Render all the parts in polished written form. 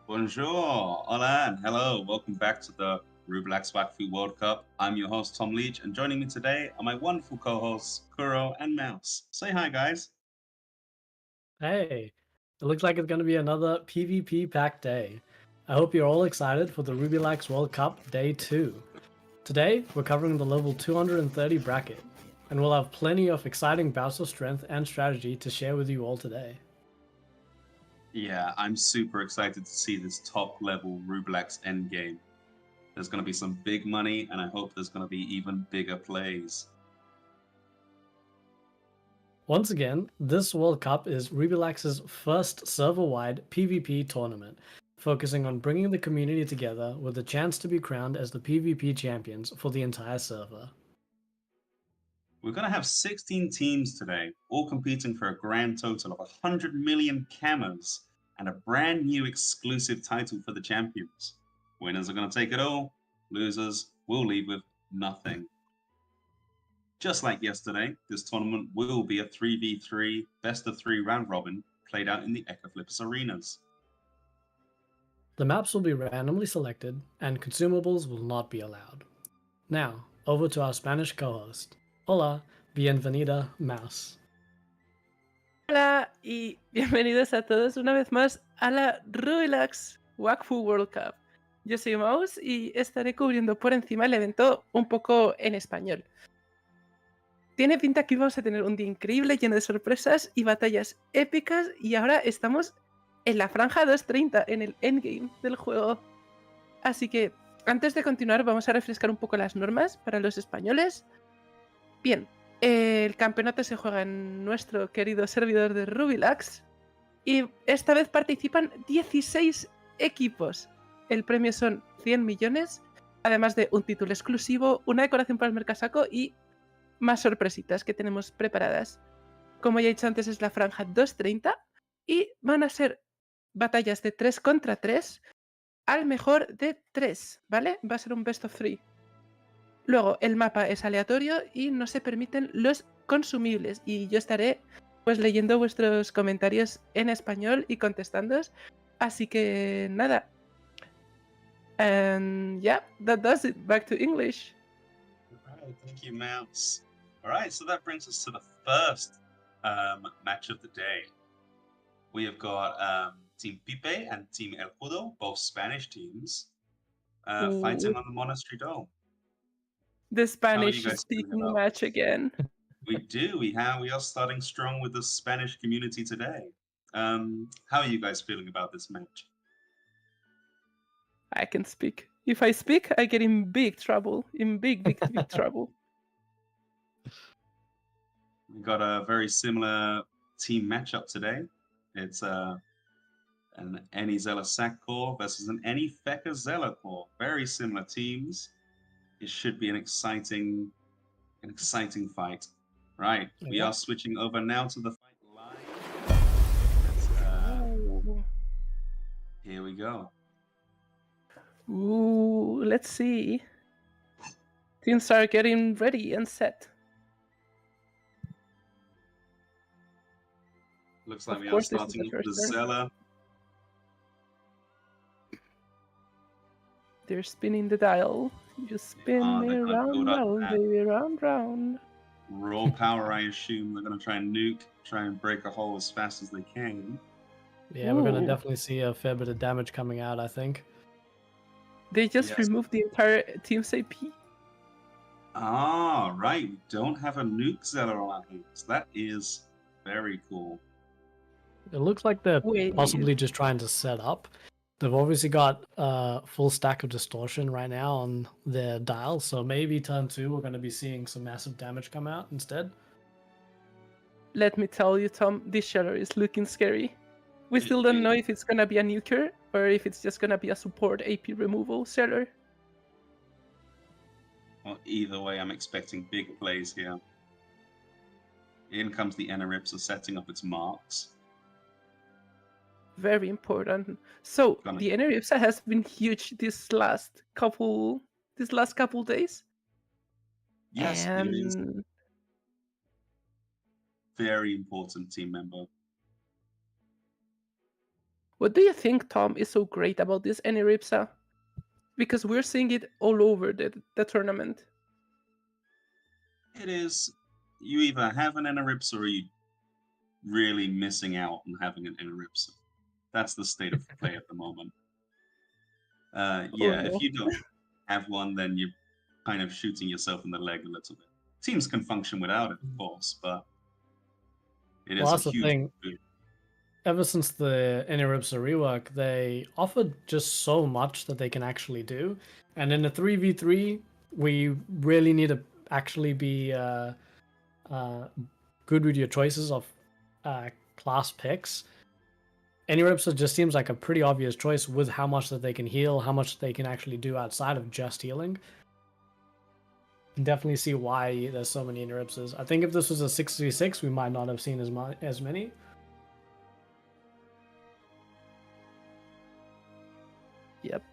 Bonjour, hola, and hello. Welcome back to the Rubilax Wakfu World Cup. I'm your host, Tom Leach, and joining me today are my wonderful co-hosts, Kuro and Mouse. Say hi, guys. Hey, it looks like it's going to be another PvP-packed day. I hope you're all excited for the Rubilax World Cup Day 2. Today, we're covering the level 230 bracket, and we'll have plenty of exciting bouts of strength and strategy to share with you all today. Yeah, I'm super excited to see this top-level Rubilax endgame. There's going to be some big money, and I hope there's going to be even bigger plays. Once again, this World Cup is Rubilax's first server-wide PvP tournament, focusing on bringing the community together with a chance to be crowned as the PvP champions for the entire server. We're going to have 16 teams today, all competing for a grand total of 100 million camas and a brand new exclusive title for the champions. Winners are going to take it all, losers will leave with nothing. Just like yesterday, this tournament will be a 3v3 best-of-3 round robin played out in the Ecoflips arenas. The maps will be randomly selected, and consumables will not be allowed. Now, over to our Spanish co-host. Hola, bienvenida, Mouse. Hola y bienvenidos a todos una vez más a la Rubilax Wakfu World Cup. Yo soy Mouse y estaré cubriendo por encima el evento un poco en español. Tiene pinta que vamos a tener un día increíble lleno de sorpresas y batallas épicas, y ahora estamos en la franja 2.30, en el endgame del juego. Así que antes de continuar vamos a refrescar un poco las normas para los españoles. Bien, el campeonato se juega en nuestro querido servidor de Rubilax y esta vez participan 16 equipos. El premio son 100 millones, además de un título exclusivo, una decoración para el mercasaco y más sorpresitas que tenemos preparadas. Como ya he dicho antes, es la franja 2.30 y van a ser batallas de 3 contra 3 al mejor de 3, ¿vale? Va a ser un best of 3. Luego, el mapa es aleatorio y no se permiten los consumibles, y yo estaré pues leyendo vuestros comentarios en español y contestándoos. Así que nada. And yeah, that does it. Back to English. All right, thank you, Mouse. All right, so that brings us to the first match of the day. We have got Team Pipe and Team El Judo, both Spanish teams, fighting on the Monastery Dome. The How are you Spanish guys feeling speaking about match this? again. We do. We are starting strong with the Spanish community today. How are you guys feeling about this match? I can speak. If I speak, I get in big trouble. In big trouble. We got a very similar team matchup today. It's an Eni Zella Sac Corps versus an Eni Feka Zella Corps. Very similar teams. It should be an exciting fight. Right, we are switching over now to the fight live. Here we go. Ooh, let's see. Teams are getting ready and set. Looks like Of we are course, this is starting the off with the first turn. Zella. They're spinning the dial. You spin me they're gonna round, build up round, that. baby, round, round. Raw power, I assume. They're going to try and nuke, try and break a hole as fast as they can. Yeah, we're gonna Ooh. definitely see a fair bit of damage coming out, I think. They just Yes. removed the entire team's AP. Ah, right. We don't have a nuke Zella on our hands. That is very cool. It looks like they're Wait. possibly just trying to set up. They've obviously got a full stack of distortion right now on their dial, so maybe turn 2 we're going to be seeing some massive damage come out instead. Let me tell you, Tom, this shadow is looking scary. We still don't know if it's gonna be a nuker or if it's just gonna be a support AP removal seller. Well, either way, I'm expecting big plays here. In comes the Enaripsa setting up its marks. Very important. So the Enaripsa has been huge this last couple days. Yes, it is. And Very important team member. what do you think, Tom, is so great about this Enaripsa? Because we're seeing it all over the tournament. It is. You either have an Enaripsa or you really missing out on having an Enaripsa. That's the state of play at the moment. Yeah, if you don't have one, then you're kind of shooting yourself in the leg a little bit. Teams can function without it, of course, but it is that's a the huge thing. boon. Ever since the Enaripsa rework, they offered just so much that they can actually do. And in a 3v3, we really need to actually be good with your choices of class picks. Enaripsa just seems like a pretty obvious choice with how much that they can heal, how much they can actually do outside of just healing. Can definitely see why there's so many Enaripsas. I think if this was a 6v6, we might not have seen as many. Yep.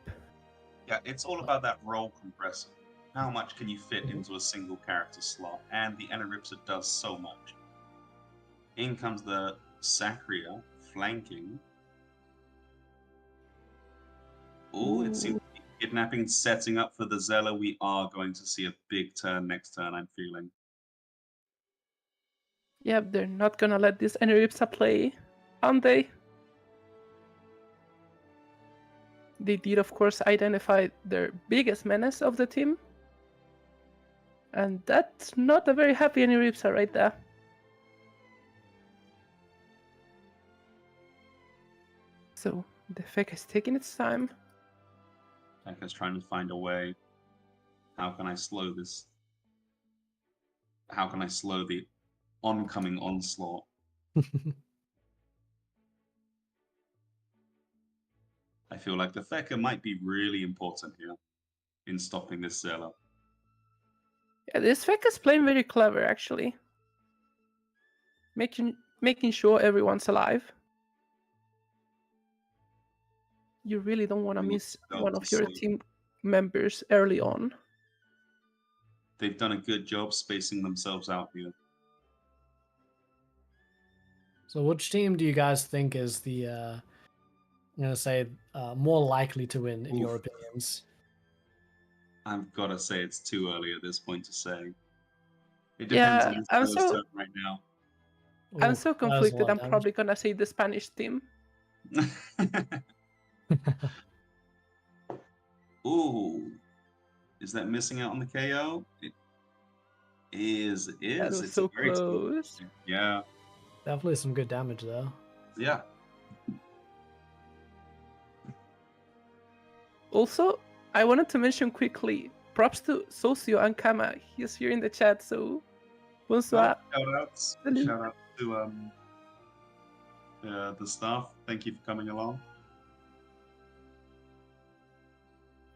Yeah, it's all about that role compressor. How much can you fit into a single character slot? And the Enaripsa does so much. In comes the Sacria flanking. Oh, it seems to be kidnapping, setting up for the Zella. We are going to see a big turn next turn, I'm feeling. Yep, they're not gonna let this Enaripsa play, aren't they? They did, of course, identify their biggest menace of the team. And that's not a very happy Enaripsa right there. So, the Fek is taking its time. Feka's trying to find a way. How can I slow this? How can I slow the oncoming onslaught? I feel like the Feka might be really important here in stopping this Zella. Yeah, this Fek is playing very clever, actually. Making sure everyone's alive. You really don't want to miss one of your team members early on. They've done a good job spacing themselves out here. So which team do you guys think is the, I'm going to say, more likely to win, in your Oof. opinions? I've got to say it's too early at this point to say. It depends Yeah, on I'm this so turn right now. I'm Oof, so that is a conflicted. lot I'm of damage. probably gonna say the Spanish team. Ooh, is that missing out on the KO? It is. It That is. was It's a so very close. yeah. Definitely some good damage there. Yeah. Also, I wanted to mention quickly, props to Socio Ankama. He's here in the chat, so bonsoir. Shout outs. Salut. Shout out to the staff. Thank you for coming along.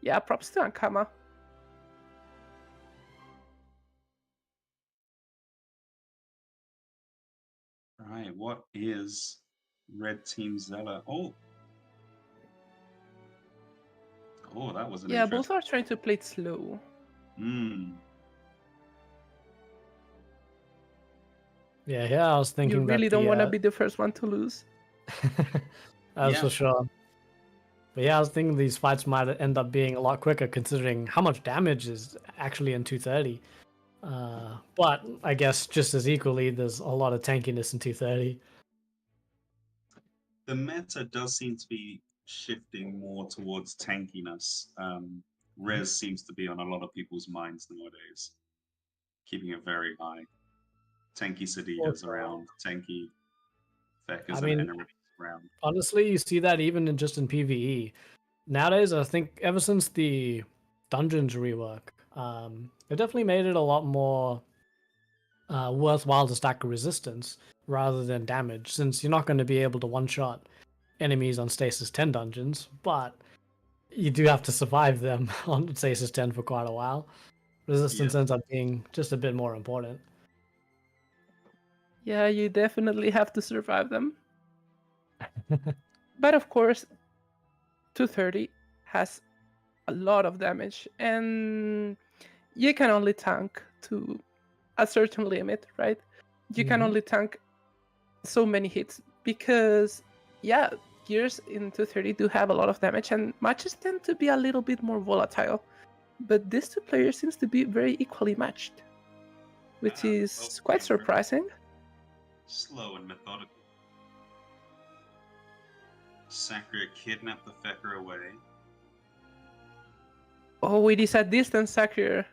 Yeah, props to Ankama. Right. What is Red Team Zella? Oh, that was an Yeah, both interesting. are trying to play it slow. Yeah, I was thinking You really that don't want to be the first one to lose. That's Yeah. for sure. But yeah, I was thinking these fights might end up being a lot quicker considering how much damage is actually in 230. But I guess just as equally, there's a lot of tankiness in 230. The meta does seem to be shifting more towards tankiness. Res seems to be on a lot of people's minds nowadays, keeping it very high. Tanky Sadidas around, tanky Feckers I mean, and Enerics around. honestly, you see that even just in PvE. Nowadays, I think ever since the Dungeons rework, it definitely made it a lot more worthwhile to stack resistance rather than damage, since you're not going to be able to one-shot enemies on Stasis 10 dungeons, but you do have to survive them on Stasis 10 for quite a while. Resistance ends up being just a bit more important. Yeah, you definitely have to survive them. But of course, 230 has a lot of damage, and you can only tank to a certain limit, right? You can only tank so many hits because, yeah, gears in 230 do have a lot of damage, and matches tend to be a little bit more volatile. But these two players seems to be very equally matched, which is quite surprising. Slow and methodical. Sakura kidnapped the Fecker away. Oh, it is a distance Sakura.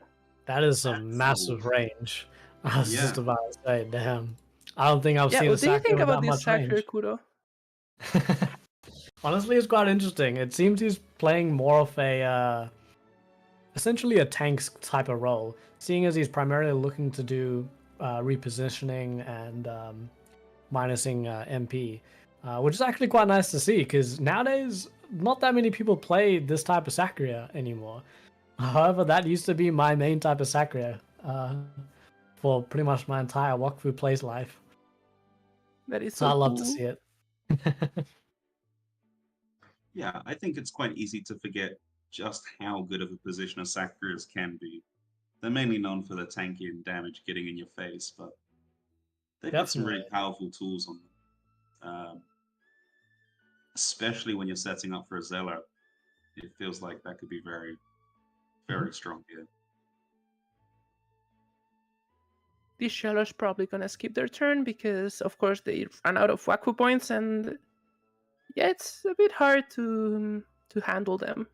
That is some massive range. I was just about to say, damn. I don't think I've seen a What do you Sakura think with about that this much Sakura, range. Kuro? Honestly, it's quite interesting. It seems he's playing more of a, essentially a tank type of role, seeing as he's primarily looking to do repositioning and minusing MP, which is actually quite nice to see, because nowadays, not that many people play this type of Sakura anymore. However, that used to be my main type of Sakura for pretty much my entire Wakfu plays life. That is So so I love cool. to see it. Yeah, I think it's quite easy to forget just how good of a positioner Sakuras can be. They're mainly known for their tanky and damage getting in your face, but they've got some really powerful tools on them. Especially when you're setting up for a Zeller. It feels like that could be very, very strong here. These Shellers probably gonna skip their turn because, of course, they ran out of Wakfu points, and yeah, it's a bit hard to handle them.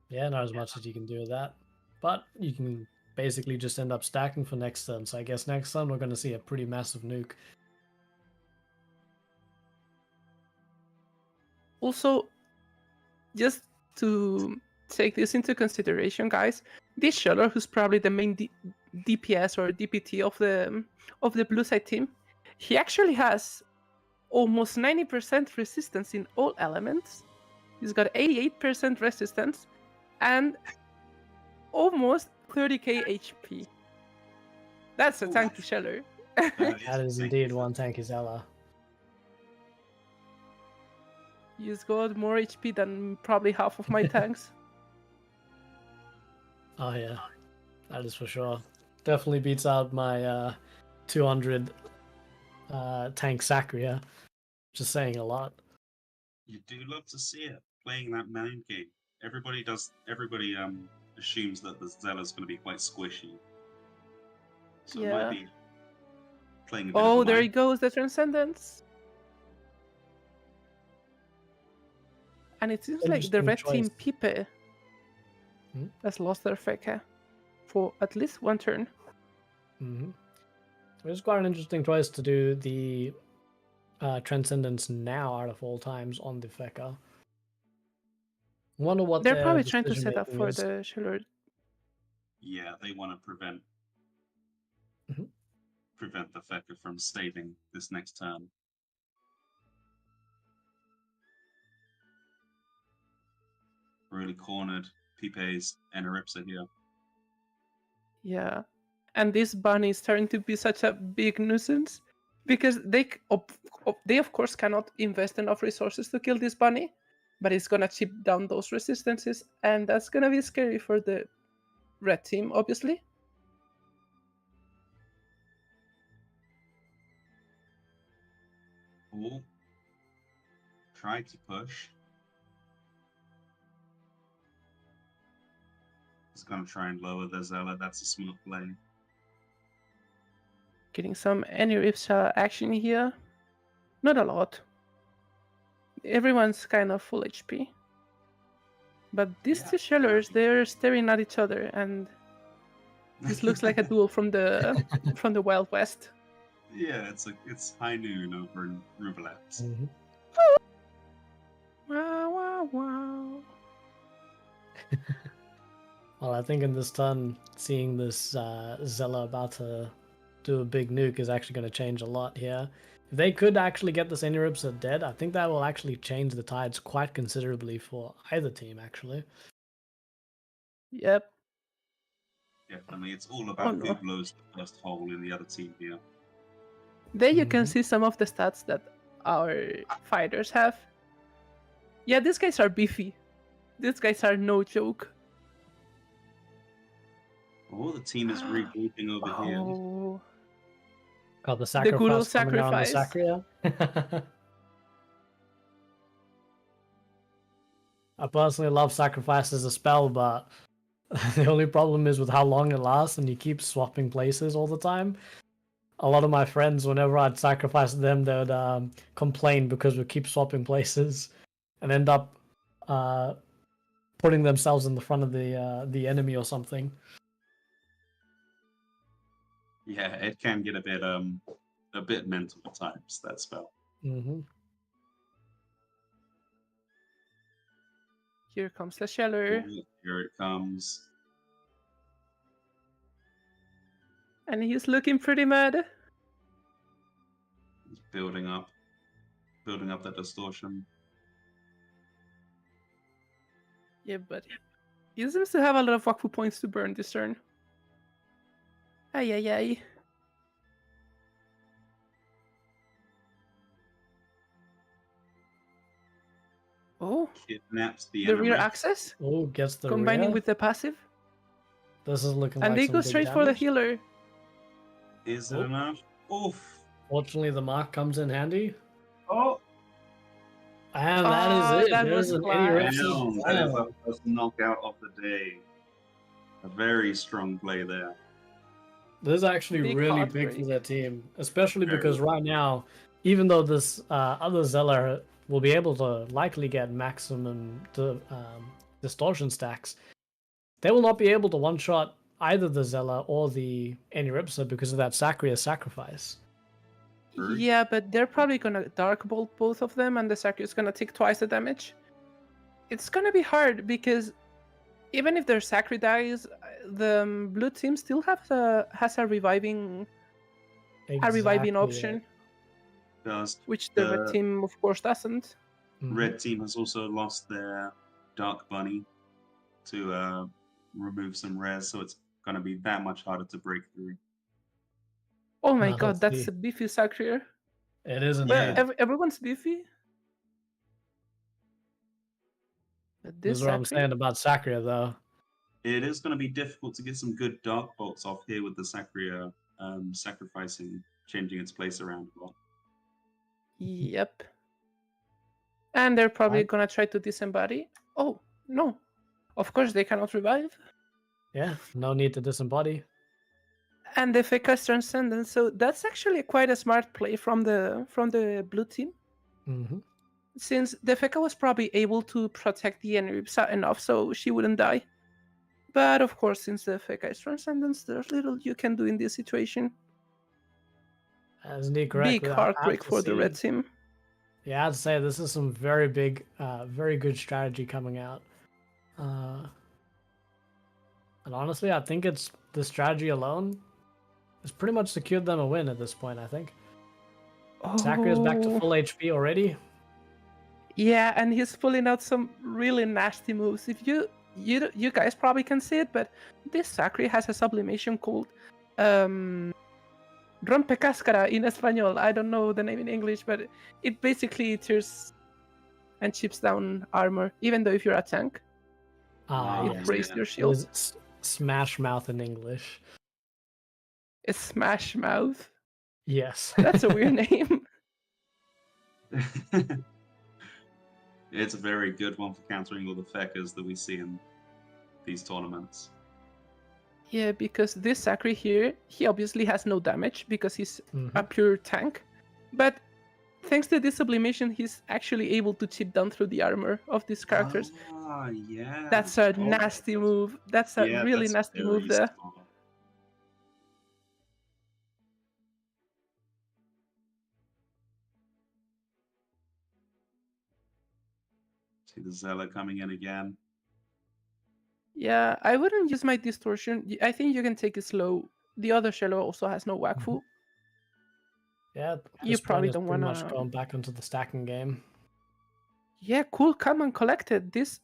Yeah, not as much as you can do with that, but you can basically just end up stacking for next turn. So I guess next turn we're going to see a pretty massive nuke. Also, just to take this into consideration, guys, this Sheller, who's probably the main DPS or DPT of the blue side team, he actually has almost 90% resistance in all elements. He's got 88% resistance and almost 30k HP. That's a tanky Sheller. That is indeed one tanky Zeller. He's got more HP than probably half of my tanks. Oh yeah, that is for sure. Definitely beats out my 200 tank Sacria. Just saying a lot. You do love to see it playing that main game. Everybody assumes that the Zella's going to be quite squishy. So it might Yeah. be playing a bit Oh, of a there mind. he goes, the Transcendence. And it seems like the Interesting red team choice. Pipe Hmm? has lost their Feka for at least one turn. Mm-hmm. It's quite an interesting choice to do the Transcendence now out of all times on the Feka. Wonder what They're their probably trying to decision set up making for is. the Shellor. Yeah, they want to prevent Mhm. the Fecker from saving this next turn. Really cornered Pipe's Eneripsa here. Yeah. And this bunny is starting to be such a big nuisance because they of course cannot invest enough resources to kill this bunny, but it's gonna chip down those resistances, and that's gonna be scary for the red team, obviously. All try to push. He's gonna try and lower the Zella. That's a smart play. Getting some Eneripsa action here. Not a lot. Everyone's kind of full HP. But these two Shellers, they're staring at each other, and this looks like a duel from the Wild West. Yeah, it's high noon over in Rubilax. Mm-hmm. Wow, wow, wow. Well, I think in this turn, seeing this Zella about to do a big nuke is actually going to change a lot here. If they could actually get this Eneripsa dead, I think that will actually change the tides quite considerably for either team, actually. Yep. Definitely, it's all about who no. blows the first hole in the other team here. There you can Mhm. see some of the stats that our fighters have. Yeah, these guys are beefy. These guys are no joke. Oh, the team is regrouping over here. Oh, Got the the good old sacrifice coming out on the sacrifice. Sacria. I personally love sacrifice as a spell, but the only problem is with how long it lasts and you keep swapping places all the time. A lot of my friends, whenever I'd sacrifice them, they would complain because we keep swapping places and end up putting themselves in the front of the enemy or something. Yeah, it can get a bit mental at times, that spell. Mm-hmm. Here comes the Sheller. Here it comes. And he's looking pretty mad. He's building up the distortion. Yeah, but he seems to have a lot of Wakfu points to burn this turn. Ay, ay, ay. Oh, Kidnaps the the rear enemy. access? Oh, gets the Combining rear. with the passive? This is looking And like they some go big straight for the damage. healer. Is it Oh. enough? Oof. Fortunately, the mark comes in handy. Oh, And that is it. That There's was an class. Eneripsa. that is our first knockout of the day. A very strong play there. This is actually Big really big heartbreak. for their team, especially Very. because right now, even though this other Zeller will be able to likely get maximum distortion stacks, they will not be able to one-shot either the Zeller or the Eneripsa because of that Sacria sacrifice. True. Yeah, but they're probably gonna Dark Bolt both of them, and the Sacri is gonna take twice the damage. It's gonna be hard because even if their Sacri dies, the blue team still has a reviving option, Does which the red team of course doesn't. Red team has also lost their Dark Bunny to remove some res, so it's going to be that much harder to break through. Oh my Now, god, let's that's see. a beefy Sacri. It is Yeah. indeed. Everyone's beefy. But This this is what I'm Sacri, saying about Sacria, though. It is going to be difficult to get some good Dark Bolts off here with the Sacria sacrificing changing its place around a lot. Yep. And they're probably Right. gonna try to disembody. Oh, no. Of course they cannot revive. Yeah, no need to disembody. And the Feka's Transcendence, so that's actually quite a smart play from the blue team. Mm-hmm. Since the Feka was probably able to protect the Enripsa enough so she wouldn't die. But of course, since the Feka is Transcendence, there's little you can do in this situation. Isn't he correct? Big heartbreak for the red team. Yeah, I'd say this is some very big, very good strategy coming out. And honestly, I think it's the strategy alone has pretty much secured them a win at this point, I think. Zachary is back to full HP already. Yeah, and he's pulling out some really nasty moves. If you guys probably can see it, but this Zachary has a sublimation called Rompecáscara in Espanol. I don't know the name in English, but it basically tears and chips down armor, even though if you're a tank. It breaks your shield. It's Smash Mouth in English. It's Smash Mouth. Yes. That's a weird name. It's a very good one for countering all the Fekas that we see in these tournaments. Yeah, because this Zachary here, he obviously has no damage because he's a pure tank. But thanks to this sublimation, he's actually able to chip down through the armor of these characters. Ah, yeah. That's a nasty move. That's a really nasty move there. Smart. See the Zella coming in again. Yeah, I wouldn't use my distortion. I think you can take it slow. The other Shello also has no Wakfu. Yeah, you probably don't want to... much going back into the stacking game. Yeah, cool. Come and collected this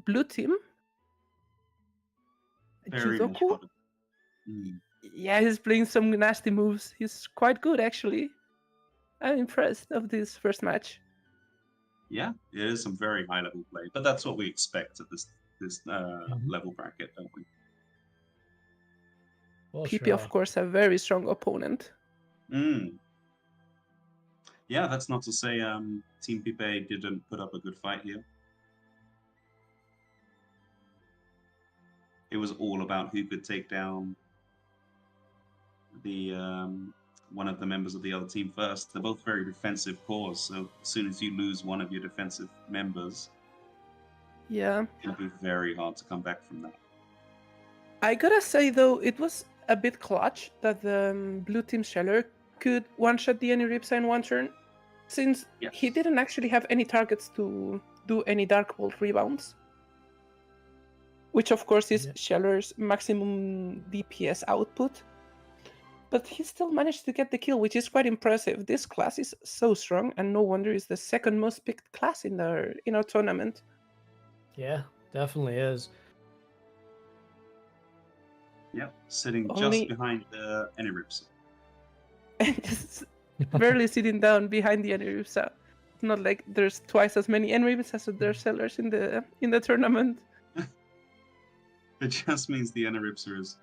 blue team. Very Jidoku. Yeah, he's playing some nasty moves. He's quite good, actually. I'm impressed of this first match. Yeah, it is some very high level play, but that's what we expect at this level bracket, don't we? Well, PP, sure. of course, a very strong opponent. Yeah, that's not to say Team Pipe didn't put up a good fight here. It was all about who could take down the one of the members of the other team first. They're both very defensive cores, so as soon as you lose one of your defensive members, yeah, it'll be very hard to come back from that. I gotta say, though, it was a bit clutch that the blue team Scheller could one-shot the Enripsa in one turn, since he didn't actually have any targets to do any Dark Bolt rebounds. Which, of course, is Scheller's maximum DPS output. But he still managed to get the kill, which is quite impressive. This class is so strong, and no wonder it's the second most picked class in our tournament. Yeah, definitely is. Yep, sitting just behind the Enripsa. And just barely sitting down behind the Enripsa. It's not like there's twice as many Enripsa as there are sellers in the tournament. It just means the Enripsa is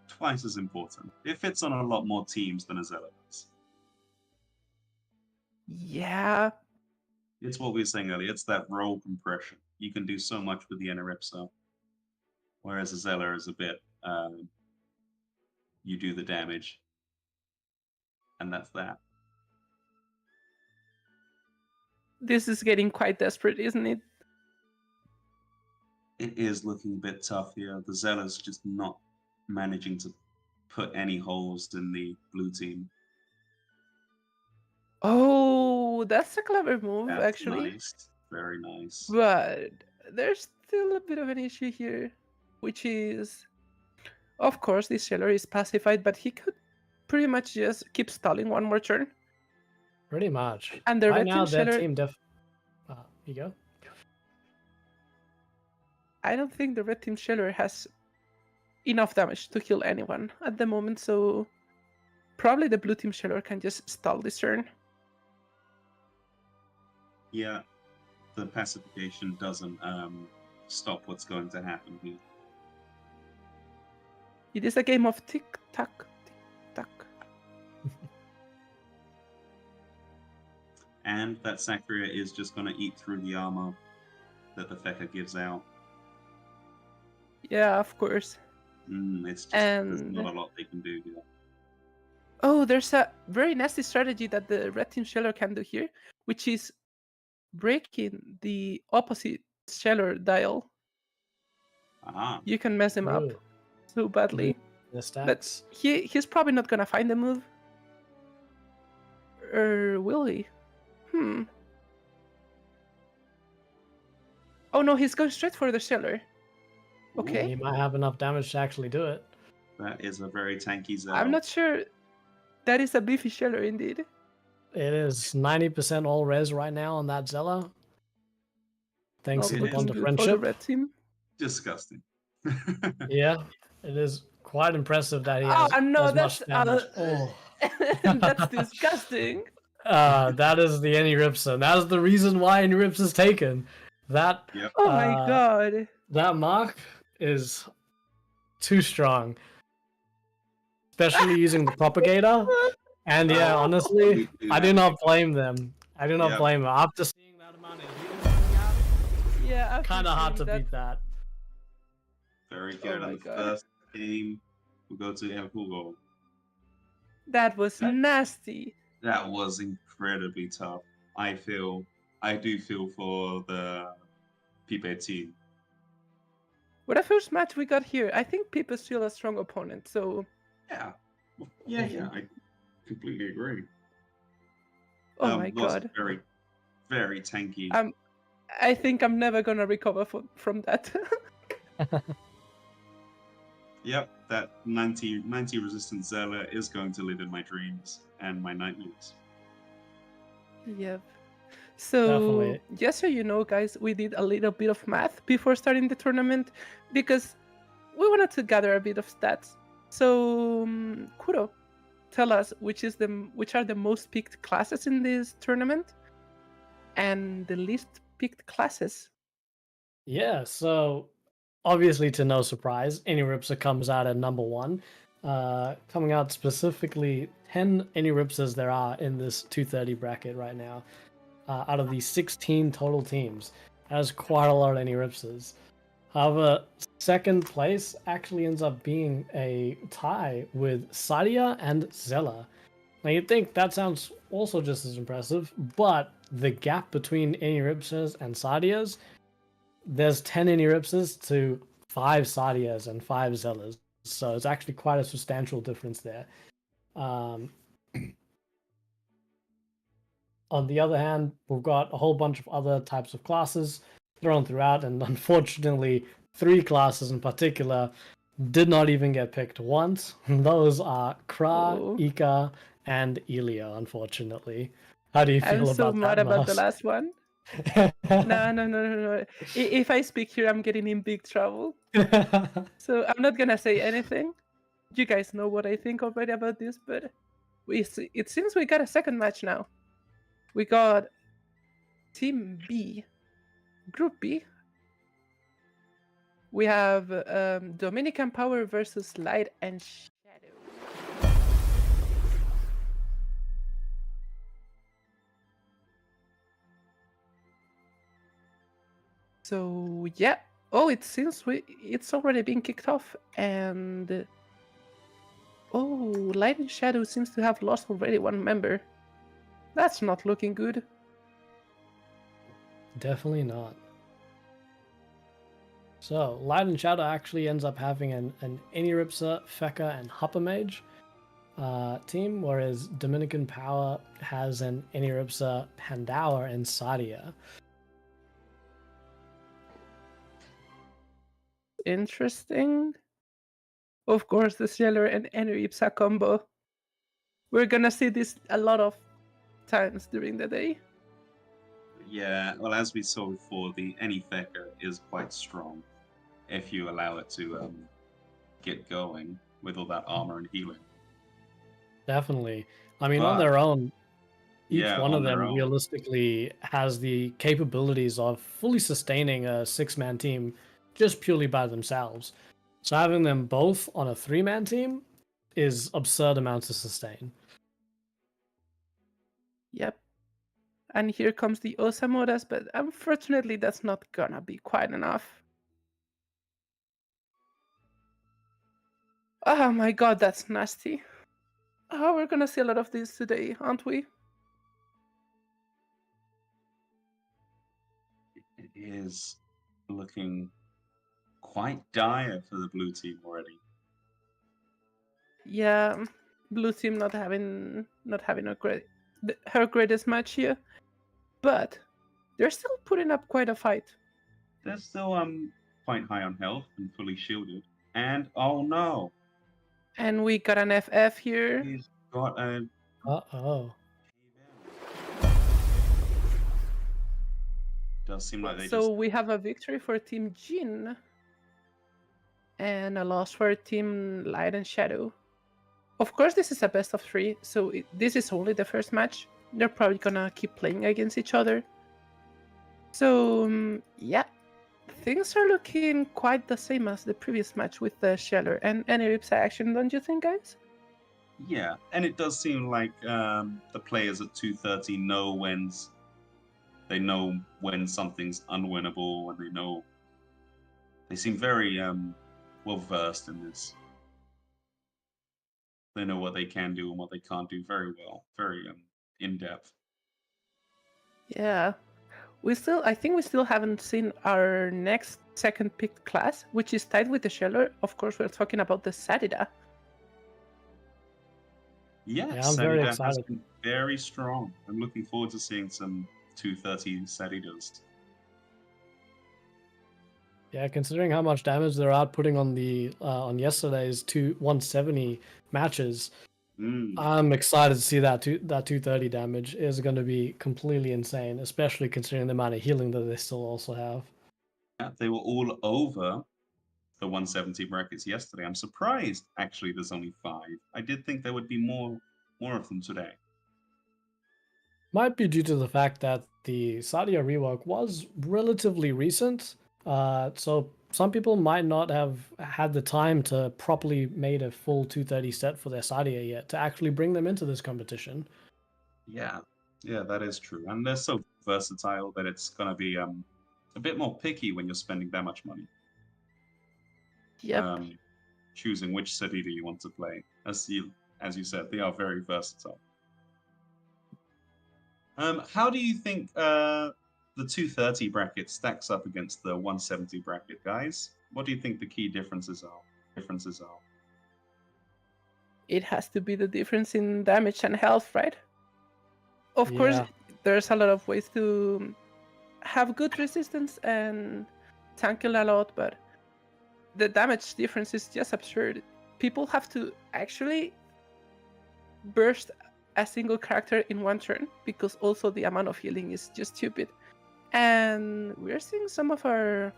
twice as important. It fits on a lot more teams than a Zealot does. Yeah. It's what we were saying earlier. It's that role compression. You can do so much with the Enripsa, whereas a Zeller is a bit, you do the damage, and that's that. This is getting quite desperate, isn't it? It is looking a bit tough here. The Zeller's just not managing to put any holes in the blue team. Oh, that's a clever move, That's actually. Nice. Very nice. But there's still a bit of an issue here, which is, of course, this Scheller is pacified, but he could pretty much just keep stalling one more turn. Pretty much. And the red now, team Scheller... team you go. I don't think the red team Scheller has enough damage to kill anyone at the moment, so probably the blue team Scheller can just stall this turn. Yeah, the pacification doesn't stop what's going to happen here. It is a game of tick-tack, tick-tack. And that Sakuya is just going to eat through the armor that the Feka gives out. Yeah, of course. It's just there's And not a lot they can do here. oh, there's a very nasty strategy that the red team Sheller can do here, which is breaking the opposite Sheller dial. Ah, You can mess him up Ooh, so badly. the But stacks. he's probably not gonna find the move. Or will he? Oh no, he's going straight for the Sheller. Okay. He might have enough damage to actually do it. that is a very tanky Zell. I'm not sure. That is a beefy Sheller indeed. It is 90% all res right now on that Zella. Thanks Not to the looking bond of good for the friendship. red team. Disgusting. Yeah, it is quite impressive that he Oh has no, as that's much damage. that's disgusting. That is the Any Ripson. That is the reason why Any Rips is taken. That Yep. Oh my god. that mark is too strong. Especially using the propagator. And yeah, honestly, I do not blame them. I do not Yep. blame them. After seeing that amount of healing coming out, Yeah, after kind of hard to seeing that- beat that. Very good. my And the God. first game will go to inaugural. That was nasty. That was incredibly tough. I do feel for the Pipe team. What a first match we got here. I think Pip is still a strong opponent, so Yeah, I completely agree. oh my was god. very, very tanky. I think I'm never gonna recover from that. Yep, that 90 resistant Zella is going to live in my dreams and my nightmares. Yep. So Definitely. just so you know, guys, we did a little bit of math before starting the tournament because we wanted to gather a bit of stats. So Kuro, tell us which are the most picked classes in this tournament and the least picked classes. Yeah, so obviously to no surprise, Any Ripsa comes out at number 1. Coming out specifically 10 Any Ripsas there are in this 230 bracket right now. Out of the 16 total teams. That is quite a lot of Any Ripsas. However, second place actually ends up being a tie with Sadia and Zella. Now you'd think that sounds also just as impressive, but the gap between Any Ripsas and Sadias, there's 10 Any Ripsas to 5 Sadias and 5 Zellas. So it's actually quite a substantial difference there. On the other hand, we've got a whole bunch of other types of classes thrown throughout, and unfortunately, 3 classes in particular did not even get picked once. Those are Kra, Oh. Ika, and Ilya, unfortunately. How do you feel I'm so about mad that, about the Mars? last one. No. If I speak here, I'm getting in big trouble. So I'm not gonna say anything. You guys know what I think already about this, but it seems we got a second match now. We got Team B, Group B. We have Dominican Power versus Light and Shadow. So yeah. Oh, it seems it's already been kicked off, and oh, Light and Shadow seems to have lost already one member. That's not looking good. Definitely not. So, Light and Shadow actually ends up having an Iniripsa, Feka, and Huppa Mage team, whereas Dominican Power has an Iniripsa, Pandawa, and Sadia. Interesting. Of course, the Seller and Iniripsa combo. We're gonna see this a lot of times during the day. Yeah, well, as we saw before, the Any Feka is quite strong if you allow it to get going with all that armor and healing. Definitely. I mean, on But- their own, each Yeah, one of on their them own. realistically has the capabilities of fully sustaining a 6-man team just purely by themselves. So having them both on a 3-man team is absurd amounts to sustain. Yep. And here comes the Osamuras, but unfortunately that's not gonna be quite enough. Oh my god, that's nasty. Oh, we're gonna see a lot of these today, aren't we? It is looking quite dire for the blue team already. Yeah, blue team not having her greatest match here, but they're still putting up quite a fight. They're still quite high on health and fully shielded. And oh no, And we got an FF here. he's got a Uh-oh. does seem like they So just we have a victory for Team Jin and a loss for Team Light and Shadow. Of course, this is a best of 3, so this is only the first match. They're probably gonna keep playing against each other. So, yeah, things are looking quite the same as the previous match with the Sheller and any Ripside action, don't you think, guys? yeah, and it does seem like the players at 230 know when something's unwinnable, and they seem very well versed in this. They know what they can do and what they can't do very well, very in depth. Yeah. I think we still haven't seen our next second picked class, which is tied with the Sheller. Of course, we're talking about the Sarida. Yeah, I'm very Sarida has excited. been very strong. I'm looking forward to seeing some 230 Saridas. Yeah, considering how much damage they're outputting on the on yesterday's 170 matches, I'm excited to see that 230 damage is going to be completely insane, especially considering the amount of healing that they still also have. Yeah, they were all over the 170 brackets yesterday. I'm surprised, actually, there's only 5. I did think there would be more of them today. Might be due to the fact that the Sadia rework was relatively recent, so some people might not have had the time to properly made a full 230 set for their Sadia yet to actually bring them into this competition. Yeah, that is true. And they're so versatile that it's going to be a bit more picky when you're spending that much money. Yep. Choosing which Sarida you want to play. As you said, they are very versatile. How do you think the 230 bracket stacks up against the 170 bracket, guys? What do you think the key differences are? It has to be the difference in damage and health, right? Of course, there's a lot of ways to have good resistance and tank a lot, but the damage difference is just absurd. People have to actually burst a single character in one turn because also the amount of healing is just stupid. And we're seeing some of our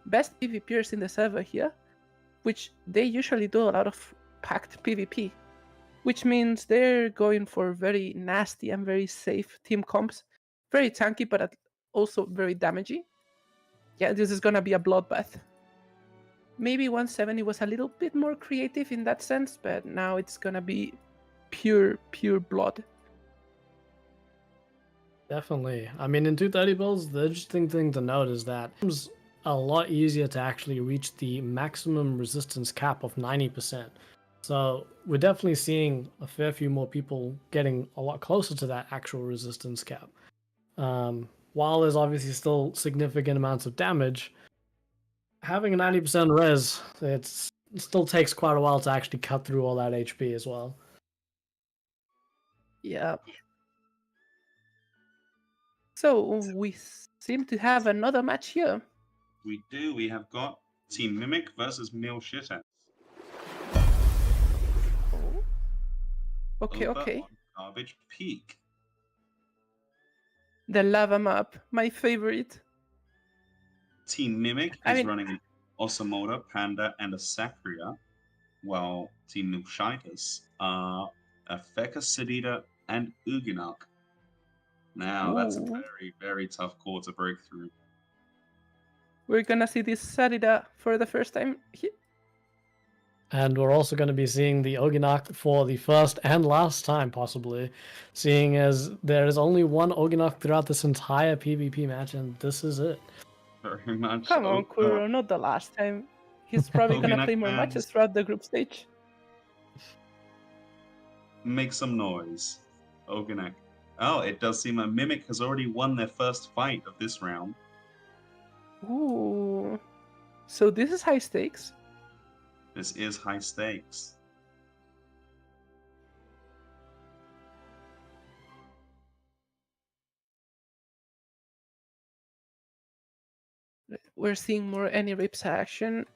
best PvPers in the server here, which they usually do a lot of packed PvP, which means they're going for very nasty and very safe team comps. Very tanky, but also very damaging. Yeah, this is gonna be a bloodbath. Maybe 170 was a little bit more creative in that sense, but now it's gonna be pure blood. Definitely. I mean, in 230 builds, the interesting thing to note is that it's a lot easier to actually reach the maximum resistance cap of 90%. So we're definitely seeing a fair few more people getting a lot closer to that actual resistance cap. While there's obviously still significant amounts of damage, having a 90% res, it still takes quite a while to actually cut through all that HP as well. Yeah. So we seem to have another match here. We do. We have got Team Mimik versus Mil Shitheads. Oh. Okay. On Garbage Peak. The lava map, my favorite. Team Mimik is running an Osamoda, Panda, and a Sakria, while Team Nilshitis are a Feka, Sarida, and Uginok. Now, that's a very, very tough core to break through. We're gonna see this Sarida for the first time here. And we're also going to be seeing the Oginak for the first and last time, possibly, seeing as there is only one Oginak throughout this entire PvP match, and this is it. Very much. Come on, Kuro, not the last time. He's probably gonna Oginak play more fans. matches throughout the group stage. Make some noise. Oginak. Oh, it does seem like Mimik has already won their first fight of this round. Ooh. So this is high stakes. This is high stakes. We're seeing more any rips action.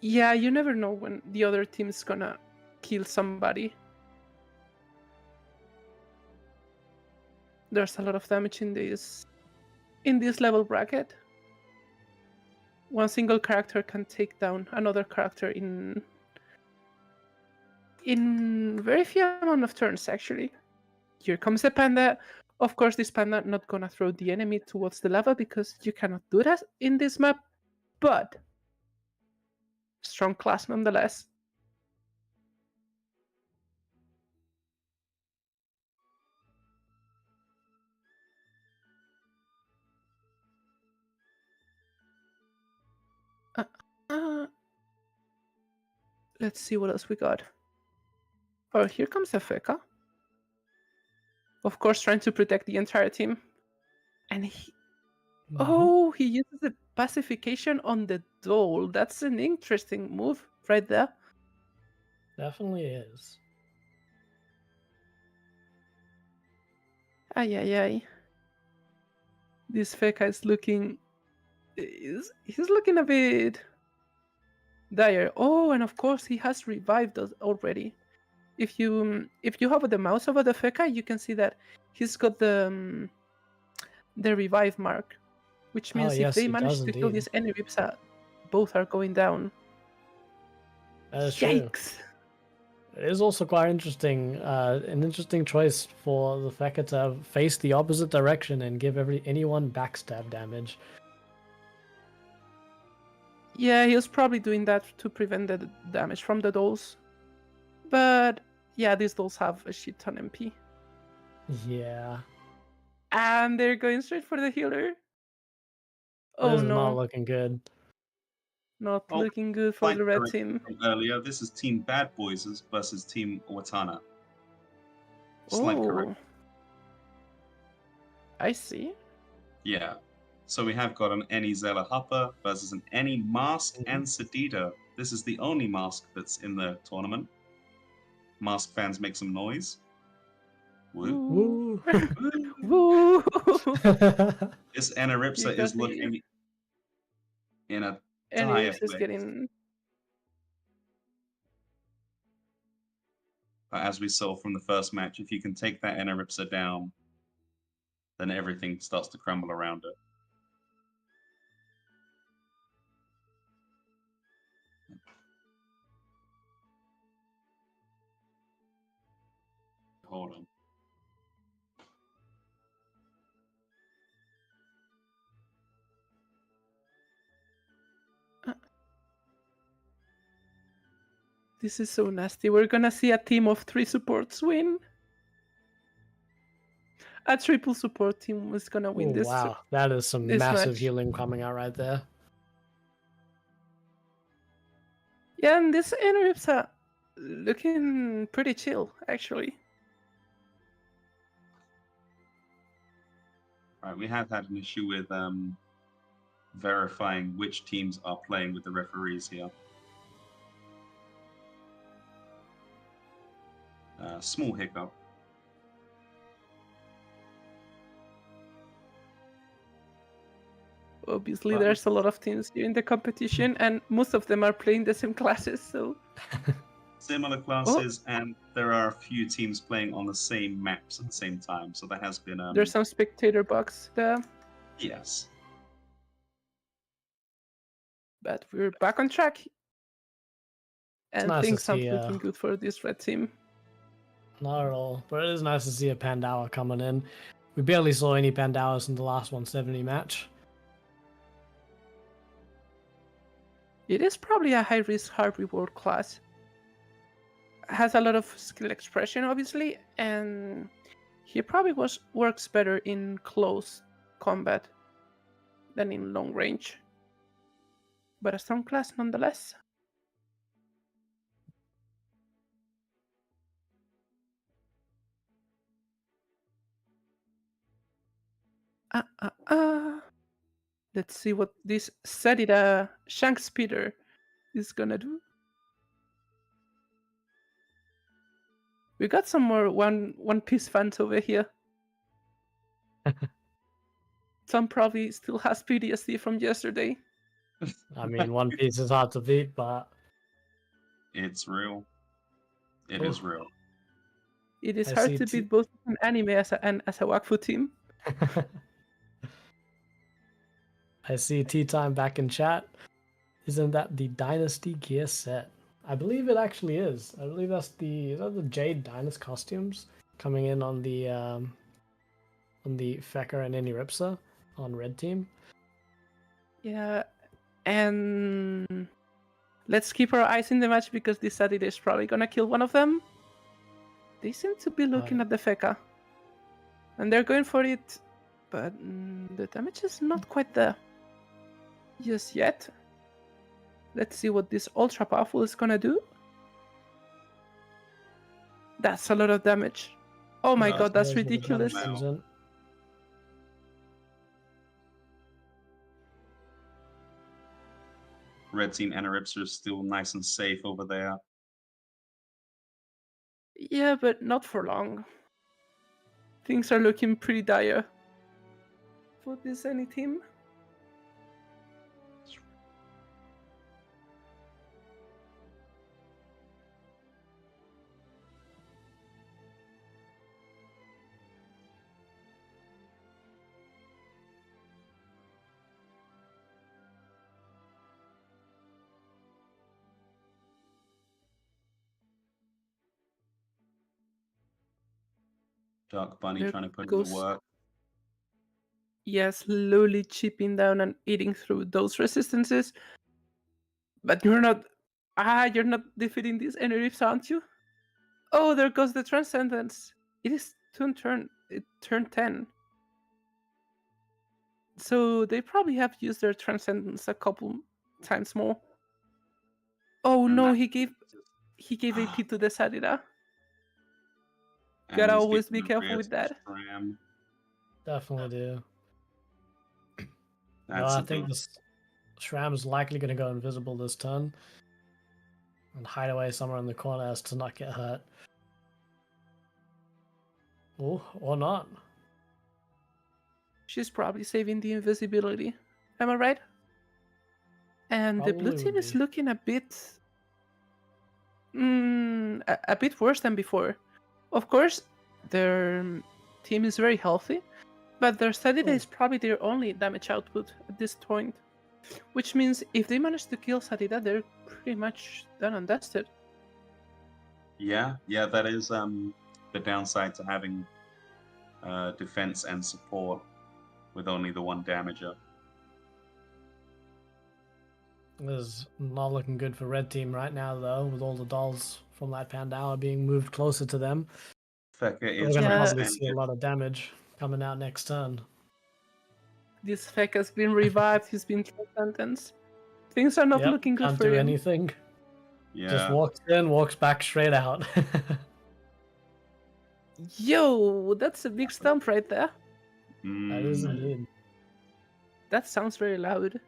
Yeah, you never know when the other team's gonna kill somebody. There's a lot of damage in this level bracket. One single character can take down another character in very few amount of turns, actually. Here comes the panda. Of course, this panda not gonna throw the enemy towards the lava because you cannot do that in this map, but strong class nonetheless. Let's see what else we got. Oh, here comes the Feka. Of course, trying to protect the entire team. And he... Oh, he uses the pacification on the Dole. That's an interesting move right there. Definitely is. Ay, ay, ay. This Feka is looking... He's looking a bit dire. Oh, and of course he has revived us already. If you hover the mouse over the Feka, you can see that he's got the revive mark, which means if they manage to kill these enemy rips, both are going down. That is Yikes! True. It is also quite interesting, an interesting choice for the Feka to face the opposite direction and give anyone backstab damage. Yeah, he was probably doing that to prevent the damage from the dolls. But yeah, these dolls have a shit ton MP. Yeah. And they're going straight for the healer. Oh this is no. not looking good. Not looking good for the red team. From earlier, this is Team Bad Boys versus Team Watana. Slight correction. I see. Yeah. So we have got an Any Zella Hopper versus an Any Mask and Sedita. This is the only mask that's in the tournament. Mask fans make some noise. Woo. Woo. Woo. This Enaripsa is looking in a dire place. Getting... But as we saw from the first match, if you can take that Enaripsa down, then everything starts to crumble around it. Hold on. This is so nasty. We're gonna see a team of 3 supports win. A triple support team is gonna win this. Wow, that is some massive healing coming out right there. Yeah, and this Enrips are looking pretty chill, actually. Right, we have had an issue with verifying which teams are playing with the referees here. Small hiccup. Obviously, there's a lot of teams here in the competition, and most of them are playing the same classes, so... Similar classes, and there are a few teams playing on the same maps at the same time, so there has been... There's some spectator bugs there. Yes. But we're back on track. And nice things aren't looking good for this red team. Not at all, but it is nice to see a Pandawa coming in. We barely saw any Pandawas in the last 170 match. It is probably a high-risk, high-reward class. Has a lot of skill expression, obviously, and he probably works better in close combat than in long range. But a strong class nonetheless. Let's see what this Sarita Shank Speeder is gonna do. We got some more One Piece fans over here. Some probably still has PTSD from yesterday. I mean, One Piece is hard to beat, but It's real. It is real. It is I hard see to t- beat both an anime and as a Wakfu team. I see Tea Time back in chat. Isn't that the Dynasty gear set? I believe it actually is. I believe is that the Jade Dynast costumes coming in on the Fecker and Iniripsa on red team. Yeah, and let's keep our eyes in the match because this Saturday is probably gonna kill one of them. They seem to be looking at the Feka. And they're going for it, but the damage is not quite there just yet. Let's see what this Ultra Powerful is gonna do. That's a lot of damage. Oh my god, that's ridiculous. Red team Anaripsa is still nice and safe over there. Yeah, but not for long. Things are looking pretty dire for this any team. Dark Bunny There trying to put in goes- the work. Yeah, slowly chipping down and eating through those resistances. But you're not defeating these enemies, aren't you? Oh, there goes the Transcendence. It is turn 10. So they probably have used their Transcendence a couple times more. Oh And no, that- he gave AP to the Sarita. and Gotta he's always giving be the careful rear with to that. Shram. Definitely do. No, That's I a think big- this Shram's likely going to go invisible this turn and hide away somewhere in the corner as to not get hurt. Oh, or not. She's probably saving the invisibility. Am I right? And the blue Probably team would is be. looking a bit a bit worse than before. Of course, their team is very healthy, but their Sarita is probably their only damage output at this point. Which means if they manage to kill Sarita, they're pretty much done and dusted. Yeah, that is the downside to having defense and support with only the one damager. This is not looking good for red team right now, though, with all the dolls from that Pandawa being moved closer to them. Feka We're is going to Yeah. probably see a lot of damage coming out next turn. This Fek has been revived, he's been sentenced. Things are not Yep, looking good can't for do him. anything. Yeah. Just walks in, walks back straight out. Yo, that's a big stump right there. That is Mm, indeed. That sounds very loud.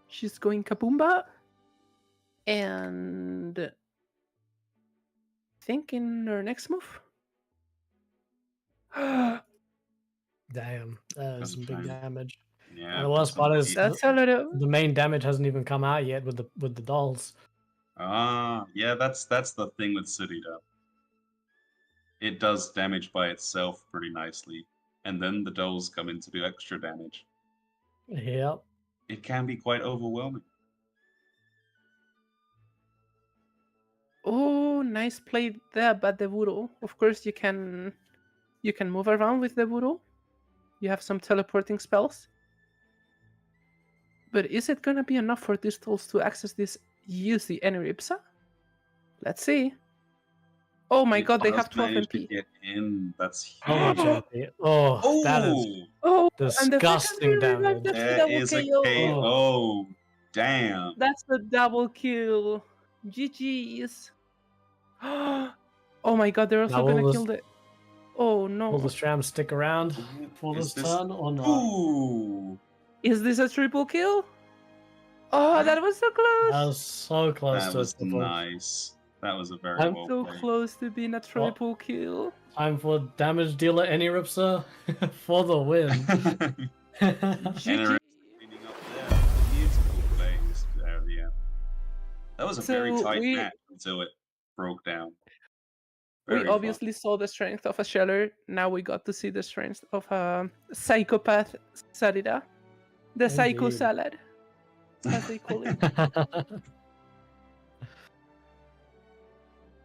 She's going Kaboomba. And thinking her next move. Damn, that is some big Okay. damage. yeah. And the worst part is That's a lot of the main damage hasn't even come out yet with the dolls. Yeah, that's the thing with Sarita. It does damage by itself pretty nicely, and then the dolls come in to do extra damage. Yep. It can be quite overwhelming. Oh, nice play there, but the voodoo. Of course, you can move around with the voodoo. You have some teleporting spells. But is it gonna be enough for these tools to access this, use the Eneripsa? Let's see. Oh my god, they have 12 managed to MP. get in. That's How much huge. MP? Oh, that is Oh, Oh, and the disgusting second revive, damage. that's the there double is a KO. KO. Damn. That's the double kill. GG's. Oh my god, they're also Now gonna will kill the... Oh Will no. the Stram stick around for Is this this- turn or not? Ooh. Is this a triple kill? Oh, that was so close. That was so close That to was a triple. nice. That was a very I'm well So played. close to being a triple kill. Time for damage dealer Eneripsa for the win. GG. Cleaning up there. Beautiful plays there at the end. That was a very So tight we- match until it broke down. We Very fun. obviously saw the strength of a Sheller. Now we got to see the strength of a psychopath Sarita. The Psycho Indeed. Salad, as they call it.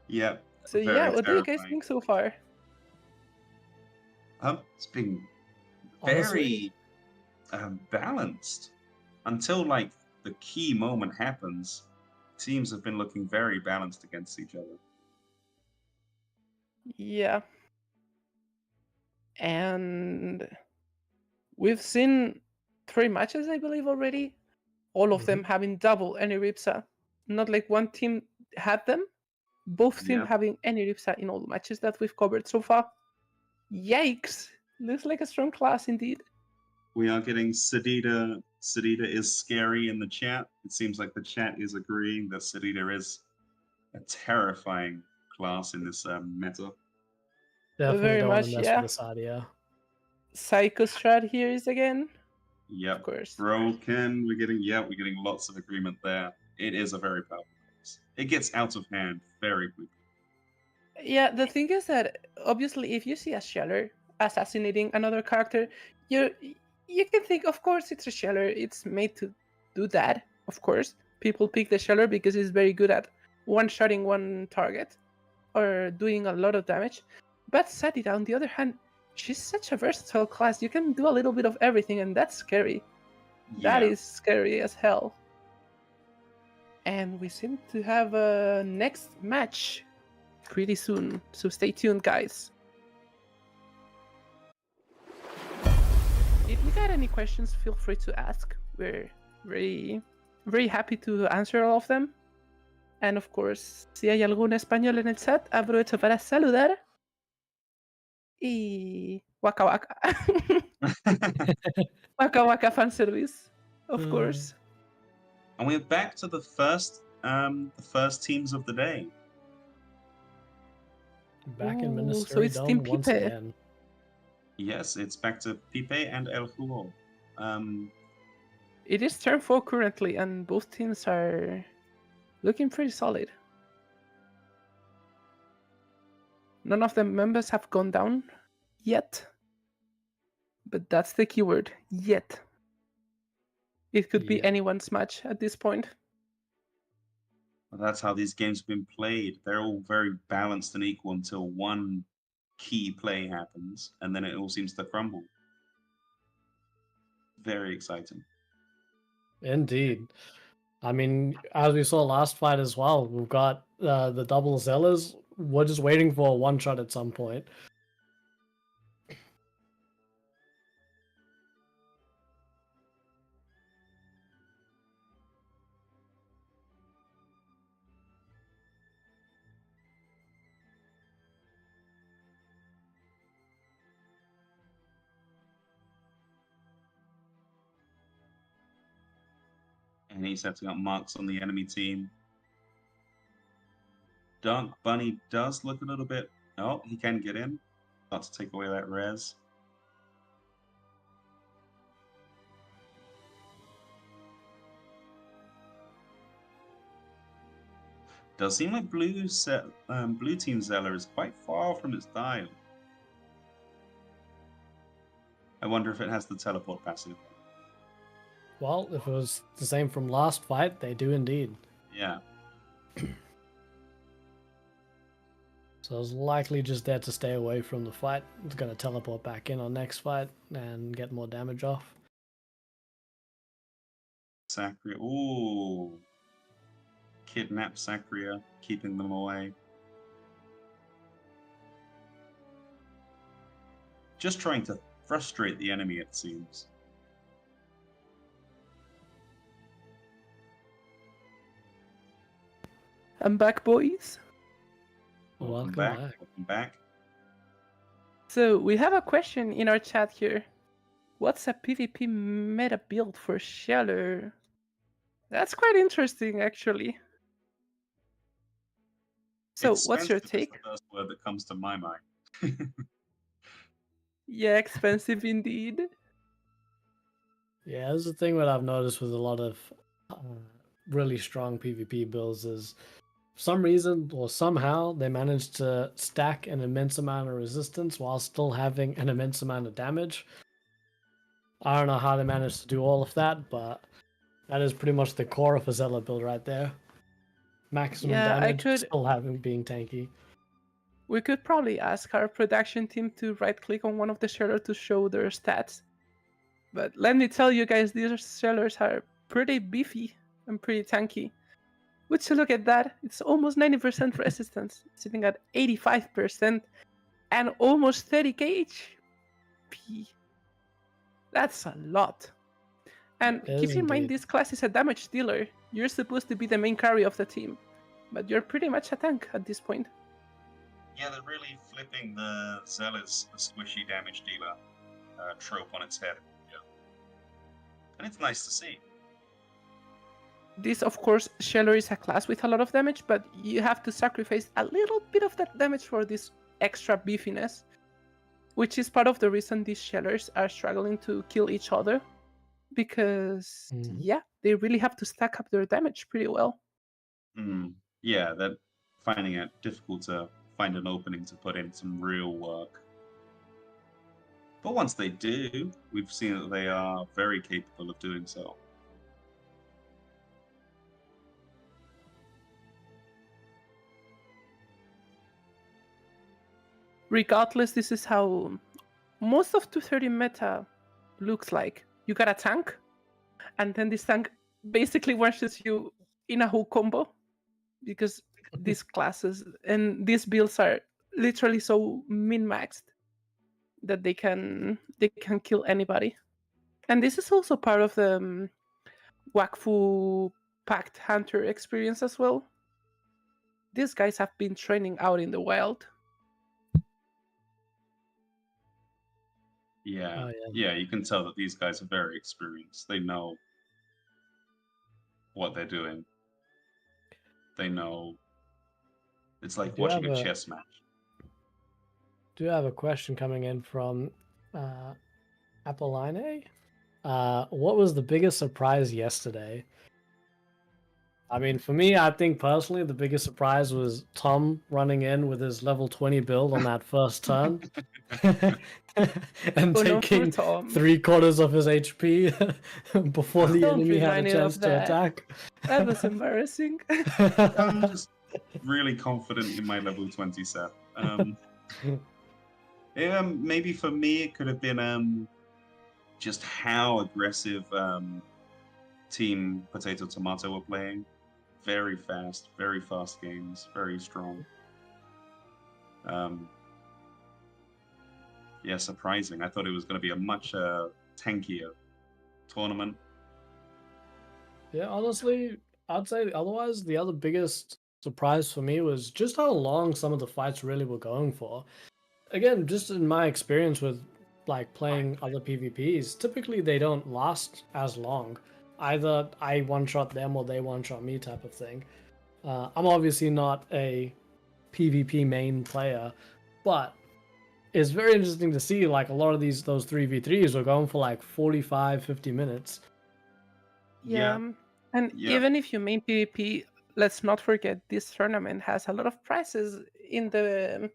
Yep. So Very yeah, what do you guys terrifying. think so far? It's been Honestly- very balanced until like the key moment happens. Teams have been looking very balanced against each other. Yeah. And we've seen 3 matches, I believe, already. All of them having double Eneripsa. Not like one team had them. Both teams Yeah. having Eneripsa in all the matches that we've covered so far. Yikes! Looks like a strong class indeed. We are getting Sedita. Sedita is scary in the chat. It seems like the chat is agreeing that Sedita is a terrifying class in this meta. Definitely Very don't want much, to mess yeah. with the Sadia. Psycho Strat here is again. Yep. Of course. Broken. We're getting lots of agreement there. It is a very powerful class. It gets out of hand very quickly. Yeah, the thing is that obviously if you see a Sheller assassinating another character, you can think, of course, it's a Sheller. It's made to do that, of course. People pick the Sheller because it's very good at one-shotting one target or doing a lot of damage. But Sadida, on the other hand, she's such a versatile class. You can do a little bit of everything, and that's scary. That is scary as hell. And we seem to have a next match pretty soon, so stay tuned, guys. If you got any questions, feel free to ask. We're very, very happy to answer all of them. And of course, si hay algún español en el chat, aprovecho para saludar. Y waka waka. Waka waka fan service, of course. And we're back to the first teams of the day. Back in Ooh, Ministry so it's Dome Team once Pipe. again. Yes, it's back to Pipe and El Jugo. It is turn 4 currently, and both teams are looking pretty solid. None of the members have gone down yet. But that's the keyword, yet. It could be Yet. anyone's match at this point. That's how these games have been played. They're all very balanced and equal until one key play happens, and then it all seems to crumble. Very exciting. Indeed. I mean, as we saw last fight as well, we've got the double Zellers. We're just waiting for a one-shot at some point. And he's setting up marks on the enemy team. Dark Bunny does look a little bit... Oh, he can get in. Start to take away that res. Does seem like blue team Zeller is quite far from its dial. I wonder if it has the teleport passive. Well, if it was the same from last fight, they do indeed. Yeah. So it's likely just there to stay away from the fight. It's going to teleport back in on next fight and get more damage off. Sacria. Ooh. Kidnap Sacria, keeping them away. Just trying to frustrate the enemy, it seems. I'm back, boys. Welcome back. Welcome back. So we have a question in our chat here. What's a PvP meta build for Sheller? That's quite interesting, actually. So what's your Expensive is take? the first word that comes to my mind. Yeah, expensive indeed. Yeah, that's the thing that I've noticed with a lot of really strong PvP builds is for some reason or somehow they manage to stack an immense amount of resistance while still having an immense amount of damage. I don't know how they managed to do all of that, but that is pretty much the core of a Zealot build right there. Maximum Yeah, damage, still having being tanky. We could probably ask our production team to right-click on one of the Shellers to show their stats. But let me tell you guys, these Shellers are pretty beefy and pretty tanky. Would you look at that? It's almost 90% resistance, sitting at 85% and almost 30k HP. That's a lot. And It keep is in mind, indeed. this class is a damage dealer. You're supposed to be the main carry of the team, but you're pretty much a tank at this point. Yeah, they're really flipping the Zealot's squishy damage dealer trope on its head. Yeah. And it's nice to see. This, of course, Sheller is a class with a lot of damage, but you have to sacrifice a little bit of that damage for this extra beefiness, which is part of the reason these Shellers are struggling to kill each other, because, yeah, they really have to stack up their damage pretty well. Yeah, they're finding it difficult to find an opening to put in some real work. But once they do, we've seen that they are very capable of doing so. Regardless, this is how most of 230 meta looks like. You got a tank, and then this tank basically one-shots you in a whole combo, because these classes and these builds are literally so min-maxed that they can kill anybody. And this is also part of the Wakfu Pact Hunter experience as well. These guys have been training out in the wild. Yeah, Oh, yeah, you can tell that these guys are very experienced. They know what they're doing. They know. It's like watching a chess match. Do have a question coming in from Apolline. What was the biggest surprise yesterday? I mean, for me, I think personally, the biggest surprise was Tom running in with his level 20 build on that first turn and taking 3/4 of his HP before the enemy had a chance to attack. That was embarrassing. I'm just really confident in my level 20 set. Maybe for me, it could have been just how aggressive Team Potato Tomato were playing. Very fast games, very strong. Yeah, surprising. I thought it was going to be a much tankier tournament. Yeah, honestly, I'd say otherwise, the other biggest surprise for me was just how long some of the fights really were going for. Again, just in my experience with like playing other PvPs, typically they don't last as long. Either I one-shot them or they one-shot me type of thing. I'm obviously not a PvP main player, but it's very interesting to see like a lot of those 3v3s are going for like 45, 50 minutes. Yeah. And even if you main PvP, let's not forget this tournament has a lot of prizes in the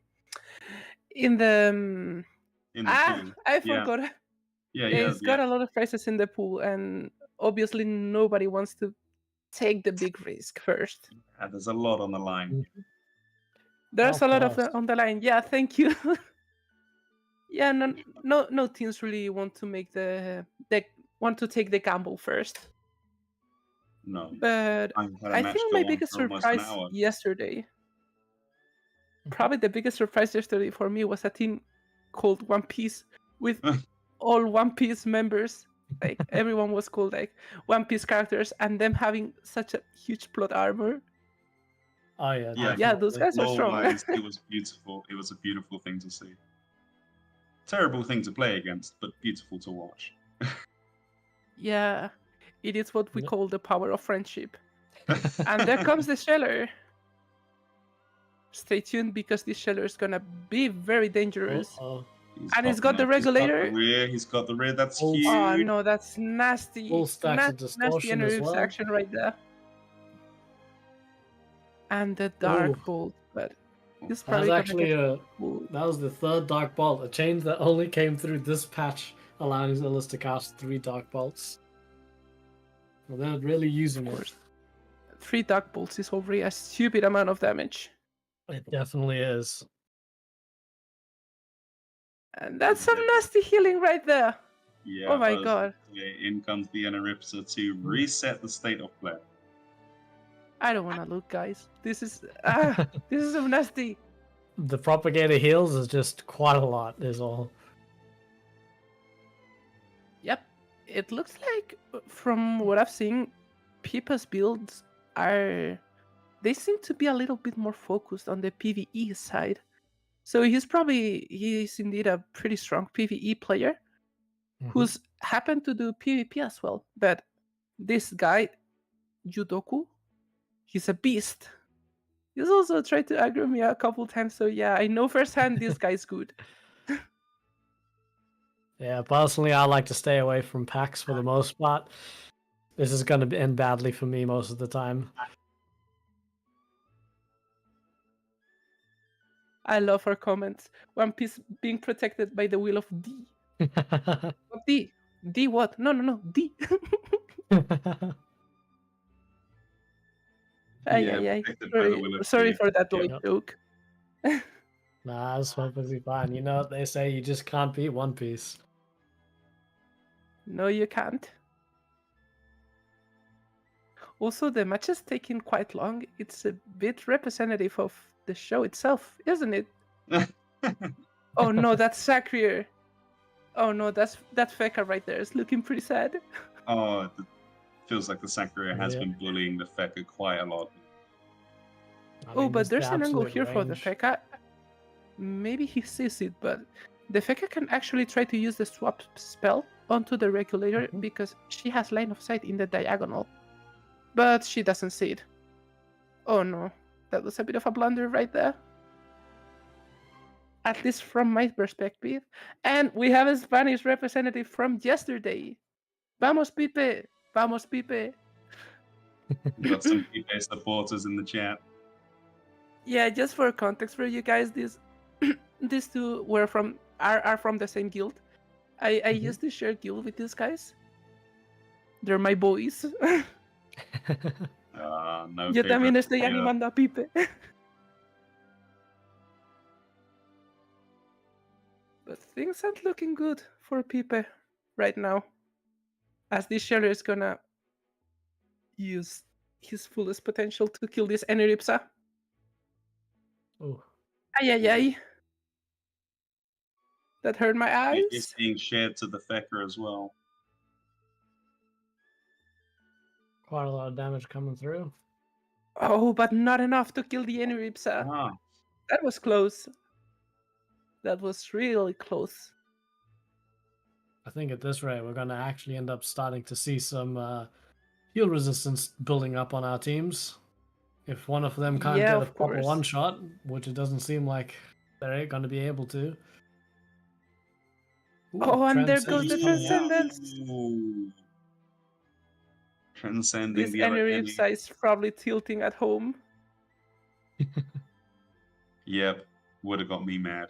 I forgot. It's got a lot of prizes in the pool, and obviously nobody wants to take the big risk first. There's a lot on the line. There's a lot of course. on the line. Yeah, thank you. Yeah, no teams really want to make they want to take the gamble first. No. But I had a I match think go my on biggest for almost an surprise hour. yesterday, probably the biggest surprise yesterday for me, was a team called One Piece with all One Piece members. Like everyone was called like One Piece characters, and them having such a huge plot armor. Oh yeah, Yeah, Yeah, those definitely. guys are strong. Lore-wise, it was beautiful. It was a beautiful thing to see. Terrible thing to play against, but beautiful to watch. Yeah, it is what we Yep. call the power of friendship. And there comes the Sheller. Stay tuned, because this Sheller is gonna be very dangerous. Uh-oh. And he's got the regulator. He's got the rear. That's Oh, huge. Oh no, that's nasty. Full stacks of Nasty distortion as Energy's well. action right there. And the Dark Ooh. Bolt, but he's That probably was gonna actually get that was the third Dark Bolt, a change that only came through this patch, allowing Zillis to cast 3 Dark Bolts. Well, they're really using it. 3 Dark Bolts is already a stupid amount of damage. It definitely is. And that's some nasty healing right there. Yeah, Oh my I was god. gonna say, in comes the Enaripsa to reset the state of play. I don't wanna look, guys. This is this is so nasty. The Propagator heals is just quite a lot, is all. Yep. It looks like, from what I've seen, Pippa's builds they seem to be a little bit more focused on the PvE side. So he's indeed a pretty strong PvE player who's happened to do PvP as well. But this guy, Yudoku, he's a beast. He's also tried to aggro me a couple times, so yeah, I know firsthand this guy's good. Yeah, personally, I like to stay away from packs for the most part. This is going to end badly for me most of the time. I love her comments. One Piece being protected by the will of D. What D? D what? No, D. Ay. protected by the will of Sorry D. for that Yep. late joke. Nah, it's perfectly fine. You know what they say, you just can't beat One Piece. No, you can't. Also, the match is taking quite long. It's a bit representative of the show itself, isn't it? Oh no, that's Sacrier. Oh no, that Feka right there is looking pretty sad. Oh, it feels like the Sakurai has Yeah. been bullying the Feka quite a lot. I Oh, mean, but it's the there's an angle absolute here for the range. Feka. Maybe he sees it, but the Feka can actually try to use the swap spell onto the regulator because she has line of sight in the diagonal. But she doesn't see it. Oh no, that was a bit of a blunder right there. At least from my perspective. And we have a Spanish representative from yesterday. Vamos, Pipe! Vamos, Pipe! We've got some PK supporters in the chat. Yeah, just for context for you guys, these two were are from the same guild. I used to share guild with these guys. They're my boys. No Yo también favorite estoy player. animando a Pipe. But things aren't looking good for Pipe right now. As this Sheller is gonna use his fullest potential to kill this Eneripsa. Ooh. Ay. That hurt my eyes. It is being shared to the Feka as well. Quite a lot of damage coming through. Oh, but not enough to kill the Eneripsa. Ah, That was close. That was really close. I think at this rate, we're going to actually end up starting to see some heal resistance building up on our teams. If one of them can't Yeah, get a of proper course. one-shot, which it doesn't seem like they're going to be able to. Ooh, Oh, and there goes the Transcendence. Transcendence. Ooh. Transcending This the other enemy. Eneripsa is probably tilting at home. Yep, would have got me mad.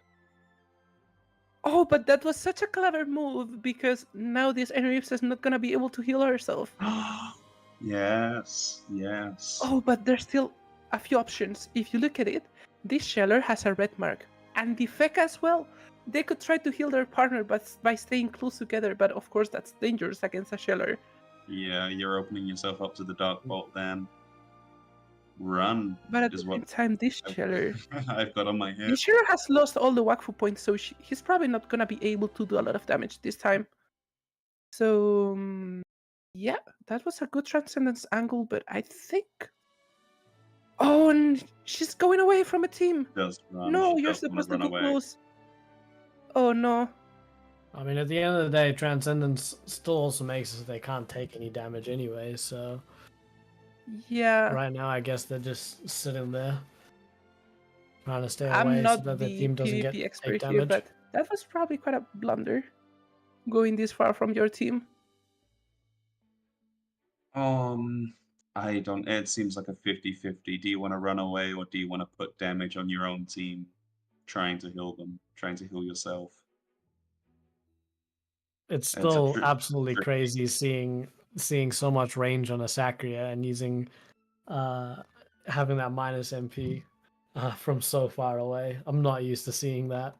Oh, but that was such a clever move because now this Eneripsa is not gonna be able to heal herself. Yes. Oh, but there's still a few options. If you look at it, this Sheller has a red mark, and the Feka as well. They could try to heal their partner by staying close together, but of course that's dangerous against a Sheller. Yeah, you're opening yourself up to the Dark Bolt then. Run. But at the is same what time, this Sheller, I've got on my head. this Sheller has lost all the Wakfu points, so he's probably not gonna be able to do a lot of damage this time. So yeah, that was a good Transcendence angle, but I think... Oh, and she's going away from a team. Just run. No, She you're doesn't wanna supposed to run go away. close. Oh no. I mean, at the end of the day, Transcendence still also makes it so they can't take any damage anyway, so Yeah. right now I guess they're just sitting there trying to stay I'm away so not that the the team doesn't PvP take expert here, damage. but that was probably quite a blunder, going this far from your team. I don't. It seems like a 50-50. Do you want to run away or do you want to put damage on your own team, trying to heal them, trying to heal yourself? It's It's a still absolutely tricky. crazy seeing so much range on a Sacria and using having that minus MP from so far away. I'm not used to seeing that.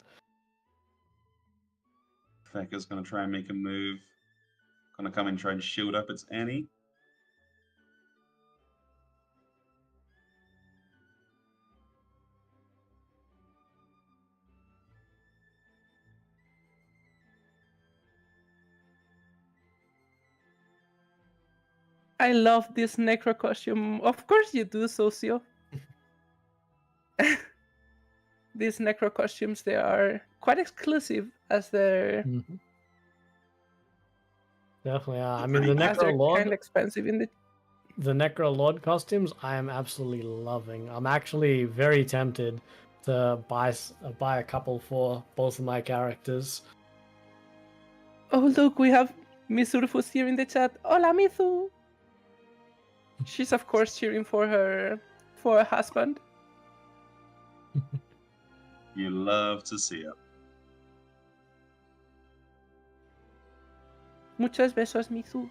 Feka's gonna try and make a move. Gonna come and try and shield up its Annie. I love this Necro costume. Of course you do, Socio. These Necro costumes, they are quite exclusive as they're... Mm-hmm. Definitely, I mean, the as they're Necro Lord, kind of expensive in the Necro Lord costumes, I am absolutely loving. I'm actually very tempted to buy a couple for both of my characters. Oh look, we have Misurfus here in the chat. Hola, Mizu! She's of course cheering for her husband. You love to see it. Muchos besos, Mizu.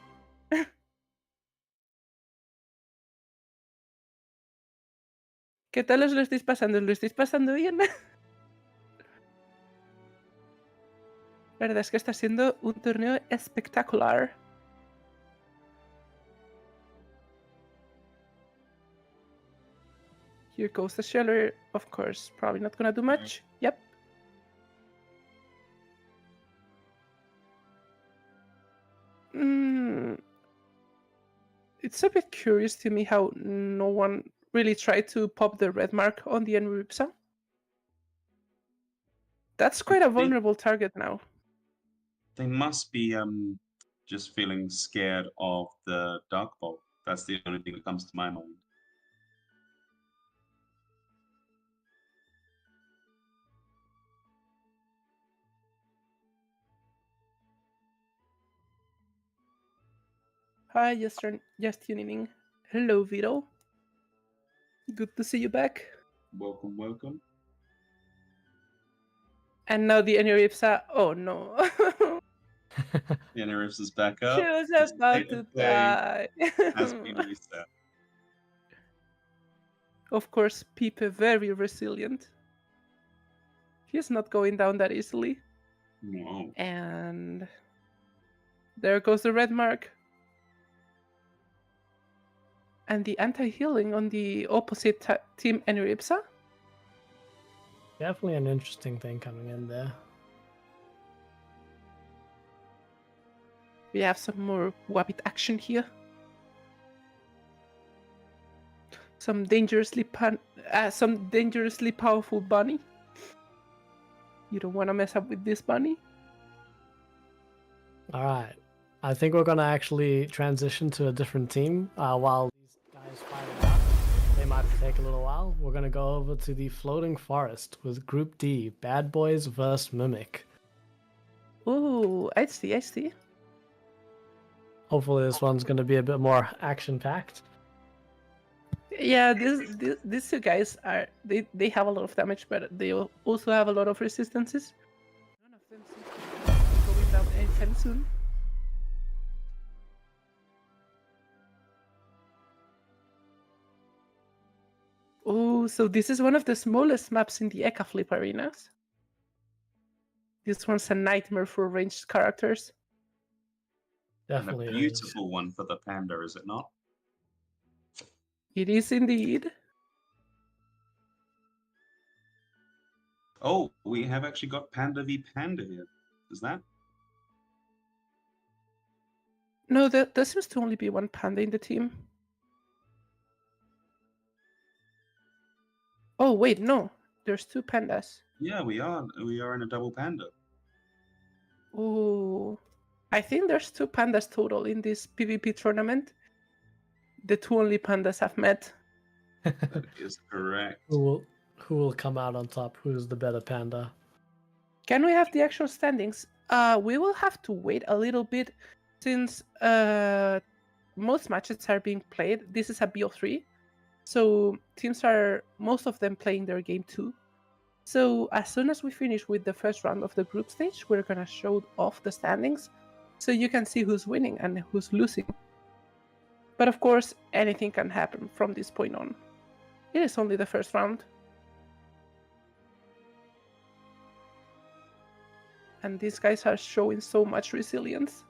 ¿Qué tal os lo estáis pasando? ¿Os lo estáis pasando bien? La verdad es que está siendo un torneo espectacular. Here goes the Sheller, of course. Probably not gonna do much. Yep. It's a bit curious to me how no one really tried to pop the red mark on the Enripsa. That's quite a vulnerable target now. They must be just feeling scared of the Dark Bolt. That's the only thing that comes to my mind. Hi, just tuning in. Hello, Vito. Good to see you back. Welcome, welcome. And now the Enripsa. Oh no. The Enripsa is back up. She was about to die. Has been reset. Of course, Pipe very resilient. He's not going down that easily. No. And there goes the red mark. And the anti-healing on the opposite team Enripsa. Definitely an interesting thing coming in there. We have some more Wabbit action here. Some dangerously powerful bunny. You don't want to mess up with this bunny. All right, I think we're gonna actually transition to a different team while these guys fight it out. They might take a little while. We're gonna go over to the Floating Forest with Group D, Bad Boys vs Mimik. Oh, I see. Hopefully this one's gonna be a bit more action-packed. Yeah, these two guys are they have a lot of damage, but they also have a lot of resistances. None of them seems to be going down anytime soon. Oh, so this is one of the smallest maps in the Eka Flip arenas. This one's a nightmare for ranged characters. And a Definitely is. beautiful one for the panda, is it not? It is indeed. Oh, we have actually got Panda v Panda here. Is that? No, there seems to only be one panda in the team. Oh, wait, no. There's two pandas. Yeah, we are. We are in a double panda. Oh, I think there's two pandas total in this PvP tournament. The two only pandas have met. That is correct. Who will come out on top? Who's the better panda? Can we have the actual standings? We will have to wait a little bit since most matches are being played. This is a BO3, so teams are most of them playing their game 2. So as soon as we finish with the first round of the group stage, we're gonna show off the standings so you can see who's winning and who's losing. But of course, anything can happen from this point on. It is only the first round. And these guys are showing so much resilience.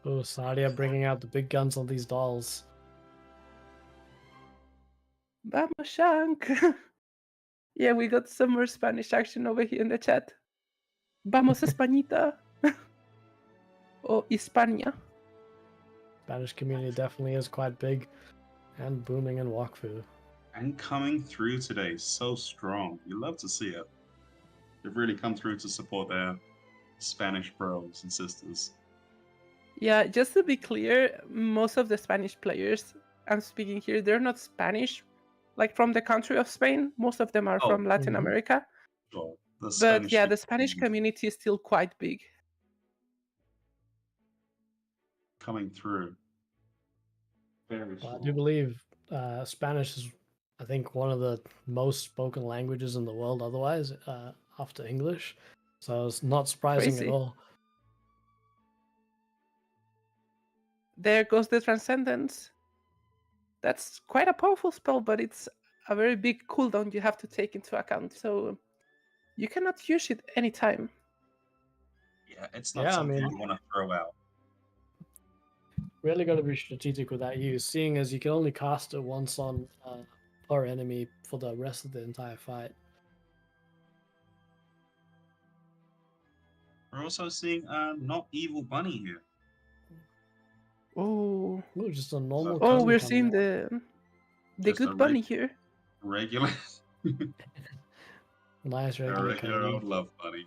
Oh, Sadia bringing out the big guns on these dolls. Vamos, Shank! Yeah, we got some more Spanish action over here in the chat. Vamos, Españita! Or Hispania. Spanish community definitely is quite big and booming in Wakfu. And coming through today so strong. You love to see it. They've really come through to support their Spanish bros and sisters. Yeah, just to be clear, most of the Spanish players I'm speaking here, they're not Spanish, like from the country of Spain. Most of them are from Latin America. Sure. But yeah, the Spanish community is still quite big. Coming through. Very Well, I strong. do believe Spanish is, I think, one of the most spoken languages in the world otherwise, after English. So it's not surprising Crazy. at all. There goes the Transcendence. That's quite a powerful spell, but it's a very big cooldown you have to take into account. So you cannot use it anytime. Yeah, it's not something I mean, you want to throw out. Really got to be strategic with that use, seeing as you can only cast it once on per enemy for the rest of the entire fight. We're also seeing not evil bunny here. Oh, just a normal. Oh, we're seeing the good bunny here. Regular. Nice regular old love bunny.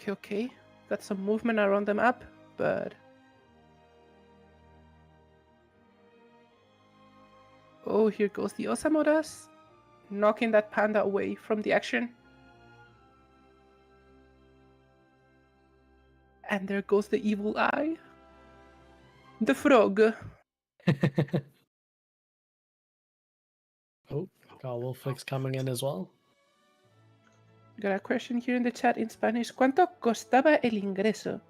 Okay. Got some movement around the map, but oh, here goes the Osamoras, knocking that panda away from the action. And there goes the evil eye. The frog. Oh, got Wolflix coming in as well. Got a question here in the chat in Spanish. ¿Cuánto costaba el ingreso?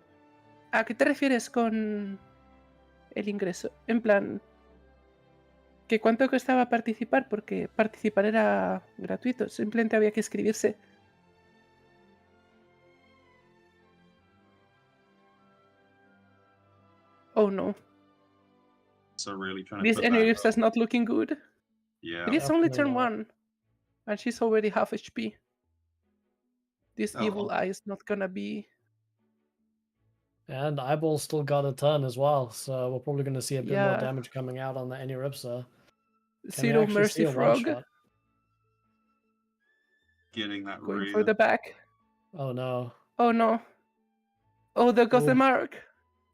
¿A qué te refieres con el ingreso? En plan, ¿que cuánto costaba participar? Porque participar era gratuito, simplemente había que inscribirse. Oh no. So really trying This to put Energy's that is not looking good. Yeah. It is only turn 1. And she's already half HP. This evil eye is not gonna be... And Eyeball still got a turn as well, so we're probably going to see a bit more Yeah. damage coming out on the Eniripsa. Zero Mercy Frog. Getting that Going for the back. Oh no. Oh no. Oh, there goes the Mark.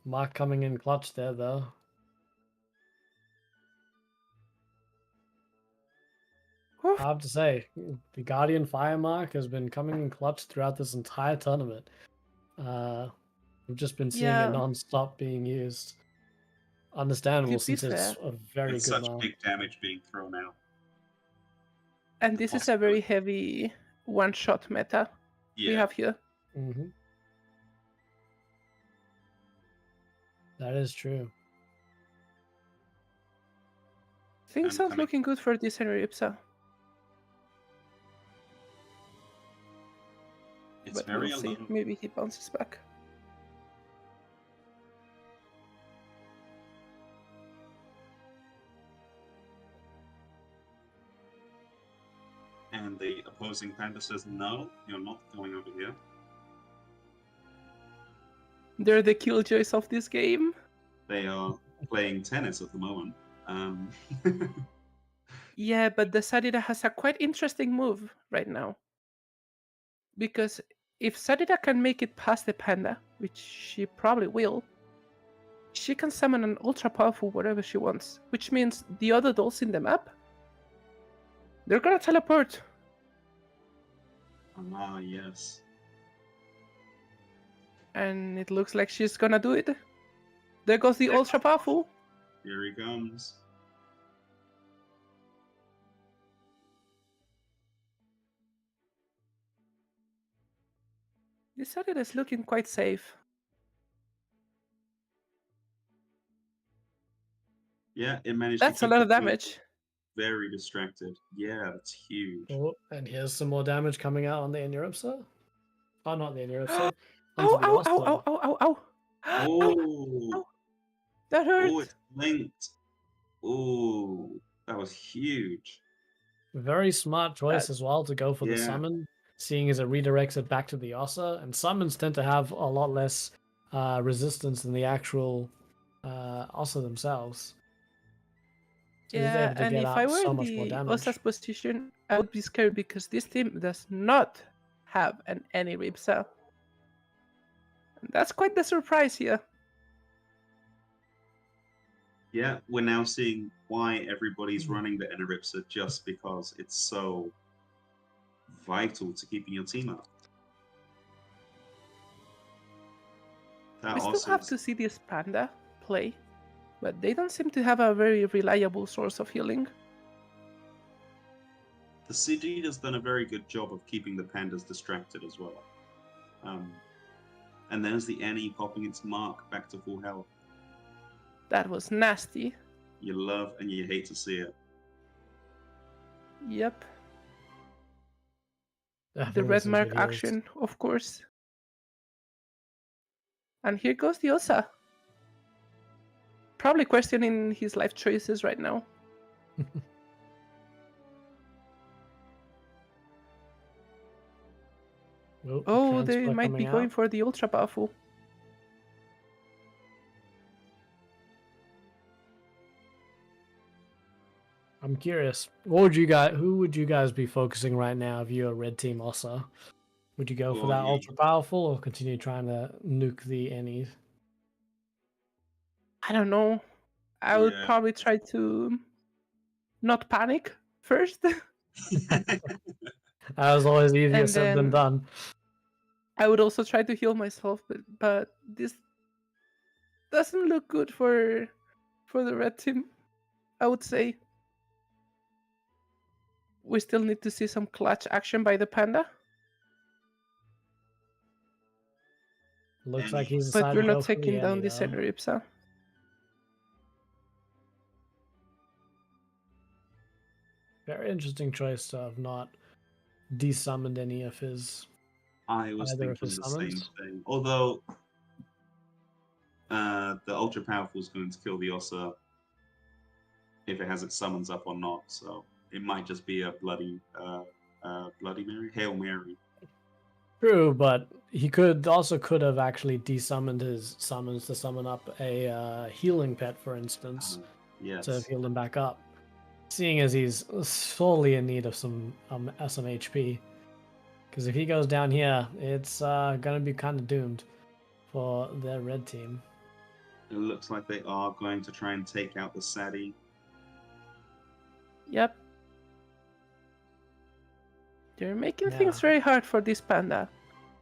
Mark coming in clutch there, though. Oof. I have to say, the Guardian Fire Mark has been coming in clutch throughout this entire tournament. We've just been seeing it non-stop being used. Understandable, since it's a very good such mark. big damage being thrown out. And this is a very heavy one-shot meta we have here. Mm-hmm. That is true. Things aren't looking good for this Henry Ipsa. It's But very we'll see. alone. Maybe he bounces back. And the opposing panda says, no, you're not going over here. They're the killjoys of this game. They are playing tennis at the moment. Yeah, but the Sadida has a quite interesting move right now. Because if Sadida can make it past the panda, which she probably will, she can summon an ultra powerful whatever she wants, which means the other dolls in the map, they're gonna teleport. Ah, yes. And it looks like she's gonna do it. There goes the ultra powerful. Here he comes. This Sadida is looking quite safe. Yeah, it managed That's to a keep lot the of team damage. very distracted. Yeah, that's huge. Oh, and here's some more damage coming out on the Inaugural. Oh, not the Inaugural. Ow, Onto the ow, ow, Oster. ow, ow, ow, ow. Oh, Ow. That hurt. oh, it's linked. Oh, that was huge. Very smart choice as well to go for the Yeah. summon, seeing as it redirects it back to the Ossa. And summons tend to have a lot less resistance than the actual Ossa themselves. So he's Yeah, able to and get if out I were so in much more the damage. Osa's position, I would be scared because this team does not have an any Ripsa. That's quite the surprise here. Yeah, we're now seeing why everybody's running the Eneripsa, just because it's so vital to keeping your team up. That We still also have is- to see this panda play, but they don't seem to have a very reliable source of healing. the CD has done a very good job of keeping the pandas distracted as well. And there's the Annie popping its mark back to full health. That was nasty. You love and you hate to see it. Yep. The Definitely red some mark good heals. action, of course. And here goes the Osa. Probably questioning his life choices right now. Oh, they transfer might be coming going out. for the ultra powerful. I'm curious. Who would you guys be focusing right now if you're a red team Ossa? Would you go for that yeah. ultra powerful or continue trying to nuke the Annies? I don't know. I would Yeah. probably try to not panic first. That was always easier And said than then- done. I would also try to heal myself, but this doesn't look good for the red team, I would say. We still need to see some clutch action by the panda, Looks like he's but decided we're to go not for the taking down Annie, this though. Eneripsa. Very interesting choice of not desummoned any of his. I was Either of thinking his the same summons? thing. Although the ultra powerful is going to kill the Ossa if it has its summons up or not. So it might just be a bloody Mary, Hail Mary. True, but he could have actually desummoned his summons to summon up a healing pet, for instance, Yes. to heal him back up. Seeing as he's sorely in need of some HP, because if he goes down here, it's gonna be kind of doomed for their red team. It looks like they are going to try and take out the Sadi. Yep. They're making Yeah. things very hard for this panda.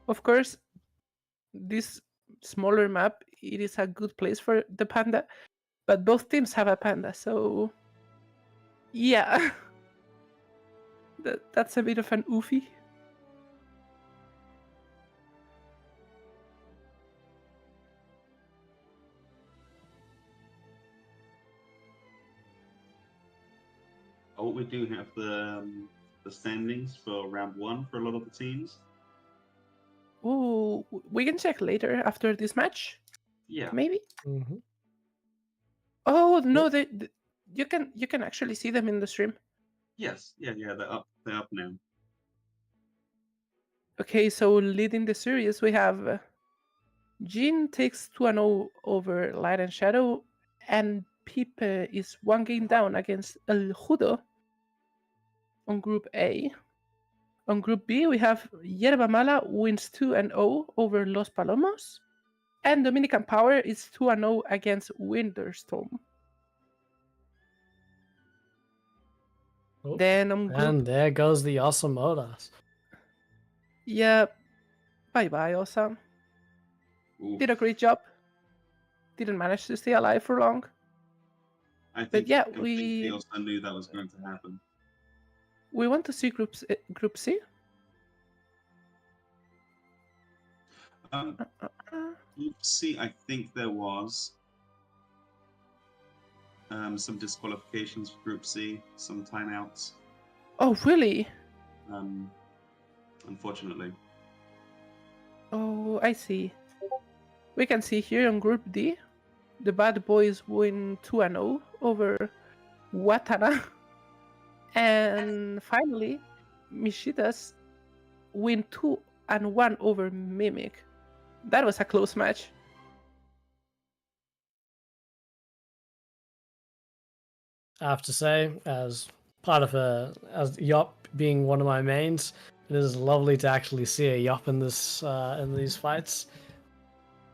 Of course, this smaller map, it is a good place for the panda, but both teams have a panda, so yeah. That's a bit of an oofy. Oh, we do have the standings for round 1 for a lot of the teams. Ooh, we can check later after this match. Yeah. Maybe. Mm-hmm. Oh no, you can actually see them in the stream. Yes. Yeah. They're up. They're up now. Okay, so leading the series we have Jin takes 2-0 over Light and Shadow, and Pipe is 1 game down against El Judo on Group A. On Group B, we have Yerba Mala wins 2-0 over Los Palomos, and Dominican Power is 2-0 against Winterstorm. Oh, Then on Group... and there goes the Osamodas. Yeah, bye-bye, Osa. Oof. Did a great job. Didn't manage to stay alive for long. I think, But yeah, I think they also knew that was going to happen. We want to see Group C. Group C, I think there was some disqualifications for Group C, some timeouts. Oh, really? Unfortunately. Oh, I see. We can see here on Group D, the Bad Boys win 2-0 over Watana. And finally, Mishitas win 2-1 over Mimik. That was a close match. I have to say, as Yop being one of my mains, it is lovely to actually see a Yop in these fights.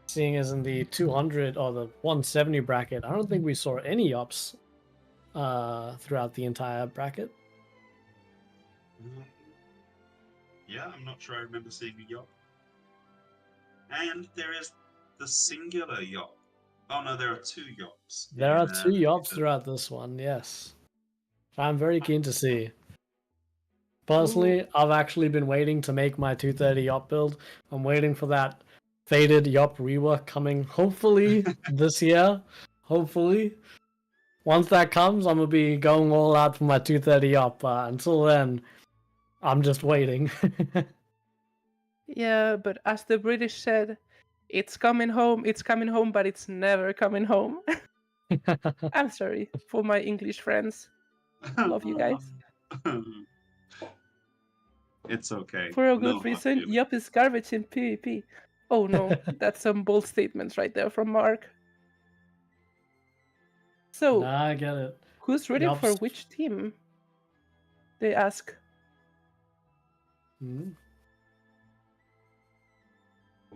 Seeing as in the 200 or the 170 bracket, I don't think we saw any Yops throughout the entire bracket. Yeah, I'm not sure I remember seeing a Yop. And there is the singular Yop. Oh no, there are 2 Yops. There are 2 Yops throughout this one, yes. I'm very keen to see. Personally, I've actually been waiting to make my 230 Yop build. I'm waiting for that faded Yop rework coming, hopefully this year. Hopefully. Once that comes, I'm going to be going all out for my 230 Yop. Until then, I'm just waiting. Yeah, but as the British said, it's coming home, but it's never coming home. I'm sorry for my English friends. Love you guys. It's okay. For a good reason, Yup is garbage in PvP. Oh no, that's some bold statements right there from Mark. So, I get it. Who's rooting for which team? They ask.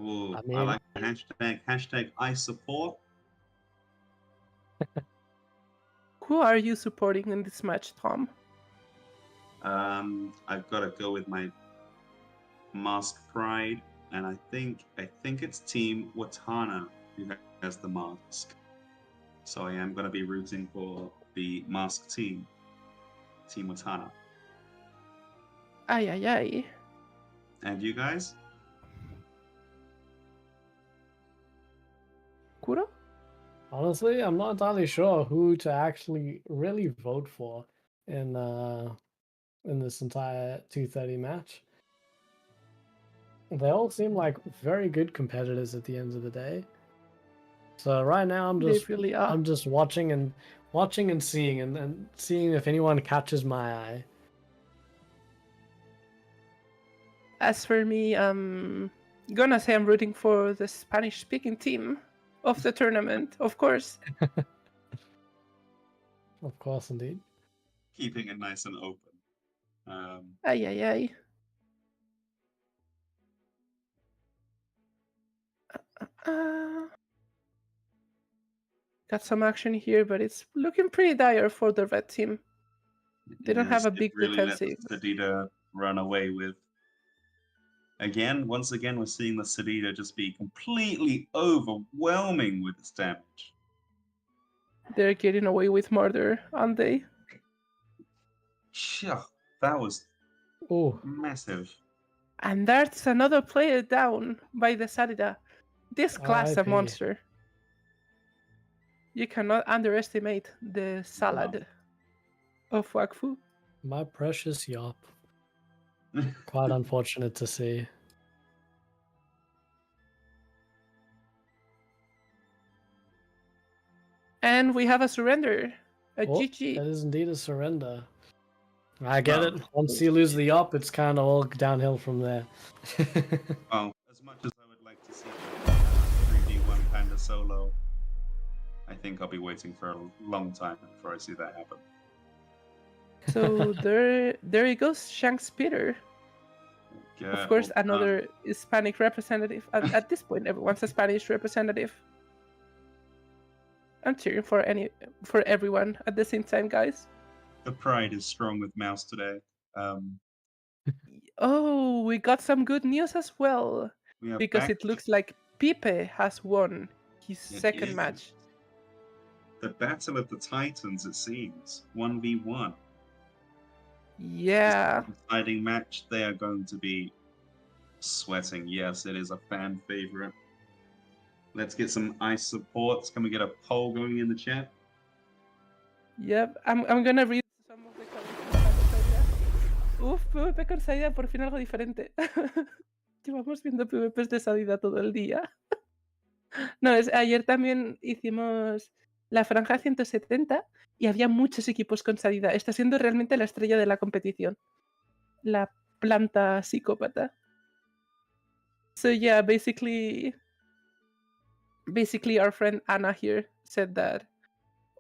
Ooh, I like the hashtag I support. Who are you supporting in this match, Tom? I've got to go with my Mask Pride, and I think it's Team Watana who has the mask. So I am going to be rooting for the Mask team, Team Watana. Ay. And you guys? Kuro? Honestly, I'm not entirely sure who to actually really vote for in this entire 230 match. They all seem like very good competitors at the end of the day. So right now I'm just watching and seeing and seeing if anyone catches my eye. As for me, I'm gonna say I'm rooting for the Spanish-speaking team of the tournament, of course. Of course, indeed. Keeping it nice and open. Ay. Got some action here, but it's looking pretty dire for the red team. They don't have a big defensive. Sedita run away with. Once again, we're seeing the Sedita just be completely overwhelming with its damage. They're getting away with murder, aren't they? Sure, that was massive. And that's another player down by the Sedita. This class a monster. You cannot underestimate the salad. of Wakfu. My precious Yop. Quite unfortunate to see. And we have a surrender. A Oh, GG. that is indeed a surrender. I get Well, it. Once you lose the Yop, it's kind of all downhill from there. Well, as much as I would like to see the 3v1 Panda solo, I think I'll be waiting for a long time before I see that happen. So there he goes, Shanks Peter. Yeah, Of course, well, another Hispanic representative. At this point, everyone's a Spanish representative. I'm cheering for everyone at the same time, guys. the pride is strong with Mouse today. Oh, we got some good news as well. We are Because back. it looks like Pipe has won his It second is. match. The Battle of the Titans, it seems. 1v1. Yeah. This exciting match. They are going to be sweating. Yes, it is a fan favorite. Let's get some ice supports. Can we get a poll going in the chat? Yep, I'm gonna read some of the comments. Uf, PvP con salida, por fin algo diferente. Llevamos viendo PvPs de salida todo el día. No, ayer también hicimos la franja 170 y había muchos equipos con salida. Está siendo realmente la estrella de la competición. La planta psicópata. So yeah, basically our friend Anna here said that,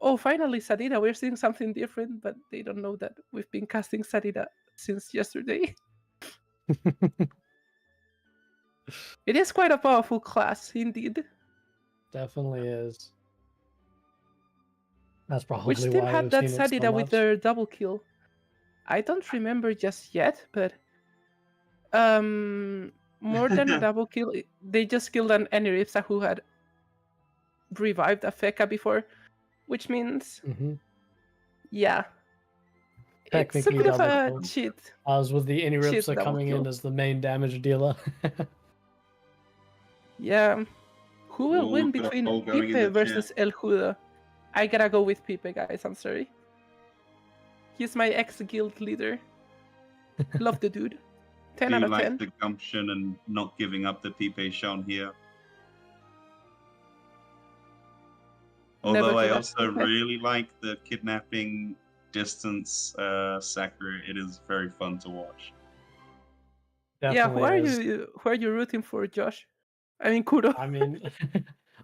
oh, finally, Sarita, we're seeing something different, but they don't know that we've been casting Sarita since yesterday. It is quite a powerful class, indeed. Definitely is. That's probably Which team why had we've that seen it so Sarita with much. their double kill? I don't remember just yet, but more than a double kill, they just killed an Eniripsa who had revived a Feka before, which means, yeah, it's a Technically bit of double a kill. cheat. I was with the Iniripsa double coming in kill. as the main damage dealer. Yeah. Who will Ooh, win got a between poll going in the Pipe versus El Judo? I gotta go with Pipe, guys. I'm sorry. He's my ex-guild leader. Love the dude. 10 Do out you of like 10. the gumption and not giving up the Pipe shown here? Never Although I give up also Pipe. really like the kidnapping distance Sakura. It is very fun to watch. Definitely yeah, who are you rooting for, Josh? I mean, Kuro. I mean,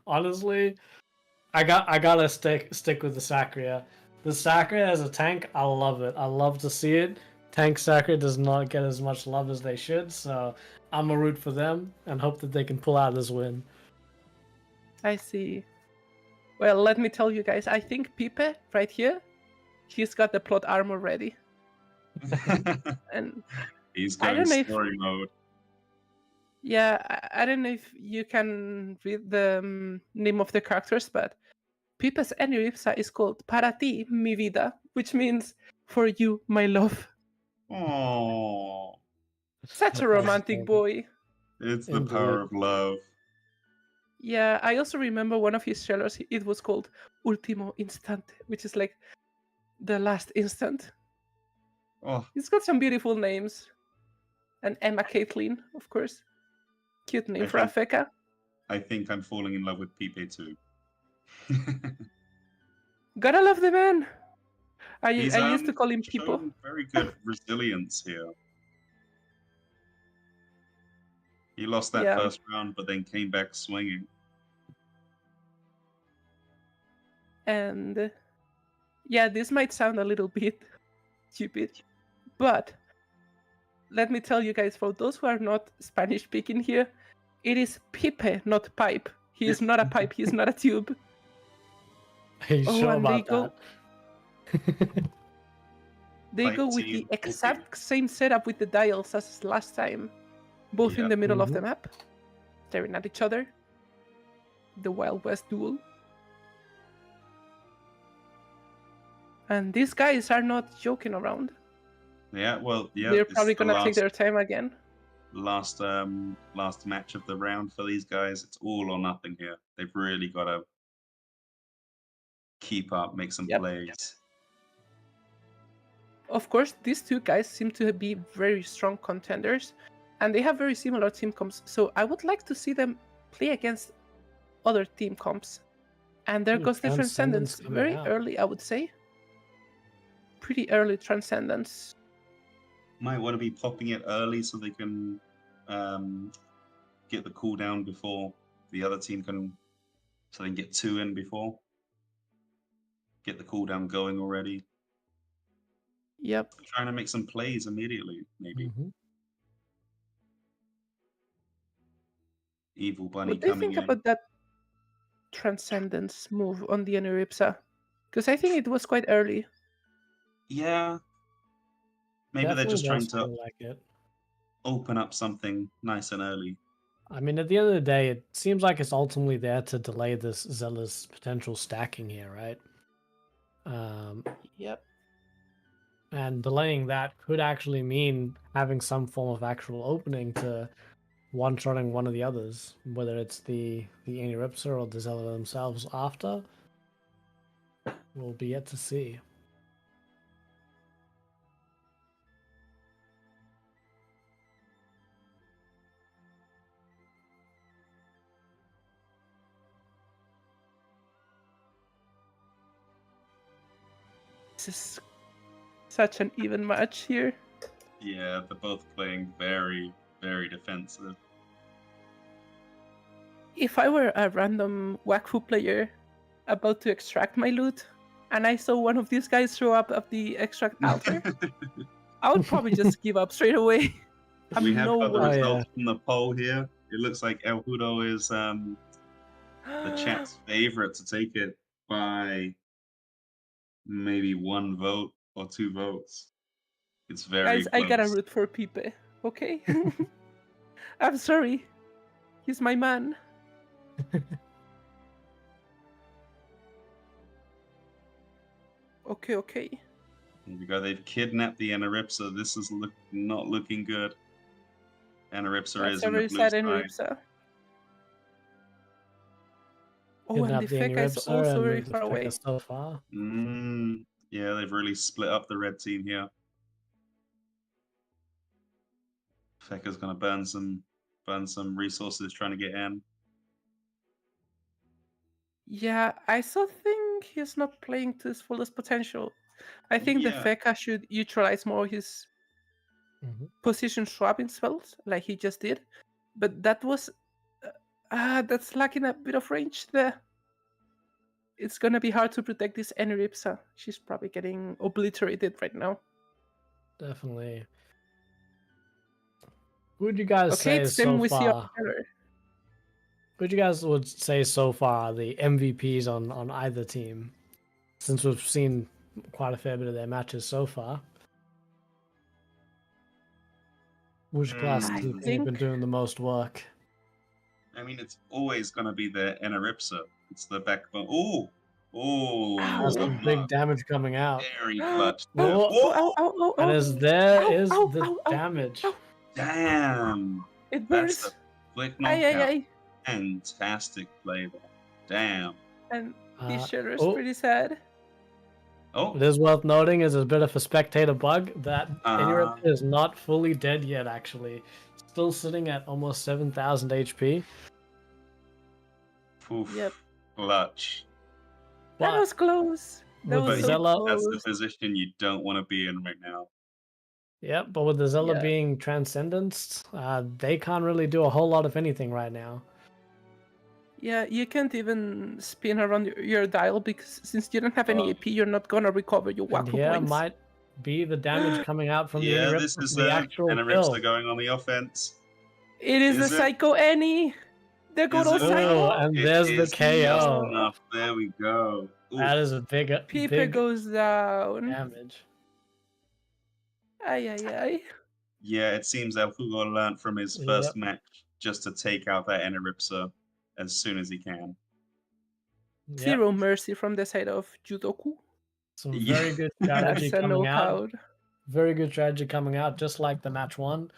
honestly, I gotta stick with the Sakura. The Sakura as a tank, I love it. I love to see it. Tank Sakura does not get as much love as they should, so I'm a root for them and hope that they can pull out this win. I see. Well, let me tell you guys, I think Pipe, right here, he's got the plot armor ready. And He's I going don't know if- story mode. yeah, I don't know if you can read the name of the characters, but Pipa's Eniripsa is called Para ti, mi vida, which means for you, my love. Oh, Such a romantic boy. it's the Indeed. power of love. Yeah, I also remember one of his trailers, it was called Ultimo Instante, which is like the last instant. Oh, He's got some beautiful names. And Emma Caitlin, of course. Cute name I for a think- Feka. I think I'm falling in love with Pipe too. Gotta love the man. I He's, used to call him People. shown very good resilience here. He lost that Yeah. first round, but then came back swinging. And yeah, this might sound a little bit stupid, but let me tell you guys, for those who are not Spanish speaking here, it is Pipe, not pipe. He is not a pipe, he is not a tube. Are you sure and they about go, that? they go with the exact same setup with the dials as last time. Both in Yeah. the middle of Mhm. the map, staring at each other. The Wild West duel. And these guys are not joking around. Yeah, well, yeah. They're this probably is the gonna take their time again. last match of the round for these guys. It's all or nothing here. They've really got to keep up, make some Yep. plays. of course, these two guys seem to be very strong contenders, and they have very similar team comps. So I would like to see them play against other team comps. And there goes the Transcendence very early, I would say. Pretty early Transcendence. Might want to be popping it early so they can get the cooldown before the other team can, so they can get 2 in before. Get the cooldown going already. Yep. Trying to make some plays immediately, maybe. Evil Bunny What do you coming think in. about that Transcendence move on the Anuripsa? Because I think it was quite early. Yeah. Maybe Definitely they're just trying to like it. open up something nice and early. I mean, at the end of the day, it seems like it's ultimately there to delay this Zealous potential stacking here, right? Yep. And delaying that could actually mean having some form of actual opening to one-shotting one of the others, whether it's the Anuripsa or the Zealot themselves after. We'll be yet to see. This is such an even match here. Yeah, they're both playing very, very defensive. If I were a random Wakfu player about to extract my loot, and I saw one of these guys show up at the extract altar, I would probably just give up straight away. We have got the way. results from the poll here. It looks like El Hudo is the chat's favorite to take it by maybe 1 vote or 2 votes. It's very Guys, close. I gotta root for Pipe, okay? I'm sorry. He's my man. Okay. Here we go. They've kidnapped the Anuripsa. This is not looking good. Anuripsa is in the blue side. Anuripsa. Oh, and the Feka is also very far away. So far. Yeah, they've really split up the red team here. Feka's gonna burn some resources trying to get in. Yeah, I still think he's not playing to his fullest potential. I think the Feka should utilize more his position swapping spells, like he just did. But that was that's lacking a bit of range there. It's gonna be hard to protect this Anuripsa. She's probably getting obliterated right now. Definitely. Who would you guys say so far? Who you guys would say so far the MVPs on either team? Since we've seen quite a fair bit of their matches so far. Which class do you think have been doing the most work? I mean, it's always going to be the Anuripsa. It's the backbone. Oh, that's some big damage coming out. Very clutch. And as there is the damage. Damn. It bursts. That's a quick knockout. Fantastic play there. Damn. And this shader is pretty sad. It is worth noting is a bit of a spectator bug that Anuripsa is not fully dead yet, actually. Still sitting at almost 7,000 HP. Oof. Yep. Clutch. That was close. That's the position you don't want to be in right now. Yeah, but with the Zella being Transcendence, they can't really do a whole lot of anything right now. Yeah, you can't even spin around your dial because since you don't have any AP, you're not gonna recover your Wakfu points. Might be the damage coming out from the Anuripsa. This is the actual Anuripsa going on the offense. It is the Psycho Annie. The good old Psycho. And there's the KO. There we go. Ooh. That is a big goes down. Damage. Ay. Yeah, it seems El Fugo learned from his first match just to take out that Anuripsa as soon as he can. Zero mercy from the side of Judoku. Some very good strategy coming out. Very good strategy coming out, just like the match one.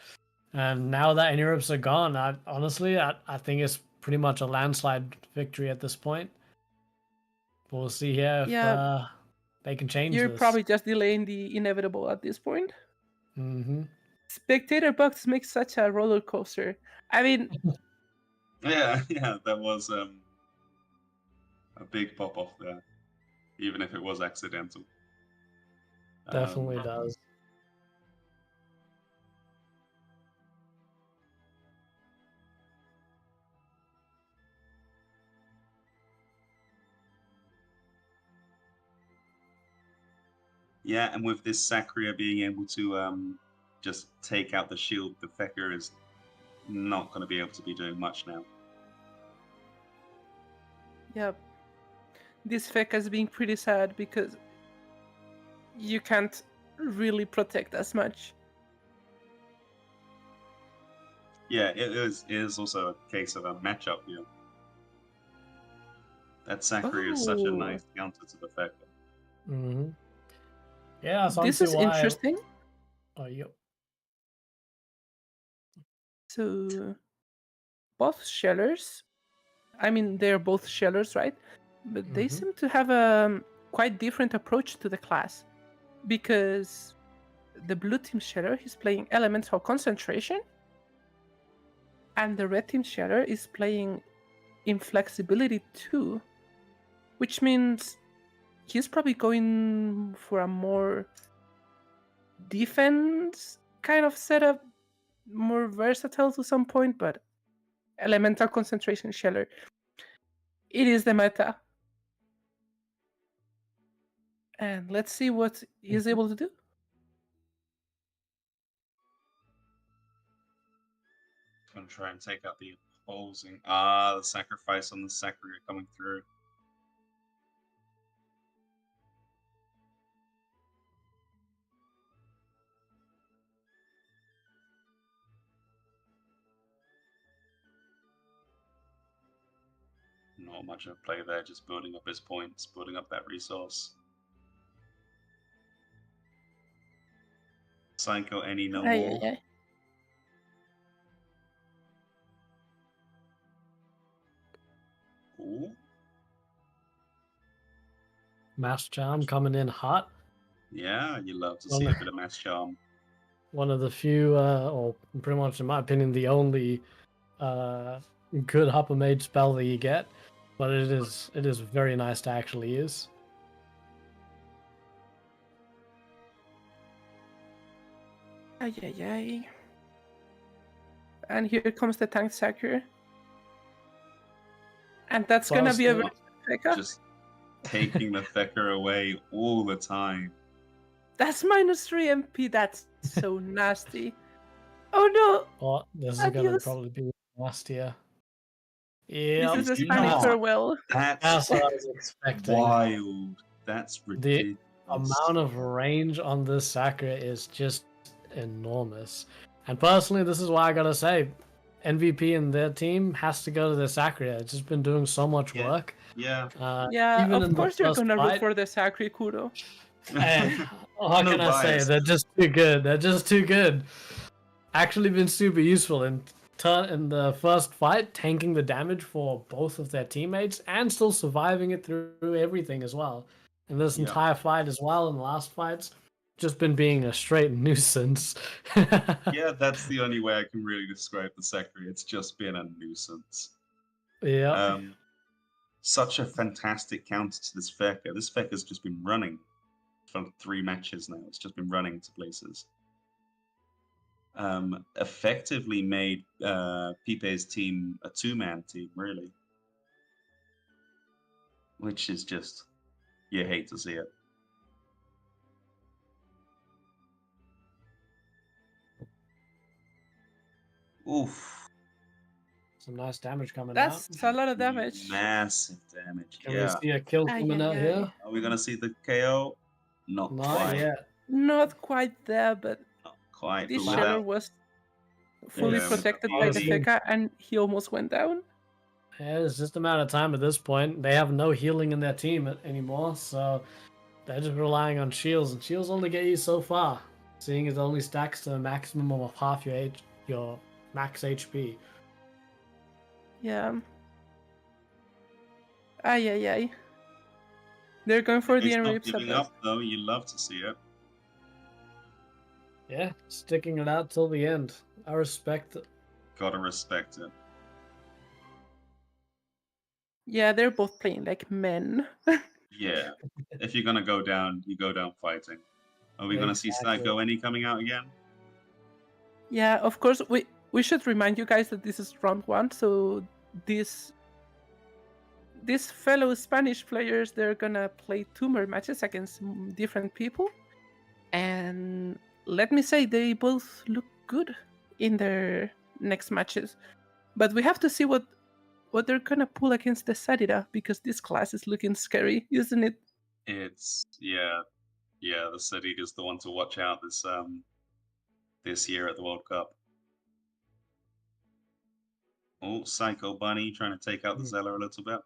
And now that Anuripsa are gone, I think it's pretty much a landslide victory at this point. We'll see here if They can change You're this. probably just delaying the inevitable at this point. Mm-hmm. Spectator box makes such a roller coaster. I mean, Yeah, that was a big pop off there, even if it was accidental. Definitely does. Yeah, and with this Sakria being able to just take out the shield, the Fecker is not going to be able to be doing much now. yeah, this Fek is being pretty sad because you can't really protect as much. Yeah, it is also a case of a matchup here. That Sakria is such a nice counter to the Fecker. Mm-hmm. Yeah, so This is interesting. Oh, yep. So, both shellers, I mean, they're both shellers, right? But they seem to have a quite different approach to the class. Because the blue team sheller is playing elemental concentration, and the red team sheller is playing inflexibility 2, which means he's probably going for a more defense kind of setup, more versatile to some point, but elemental concentration sheller. It is the meta. And let's see what he's able to do. Gonna try and take out the opposing. The sacrifice on the Sakria coming through. Not much of a play there, just building up his points, building up that resource. Psycho any no more. Ooh. Mass Charm coming in hot. Yeah, you love to see a bit of Mass Charm. One of the few, or pretty much in my opinion, the only good Hopper Mage spell that you get. But it is very nice to actually use. And here comes the tank sacker. And that's gonna be a just taking the Fecker away all the time. That's -3 MP. That's so nasty. Oh no! Oh, this is gonna probably be nastier. Yeah, this is a Spanish farewell. That's what I was expecting. Wild. That's ridiculous. The amount of range on this Sakura is just enormous. And personally, this is why I gotta say, MVP and their team has to go to the Sakura. It's just been doing so much work. Yeah. Even of course you're gonna root for the Sakura Kuro. How can I say? They're just too good. They're just too good. Actually been super useful in the first fight, tanking the damage for both of their teammates and still surviving it through everything as well. And this entire fight as well, in the last fights, just been being a straight nuisance. Yeah, that's the only way I can really describe the Sakura. It's just been a nuisance. Yeah. Such a fantastic counter to this Fecker. This Fecker's just been running for 3 matches now. It's just been running to places. Effectively made Pipe's team a 2-man team, really. Which is just, you hate to see it. Oof. Some nice damage coming out. That's a lot of damage. Massive damage. Can we see a kill coming out here? Are we going to see the KO? Not quite yet. Not quite there, but not quite. This Shadow was fully protected by the Feka, and he almost went down. Yeah, it's just a matter of time at this point. They have no healing in their team anymore, so they're just relying on shields, and shields only get you so far, seeing it only stacks to a maximum of half your max HP. Yeah. They're going for the He's not rips of giving us. up, though. You love to see it. Yeah, sticking it out till the end. I respect it. Gotta respect it. Yeah, they're both playing like men. Yeah. If you're gonna go down, you go down fighting. Are we gonna see Exactly. Psycho Any coming out again? Yeah, of course. We should remind you guys that this is round 1, so these fellow Spanish players, they're gonna play 2 more matches against different people, and let me say they both look good in their next matches. But we have to see what they're gonna pull against the Sadira, because this class is looking scary, isn't it? It's the City is the one to watch out this year at the World Cup. Oh, Psycho Bunny trying to take out the Zeller a little bit.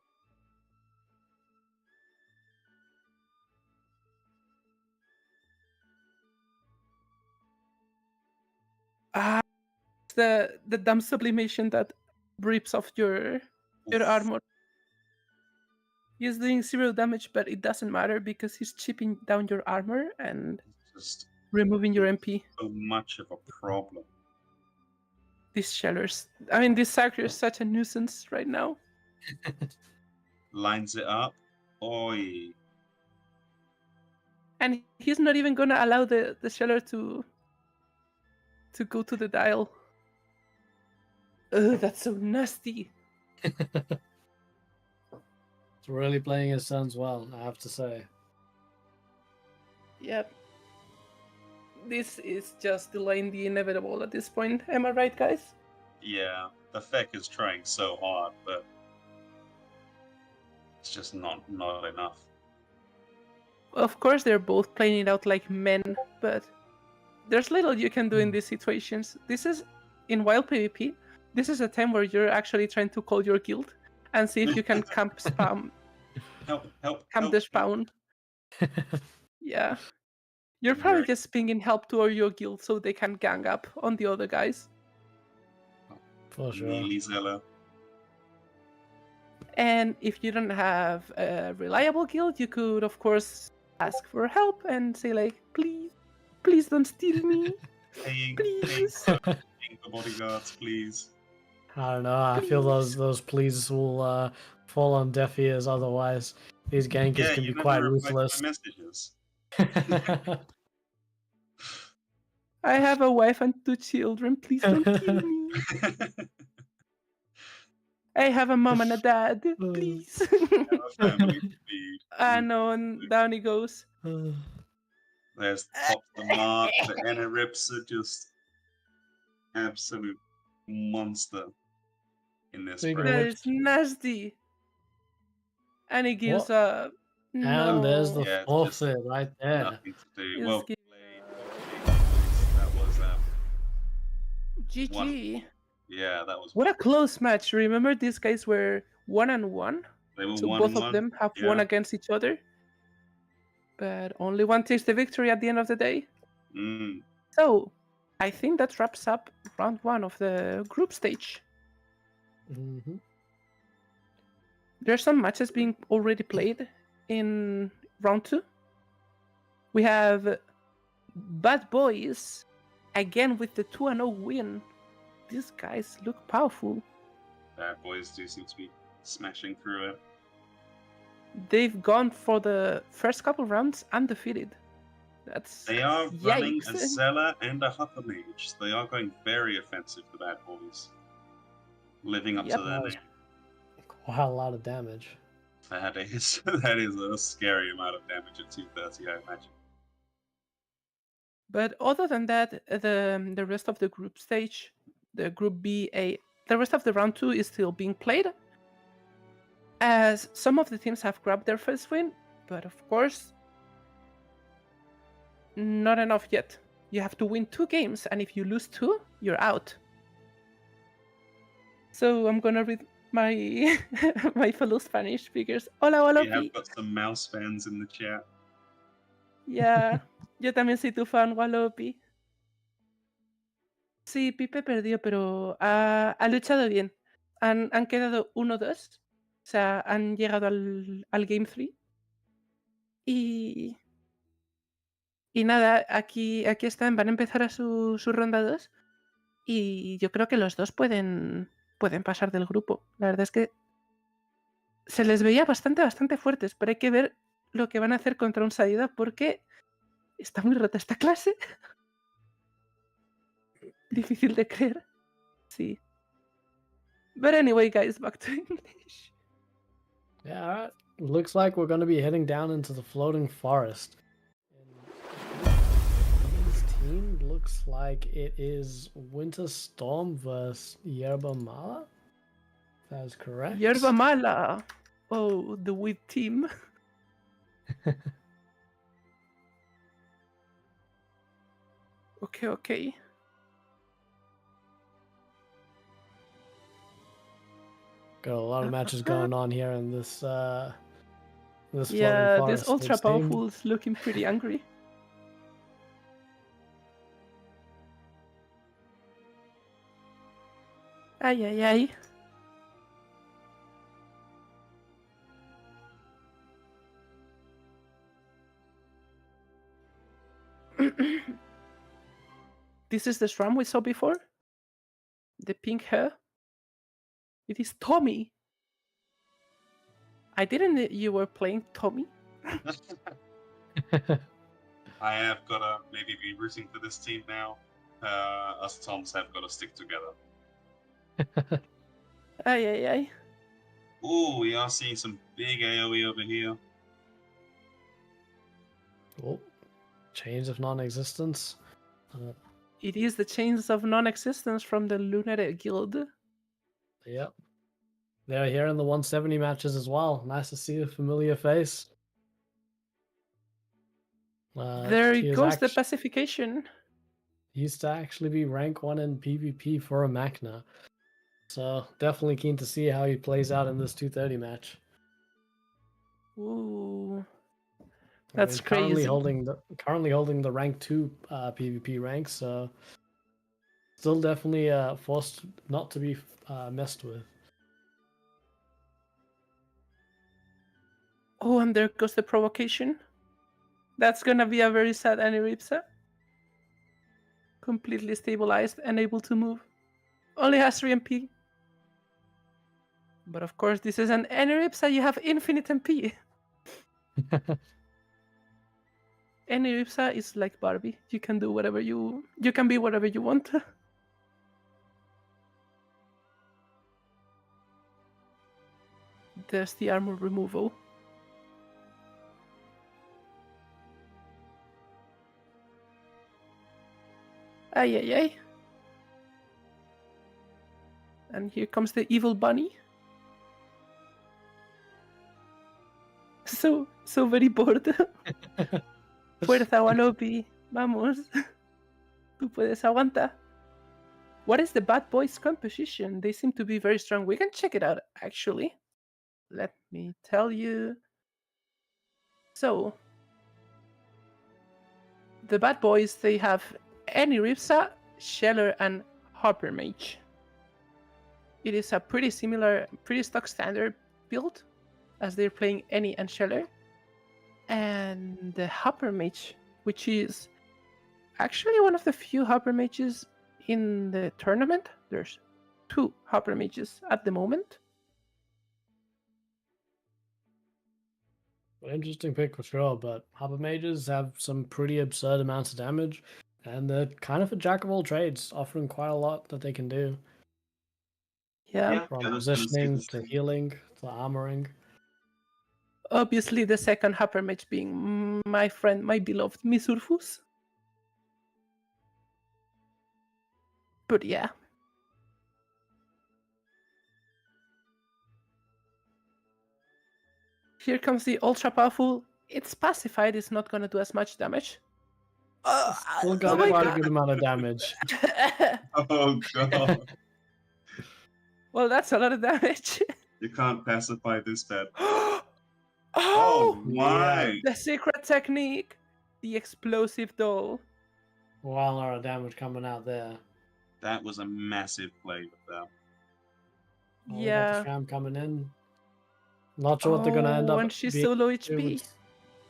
The dumb sublimation that rips off your armor. He's doing 0 damage, but it doesn't matter because he's chipping down your armor and Just removing your MP. so much of a problem. These shellers. I mean, this Sacker is such a nuisance right now. Lines it up. Oi. And he's not even gonna allow the sheller to go to the dial. Ugh, that's so nasty. It's really playing his sons well, I have to say. Yep. This is just delaying the inevitable at this point. Am I right, guys? Yeah, the Feck is trying so hard, but it's just not enough. Of course, they're both playing it out like men, but there's little you can do in these situations. This is, in wild PvP, this is a time where you're actually trying to call your guild and see if you can camp spam. Camp the spawn. Yeah. You're probably just pinging help to your guild so they can gang up on the other guys. For sure. Melee Zeller. And if you don't have a reliable guild, you could, of course, ask for help and say, like, please don't steal me. Please. Paying the bodyguards, please. I don't know. I feel those pleas will fall on deaf ears otherwise. These gankers can be quite ruthless. Messages. I have a wife and 2 children. Please don't kill me. I have a mom and a dad. Please. I know, and down he goes. There's Pop the Mark. The Enerips are just absolute monster in this Big round. That is nasty. And he gives up. No. And there's the forfeit right there. Nothing to do. He's Well giving- played. That was GG. yeah, that was What a close match. Remember, these guys were 1-1. They were So 1-1. both of them have won against each other. But only one takes the victory at the end of the day. So, I think that wraps up round 1 of the group stage. Mm-hmm. There's some matches being already played in round 2. We have Bad Boys again with the 2-0 win. These guys look powerful. Bad Boys do seem to be smashing through it. They've gone for the first couple rounds undefeated. They are running a yikes. Zeller and a Hupper Mage. They are going very offensive, the Bad Boys. Living up to their name. Wow, a lot of damage. That is a scary amount of damage at 230, I imagine. But other than that, the rest of the group stage, the Group B, the rest of the round 2 is still being played. As some of the teams have grabbed their first win, but of course, not enough yet. You have to win 2 games, and if you lose 2, you're out. So I'm gonna read my my fellow Spanish speakers. Hola, hola. We have got some mouse fans in the chat. Yeah, yo también soy tu fan, Walopi. Sí, Pipe perdió, pero ha luchado bien. Han quedado 1-2. O sea, han llegado al Game 3. Y, y nada, aquí están, van a empezar a su ronda 2 y yo creo que los dos pueden pasar del grupo. La verdad es que se les veía bastante fuertes, pero hay que ver lo que van a hacer contra un Sadida porque está muy rota esta clase. Difícil de creer. Sí. But anyway, guys, back to English. Yeah, all right. Looks like we're going to be heading down into the floating forest. This team looks like it is Winter Storm versus Yerba Mala. That is correct. Yerba Mala. Oh, the weed team. Okay. Got a lot of matches going on here in this this floating Yeah, forest. this ultra powerful is looking pretty angry. Ay. This is the Shram we saw before? The pink hair? It is Tommy. I didn't know you were playing Tommy. I have got to maybe be rooting for this team now. Us Toms have got to stick together. Ay. Oh, we are seeing some big AoE over here. Oh, chains of non-existence. It is the chains of non-existence from the Lunar Guild. Yep. They're here in the 170 matches as well. Nice to see a familiar face. There goes the pacification. He used to actually be rank 1 in PvP for a Machna. So definitely keen to see how he plays out in this 230 match. Ooh. That's crazy. Currently holding the rank 2 PvP rank, so still definitely forced not to be messed with. Oh, and there goes the provocation. That's gonna be a very sad Aniripsa. Completely stabilized and able to move. Only has 3 MP. But of course, this is an Aniripsa, you have infinite MP. Aniripsa is like Barbie. You can do whatever you can be whatever you want. There's the armor removal. Ay. And here comes the evil bunny. So very bored. Fuerza, Walopi. Vamos. Tú puedes aguantar. What is the bad boys composition? They seem to be very strong. We can check it out, actually. Let me tell you. So, the bad boys, they have Aniripsa, Sheller, and Harper Mage. It is a pretty similar, pretty stock standard build, as they're playing Annie and Sheller. And the Harper Mage, which is actually one of the few Harper Mages in the tournament. There's 2 Harper Mages at the moment. Interesting pick for sure, but Harper Mages have some pretty absurd amounts of damage, and they're kind of a jack of all trades, offering quite a lot that they can do. Yeah. From positioning to healing to armoring. Obviously, the second Harper Mage being my friend, my beloved Misurfus. But yeah. Here comes the ultra powerful. It's pacified, it's not gonna do as much damage. Still got quite a good amount of damage. Oh god. Well, that's a lot of damage. You can't pacify this bad. Oh my! The secret technique. The explosive doll. Wow, a lot of damage coming out there. That was a massive play with that. Yeah. The Sham coming in. Not sure what they're gonna end up. And she's so low HP.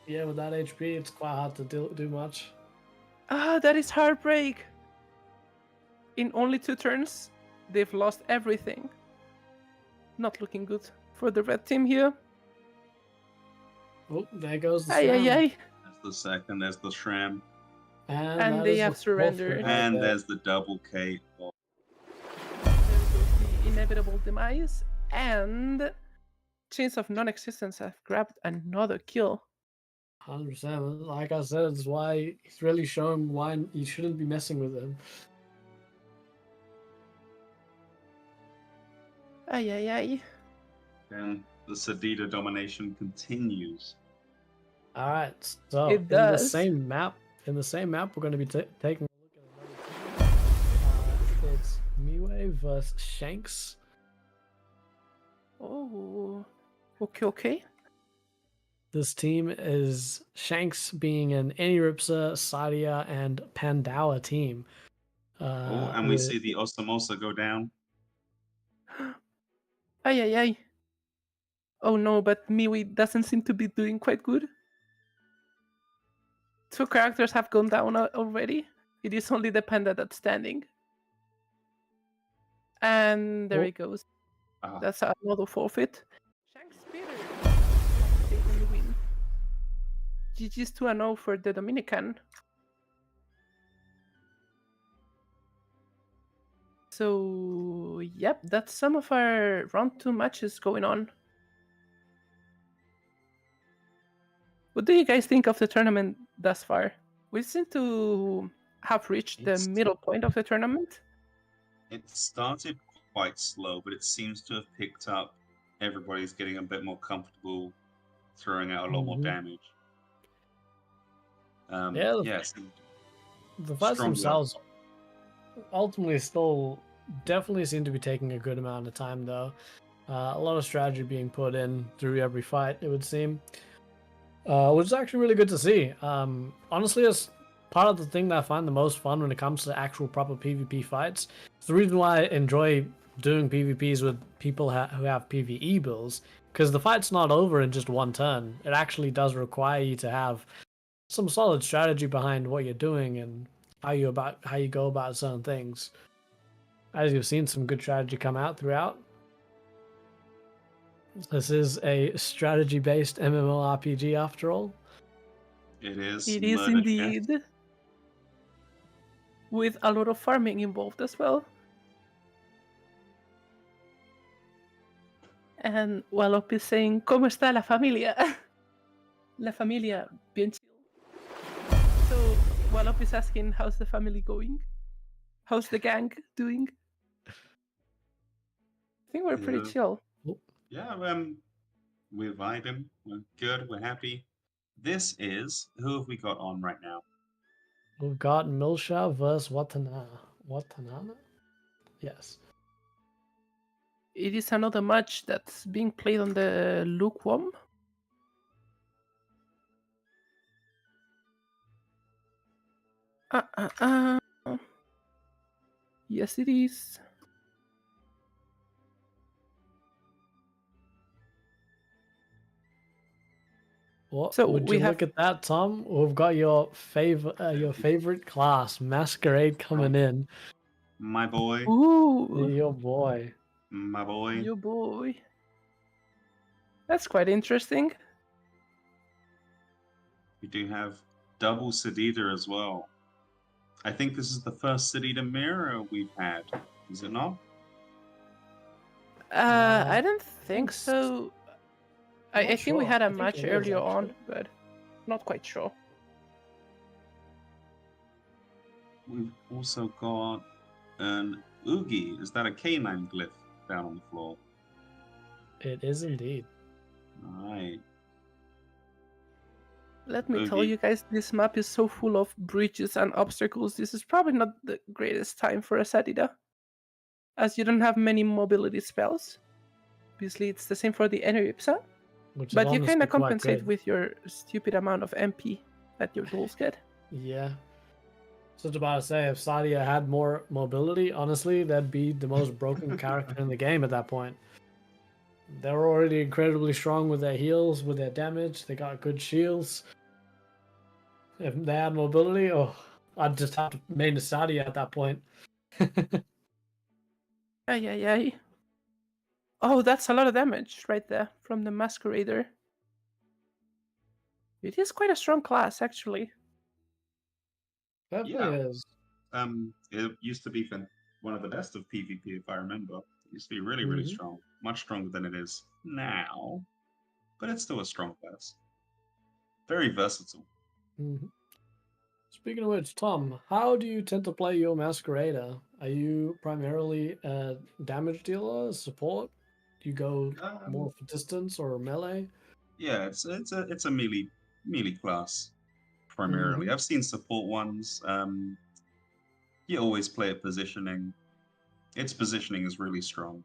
Yeah, with that HP, it's quite hard to do much. Ah, that is heartbreak. In only 2 turns, they've lost everything. Not looking good for the red team here. Oh, there goes the Ay, ay, Shram. ay. There's the second, there's the Shram, And that they is have the fourth surrendered. win right and there. there's the double K. Oh, There goes the inevitable demise. And Chains of Non-Existence have grabbed another kill. 100%. Like I said, it's why he's really shown why you shouldn't be messing with him. Ay, ay, ay. and the Sedita domination continues. All right, so It in does. the same map, we're going to be taking a look at another team. It's Miwe versus Shanks. Oh, okay. This team is Shanks being an Eniripsa, Sadia, and Pandawa team. And we see the Osamosa go down. Ay, ay, ay. Oh no, but Miwi doesn't seem to be doing quite good. 2 characters have gone down already. It is only the panda that's standing. And there he goes. Ah, That's another forfeit. Shanks Peter taking the win. GG's 2-0 for the Dominican. So, yep, that's some of our round 2 matches going on. What do you guys think of the tournament thus far? We seem to have reached the middle point of the tournament. it started quite slow, but it seems to have picked up. Everybody's getting a bit more comfortable throwing out a lot more damage. Yes. The fights Stronger. themselves ultimately still definitely seem to be taking a good amount of time, though. A lot of strategy being put in through every fight, it would seem. Which is actually really good to see. Honestly, it's part of the thing that I find the most fun when it comes to actual proper PvP fights. It's the reason why I enjoy doing PvPs with people who have PvE builds, because the fight's not over in just one turn. It actually does require you to have some solid strategy behind what you're doing and how you go about certain things. As you've seen some good strategy come out throughout. This is a strategy-based MMORPG after all. It is. It is Murder indeed. Chef. With a lot of farming involved as well. And Wallop is saying, ¿Cómo está la familia? La familia, bien chill. So Wallop is asking, how's the family going? How's the gang doing? I think we're pretty chill. Yeah, we're vibing. We're good. We're happy. This is who have we got on right now? We've got Milsha versus Watana. Watana? Yes. It is another match that's being played on the lukewarm. Yes, it is. What So would we you have- look at that, Tom? We've got your favorite class, Masquerade, coming in. My boy. Ooh, Your boy. My boy. your boy. That's quite interesting. We do have double Sedita as well. I think this is the first Sedita mirror we've had. Is it not? I don't think s- so. I'm I not think we sure. had a I think match it is, earlier on, actually. but not quite sure. We've also got an Oogie. Is that a canine glyph down on the floor? It is indeed. Alright. Let me tell Oogie. you guys, this map is so full of bridges and obstacles. This is probably not the greatest time for a Sadida, as you don't have many mobility spells. Obviously, it's the same for the Eneripsa, Which is but you honestly kind of quite compensate good. with your stupid amount of MP that your duels get. Yeah. So I was about to say, if Sadia had more mobility, honestly, that'd be the most broken character in the game at that point. They're already incredibly strong with their heals, with their damage. They got good shields. If they had mobility, oh, I'd just have to main a Saudi at that point. Ay, ay, ay. Oh, that's a lot of damage right there from the Masquerader. It is quite a strong class, actually. Definitely Yeah. is. It used to be one of the best of PvP, if I remember. It used to be really, really Mhm. strong. Much stronger than it is now. But it's still a strong class. Very versatile. Mhm. Speaking of which, Tom, how do you tend to play your Masquerader? Are you primarily a damage dealer, support? Do you go more for distance or melee? Yeah, it's a melee class primarily. Mhm. I've seen support ones. You always play it positioning. Its positioning is really strong.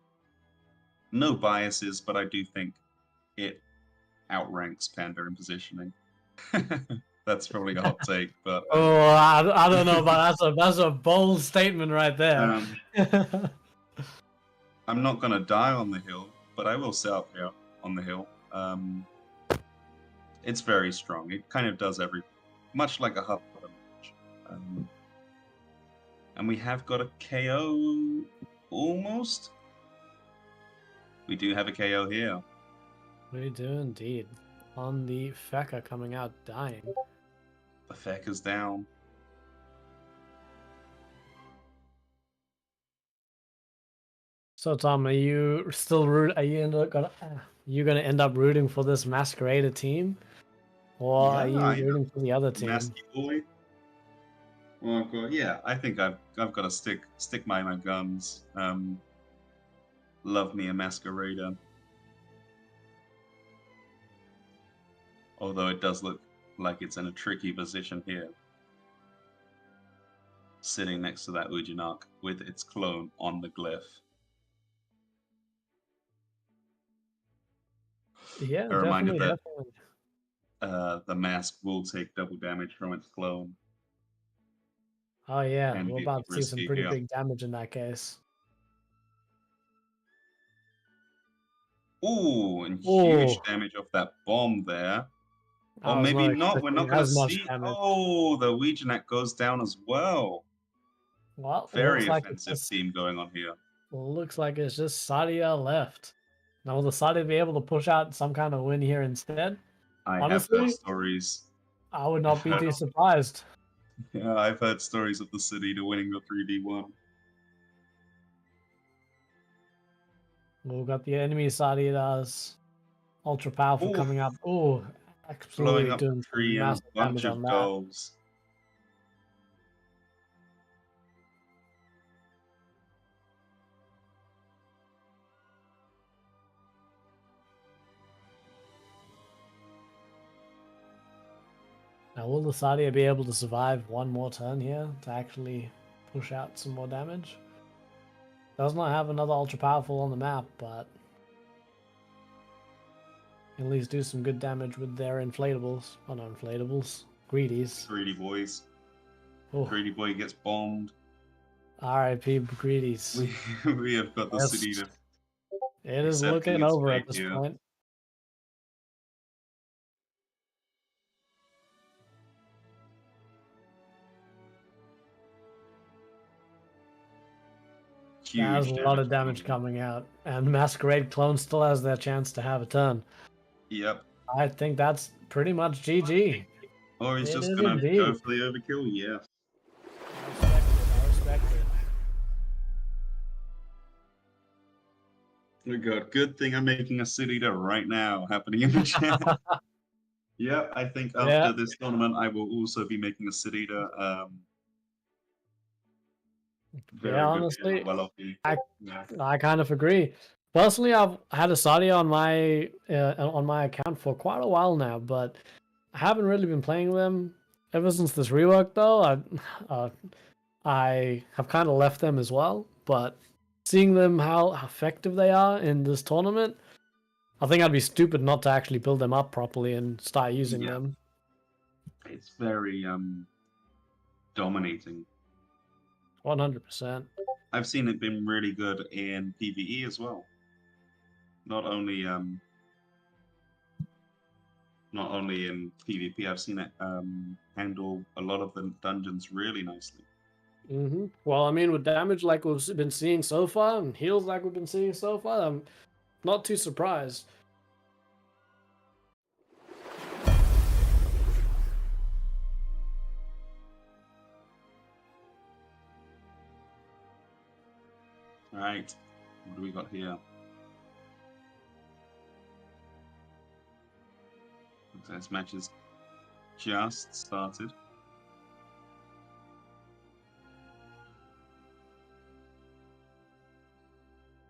No biases, but I do think it outranks Panda in positioning. That's probably a hot take, but Oh, I don't know, but that's a bold statement right there. um, I'm not gonna die on the hill, but I will sit up here on the hill. It's very strong. It kind of does everything, much like a hub. And we have got a KO almost. We do have a KO here. We do indeed. On the Feka coming out dying. The feck is down. So Tom, are you still are you gonna end up rooting for this Masquerader team? Or are Yeah, you I am. rooting for the other team? Masky boy. Well, yeah, I think I've got to stick my guns. Love me a masquerader. Although it does look like it's in a tricky position here. Sitting next to that Ujinok with its clone on the glyph. Yeah, A reminder definitely, that definitely. the mask will take double damage from its clone. Oh yeah, Can we're be a about bit to see some risky pretty here. big damage in that case. Ooh, and huge Oh, damage off that bomb there. I Or was maybe not not. We're not expecting going to as much see. damage. Oh, the Ouijanak goes down as well. Well, Very offensive team going on here. looks like it's just Sadia left. Now will the Sadia be able to push out some kind of win here instead? I have heard Honestly, stories. I would not be too surprised. Yeah, I've heard stories of the city to winning the 3v1. We've got the enemy Sadia's ultra powerful Ooh, coming up. Oh, blowing absolutely up the doing some tree and a massive bunch damage on of that. goals. Now, will the Sadia be able to survive one more turn here to actually push out some more damage? Does not have another ultra powerful on the map, but can at least do some good damage with their inflatables. Oh, no, inflatables. Greedies. Greedy boys. Oh, Greedy boy gets bombed. RIP Greedies. We have got the city to It is accepting looking its over fate at this here. point. There's Huge a lot of coming damage in. coming out, and Masquerade Clone still has their chance to have a turn. Yep. I think that's pretty much GG. Or he's It just is gonna go indeed. for the overkill. Yeah. I respect it. I respect it. Oh god, good thing I'm making a city to right now happening in the chat. Yeah, I think Yeah, after this tournament, I will also be making a city to. yeah. Very good. Honestly, Well off you. I Yeah. I kind of agree. Personally, I've had a Sadia on my account for quite a while now, but I haven't really been playing them ever since this rework. Though I have kind of left them as well. But seeing them how effective they are in this tournament, I think I'd be stupid not to actually build them up properly and start using Yeah. them. It's very dominating. 100%. I've seen it been really good in PvE as well. Not only in PvP, I've seen it handle a lot of the dungeons really nicely. Well, I mean, with damage like we've been seeing so far, and heals like we've been seeing so far, I'm not too surprised. All right, what do we got here? Looks like this match is just started.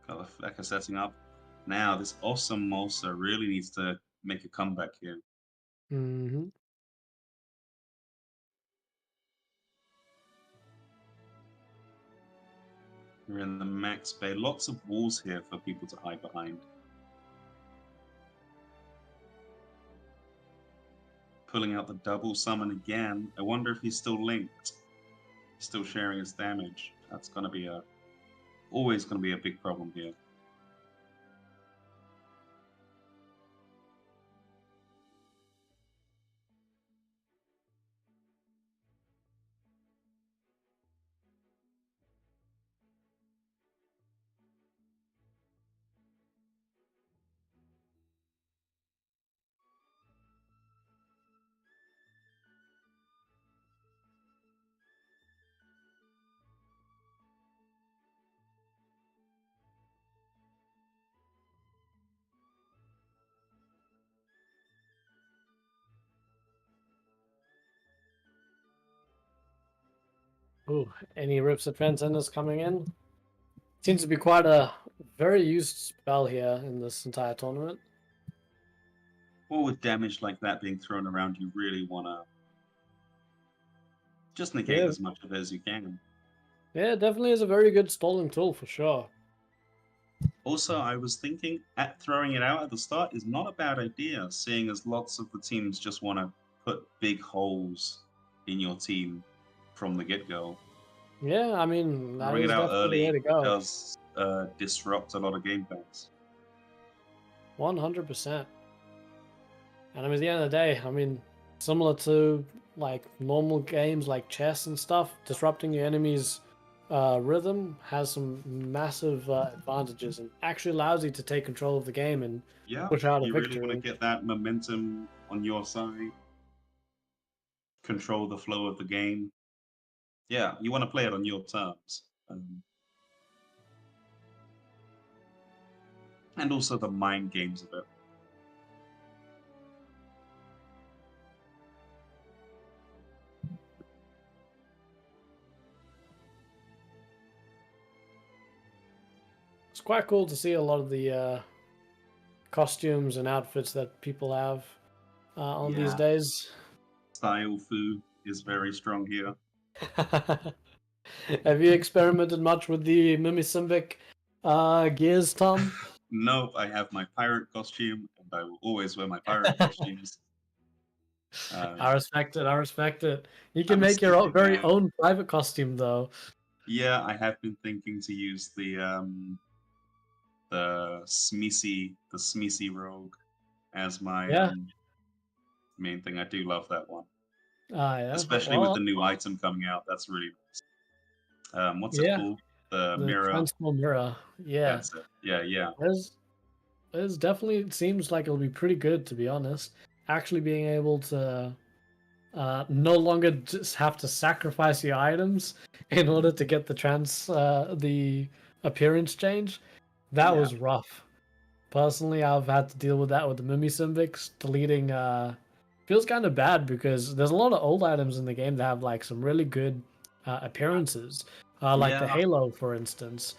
Got the Flecker setting up. Now, this awesome Molsa really needs to make a comeback here. We're in the max bay. Lots of walls here for people to hide behind. Pulling out the double summon again. I wonder if he's still linked. Still sharing his damage. That's going to be always going to be a big problem here. Ooh, any Rips of Transcendence coming in? Seems to be quite a very used spell here in this entire tournament. Well, with damage like that being thrown around, you really want to just negate as much of it as you can. Yeah, it definitely is a very good stalling tool for sure. Also, I was thinking at throwing it out at the start is not a bad idea, seeing as lots of the teams just want to put big holes in your team from the get-go. Yeah, I mean, that Throwing is it out definitely the early way to go. does disrupt a lot of game plans. 100%. And I mean, at the end of the day, I mean, similar to like normal games like chess and stuff, disrupting your enemy's rhythm has some massive advantages and actually allows you to take control of the game and push out a you victory. really want to get that momentum on your side, control the flow of the game. Yeah, you want to play it on your terms. And also the mind games of it. It's quite cool to see a lot of the costumes and outfits that people have on these days. Style food is very strong here. Have you experimented much with the Mimik gears, Tom? Nope, I have my pirate costume, and I will always wear my pirate costumes. I respect it. I respect it. You can make your very own private costume, though. Yeah, I have been thinking to use the Smeesy rogue as my main thing. I do love that one. Yeah. Especially with the new item coming out, that's really nice. What's it called? The mirror. Transform mirror. Yeah. That's it. Yeah. There's definitely, it seems like it'll be pretty good, to be honest. Actually being able to no longer just have to sacrifice your items in order to get the appearance change. That was rough. Personally, I've had to deal with that with the Mimisimbics. Deleting feels kind of bad because there's a lot of old items in the game that have like some really good appearances, like the Halo, for instance.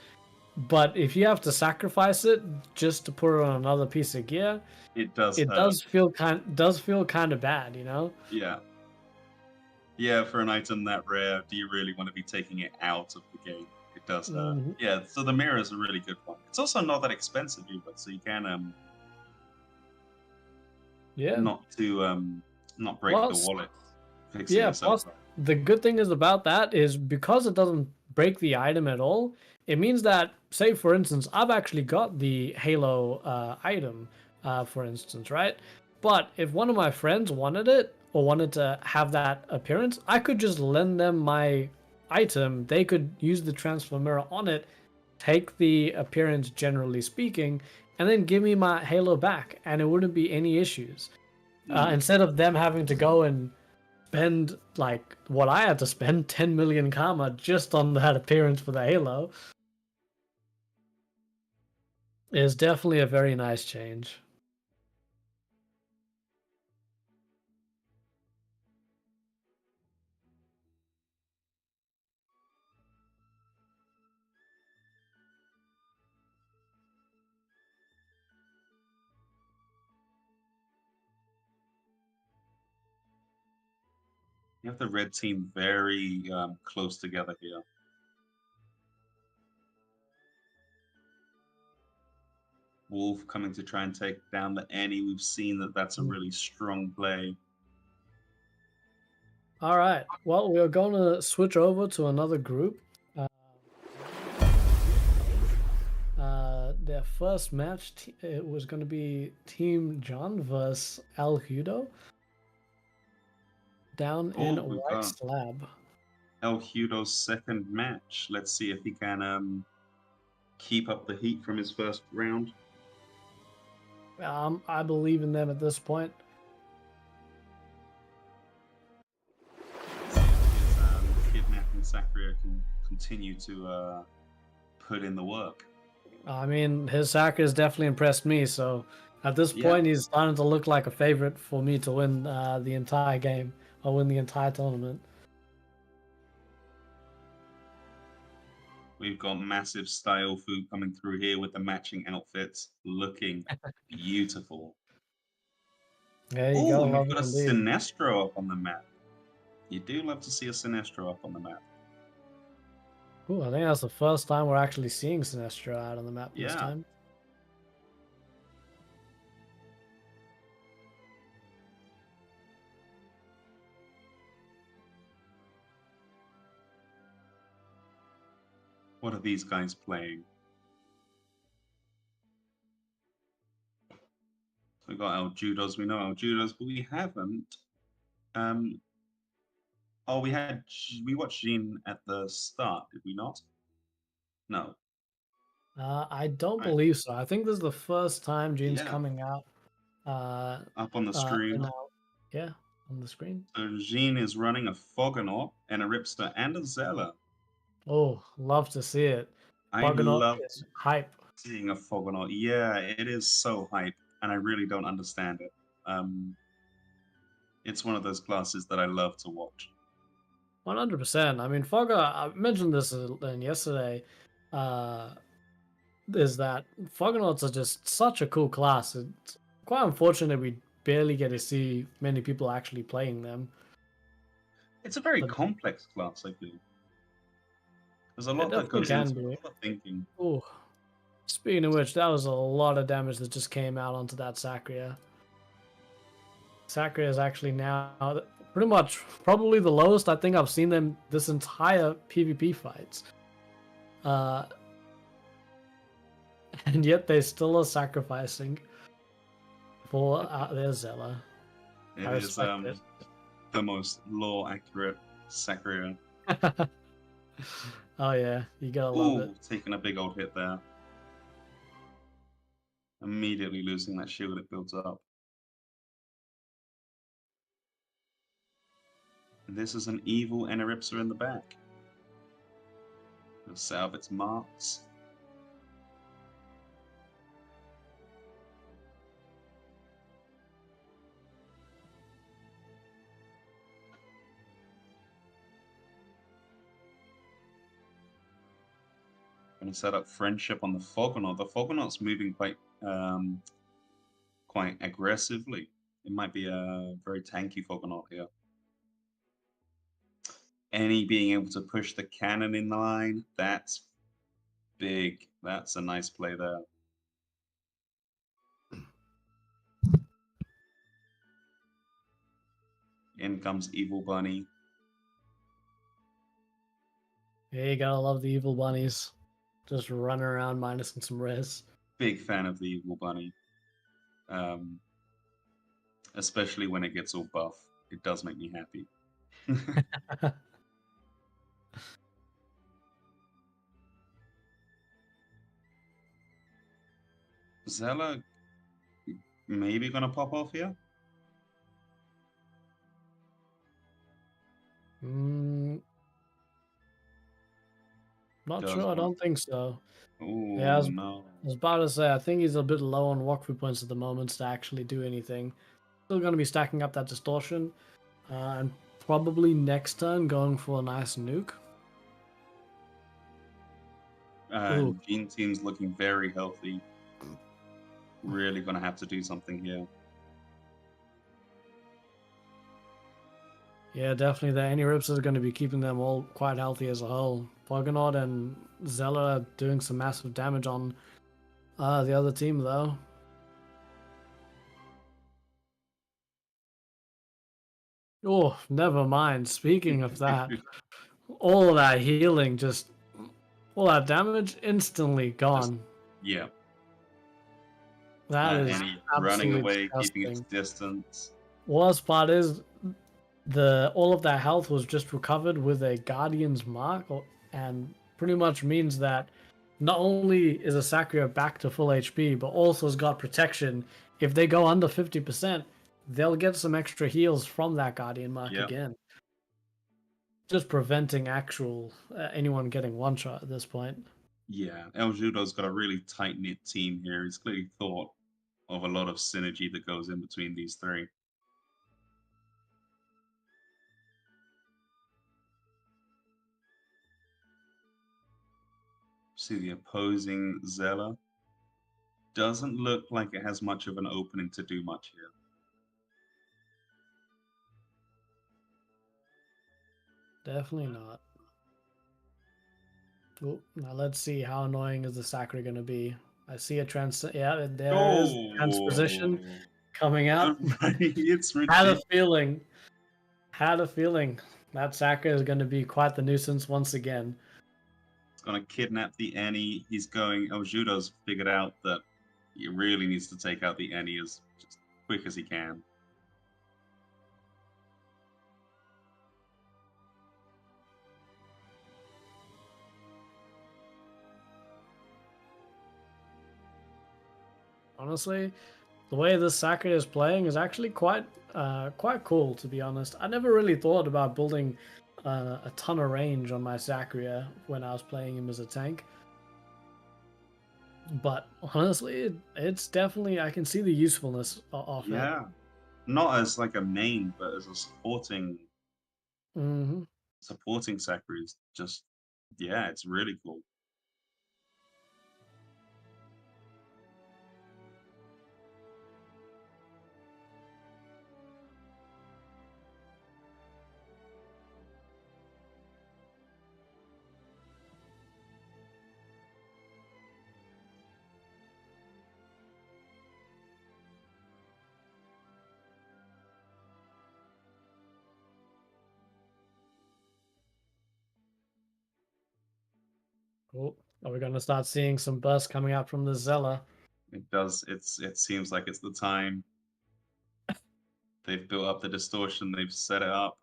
But if you have to sacrifice it just to put it on another piece of gear, it does feel kind of bad, you know? Yeah, for an item that rare, do you really want to be taking it out of the game? It does hurt. Yeah, so the mirror is a really good one. It's also not that expensive either, so you can not break the wallet. Plus, the good thing is about that is because it doesn't break the item at all, it means that, say for instance, I've actually got the Halo item, for instance, right? But if one of my friends wanted it or wanted to have that appearance, I could just lend them my item. They could use the transfer mirror on it, take the appearance generally speaking, and then give me my Halo back, and it wouldn't be any issues. Instead of them having to go and spend like what I had to spend 10 million karma just on that appearance for the Halo, is definitely a very nice change. You have the red team very close together here. Wolf coming to try and take down the Annie. We've seen that that's a really strong play. All right. Well, we're going to switch over to another group. Their first match, it was going to be Team John versus El Hudo down in White Slab. El Hudo's second match. Let's see if he can keep up the heat from his first round. I believe in them at this point. Kidnapping Sakura can continue to put in the work. I mean, his Sakura has definitely impressed me, so at this point he's starting to look like a favorite for me to win the entire game, or win the entire tournament. We've got massive style food coming through here with the matching outfits, looking beautiful. There you go. We've got a Sinestro up on the map. You do love to see a Sinestro up on the map. Ooh, I think that's the first time we're actually seeing Sinestro out on the map this time. What are these guys playing? We got El Judos. We know El Judos, but we haven't. Oh, we watched Jean at the start, did we not? No. I don't believe so. I think this is the first time Jean's coming out. Up on the screen. Yeah, on the screen. So Jean is running a Fogonaut and a Ripster and a Zella. Oh, love to see it. I love hype. Seeing a Fogonaut. Yeah, it is so hype, and I really don't understand it. It's one of those classes that I love to watch. 100%. I mean, I mentioned this yesterday, is that Fogonauts are just such a cool class. It's quite unfortunate we barely get to see many people actually playing them. It's a very complex class, I feel. There's a lot that goes into it, a lot of thinking. Oh, speaking of which, that was a lot of damage that just came out onto that Sakura. Sakura is actually now pretty much probably the lowest I think I've seen them this entire PvP fights. And yet they still are sacrificing for their Zella. It is the most lore accurate Sakura. Oh yeah, you gotta love it. Taking a big old hit there. Immediately losing that shield it builds up. And this is an evil Eneripsa in the back. It'll set up its marks. Going to set up friendship on the Fogonaut. The Fogonaut's moving quite aggressively. It might be a very tanky Fogonaut here. Annie being able to push the cannon in the line, that's big. That's a nice play there. In comes Evil Bunny. Yeah, you gotta love the evil bunnies. Just running around minusing some res. Big fan of the Evil Bunny. Especially when it gets all buff. It does make me happy. Zella maybe gonna pop off here? Not Does sure, I want. don't think so. Oh Yeah, no. I was about to say, I think he's a bit low on walkthrough points at the moment to actually do anything. Still going to be stacking up that distortion. And probably next turn going for a nice nuke. Ooh. Gene Team's looking very healthy. Really gonna have to do something here. Yeah, definitely. The any rips are going to be keeping them all quite healthy as a whole. Pogonaut and Zella are doing some massive damage on the other team, though. Oh, never mind. Speaking of that, all that healing, just all that damage instantly gone. Yeah. That is Annie running absolutely away, keeping its disgusting. distance. Worst part is all of that health was just recovered with a Guardian's Mark, and pretty much means that not only is a Sakura back to full HP, but also has got protection. If they go under 50%, they'll get some extra heals from that Guardian Mark again. Just preventing actual anyone getting one shot at this point. Yeah, El Judo's got a really tight-knit team here. He's clearly thought of a lot of synergy that goes in between these three. See the opposing Zella. Doesn't look like it has much of an opening to do much here. Definitely not. Oh, now let's see how annoying is the Sakura going to be. I see a yeah, there is transposition coming out. It's ridiculous. Had a feeling that Sakura is going to be quite the nuisance once again. He's going to kidnap the Annie. He's going. El Judo's figured out that he really needs to take out the Annie as just quick as he can. Honestly, the way this Sakura is playing is actually quite cool, to be honest. I never really thought about building a ton of range on my Sakura when I was playing him as a tank. But honestly, it's definitely, I can see the usefulness of it. Yeah, not as like a main, but as a supporting. Supporting Sakura is just, yeah, it's really cool. Oh, are we going to start seeing some bursts coming out from the Zella? It does. It seems like it's the time. They've built up the distortion. They've set it up.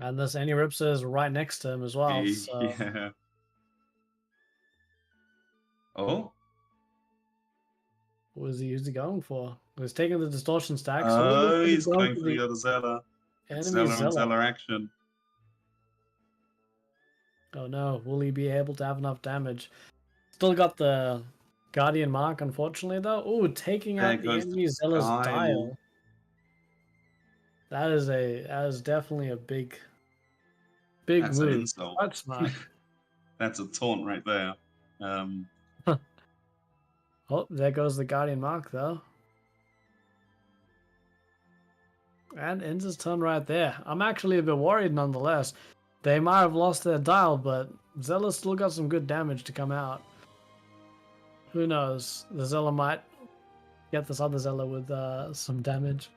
And this Any Ripsa is right next to him as well. So. Yeah. Oh. Who's he going for? He's taking the distortion stack. So he's going for the other Zella. Enemy Zella action. Oh no, will he be able to have enough damage? Still got the Guardian Mark, unfortunately, though. Oh, taking out the enemy Zella's dial. That is definitely a big That's move. An insult. That's smart. That's a taunt right there. Oh, there goes the Guardian Mark, though. And ends his turn right there. I'm actually a bit worried nonetheless. They might have lost their dial, but Zella's still got some good damage to come out. Who knows? The Zella might get this other Zella with some damage.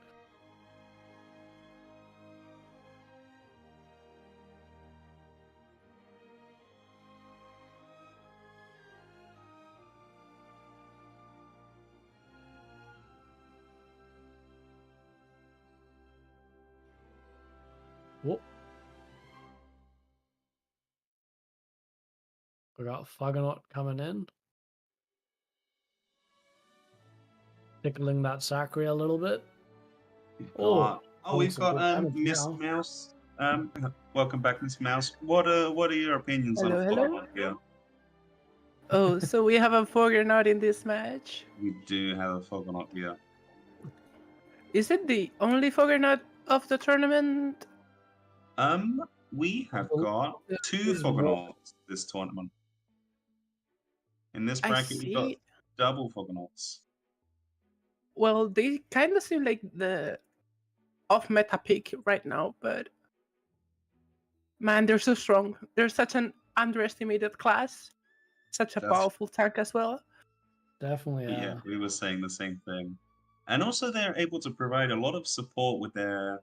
Whoop. We got Fuggernaut coming in. Tickling that Sakri a little bit. We've got damage Miss now. Mouse. Welcome back, Miss Mouse. What are your opinions on Hello, a hello. Fuggernaut here? Oh, so we have a Fuggernaut in this match. We do have a Fuggernaut here. Is it the only Fuggernaut of the tournament? We have got two There's more. Fuggernauts this tournament. In this I bracket, we've got see. double Fuggernauts. Well, they kind of seem like the off-meta pick right now, but man, they're so strong. They're such an underestimated class. Such a powerful tank as well. Definitely, Yeah, we were saying the same thing. And also they're able to provide a lot of support with their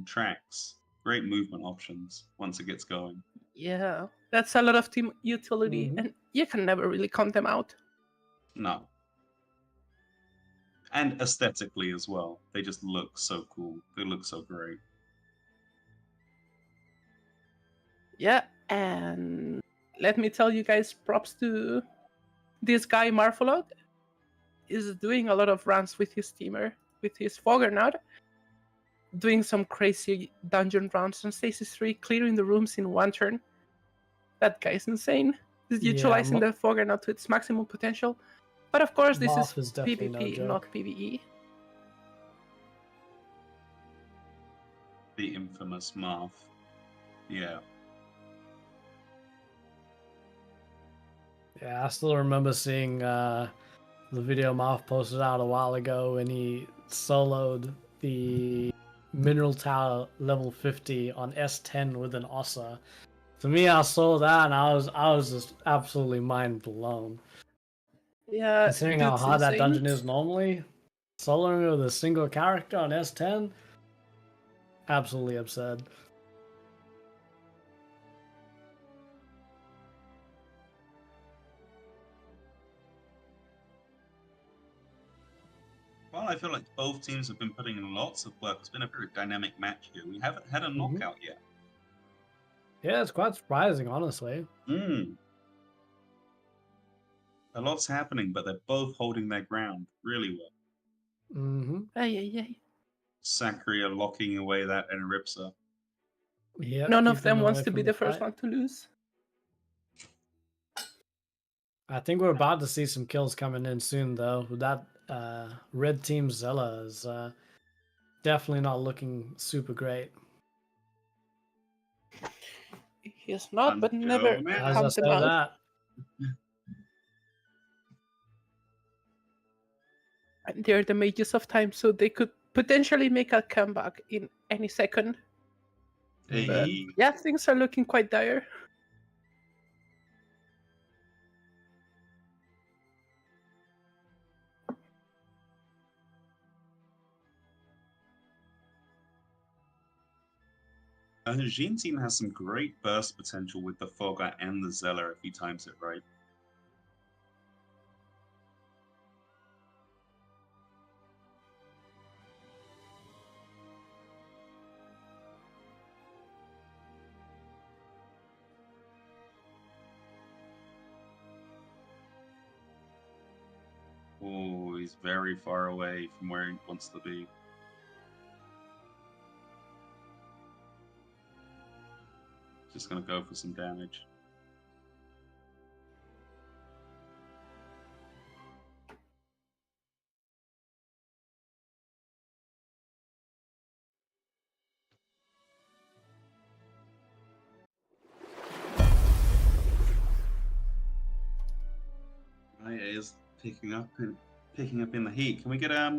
tracks. Great movement options once it gets going. Yeah, that's a lot of team utility, Mhm. and you can never really count them out. No. And aesthetically as well. They just look so cool. They look so great. Yeah, and let me tell you guys, props to this guy Marfolog. Is doing a lot of runs with his teamer, with his Foggernaut, doing some crazy dungeon runs on Stasis 3, clearing the rooms in one turn. That guy's insane. He's utilizing the Foggernaut to its maximum potential. But of course, this is definitely PvP, no not joke. PvE. The infamous Marth. Yeah. Yeah, I still remember seeing the video Marth posted out a while ago when he soloed the Mineral Tower level 50 on S10 with an Ossa. To me, I saw that and I was just absolutely mind blown. Yeah, considering how hard that dungeon is normally, soloing with a single character on S10, absolutely absurd. Well, I feel like both teams have been putting in lots of work. It's been a very dynamic match here. We haven't had a knockout yet. Yeah, it's quite surprising, honestly. A lot's happening, but they're both holding their ground really well. Sakria locking away that Enripsa. Yeah, none of them wants to be the first one to lose. I think we're about to see some kills coming in soon, though. That red team Zella is definitely not looking super great. He's not, but never count them out. That. And they're the mages of time, so they could potentially make a comeback in any second. Hey. But yeah, things are looking quite dire. The Jin team has some great burst potential with the Fogger and the Zeller if he times it right. Oh, he's very far away from where he wants to be. Just gonna go for some damage. It is picking up in the heat. Can we get a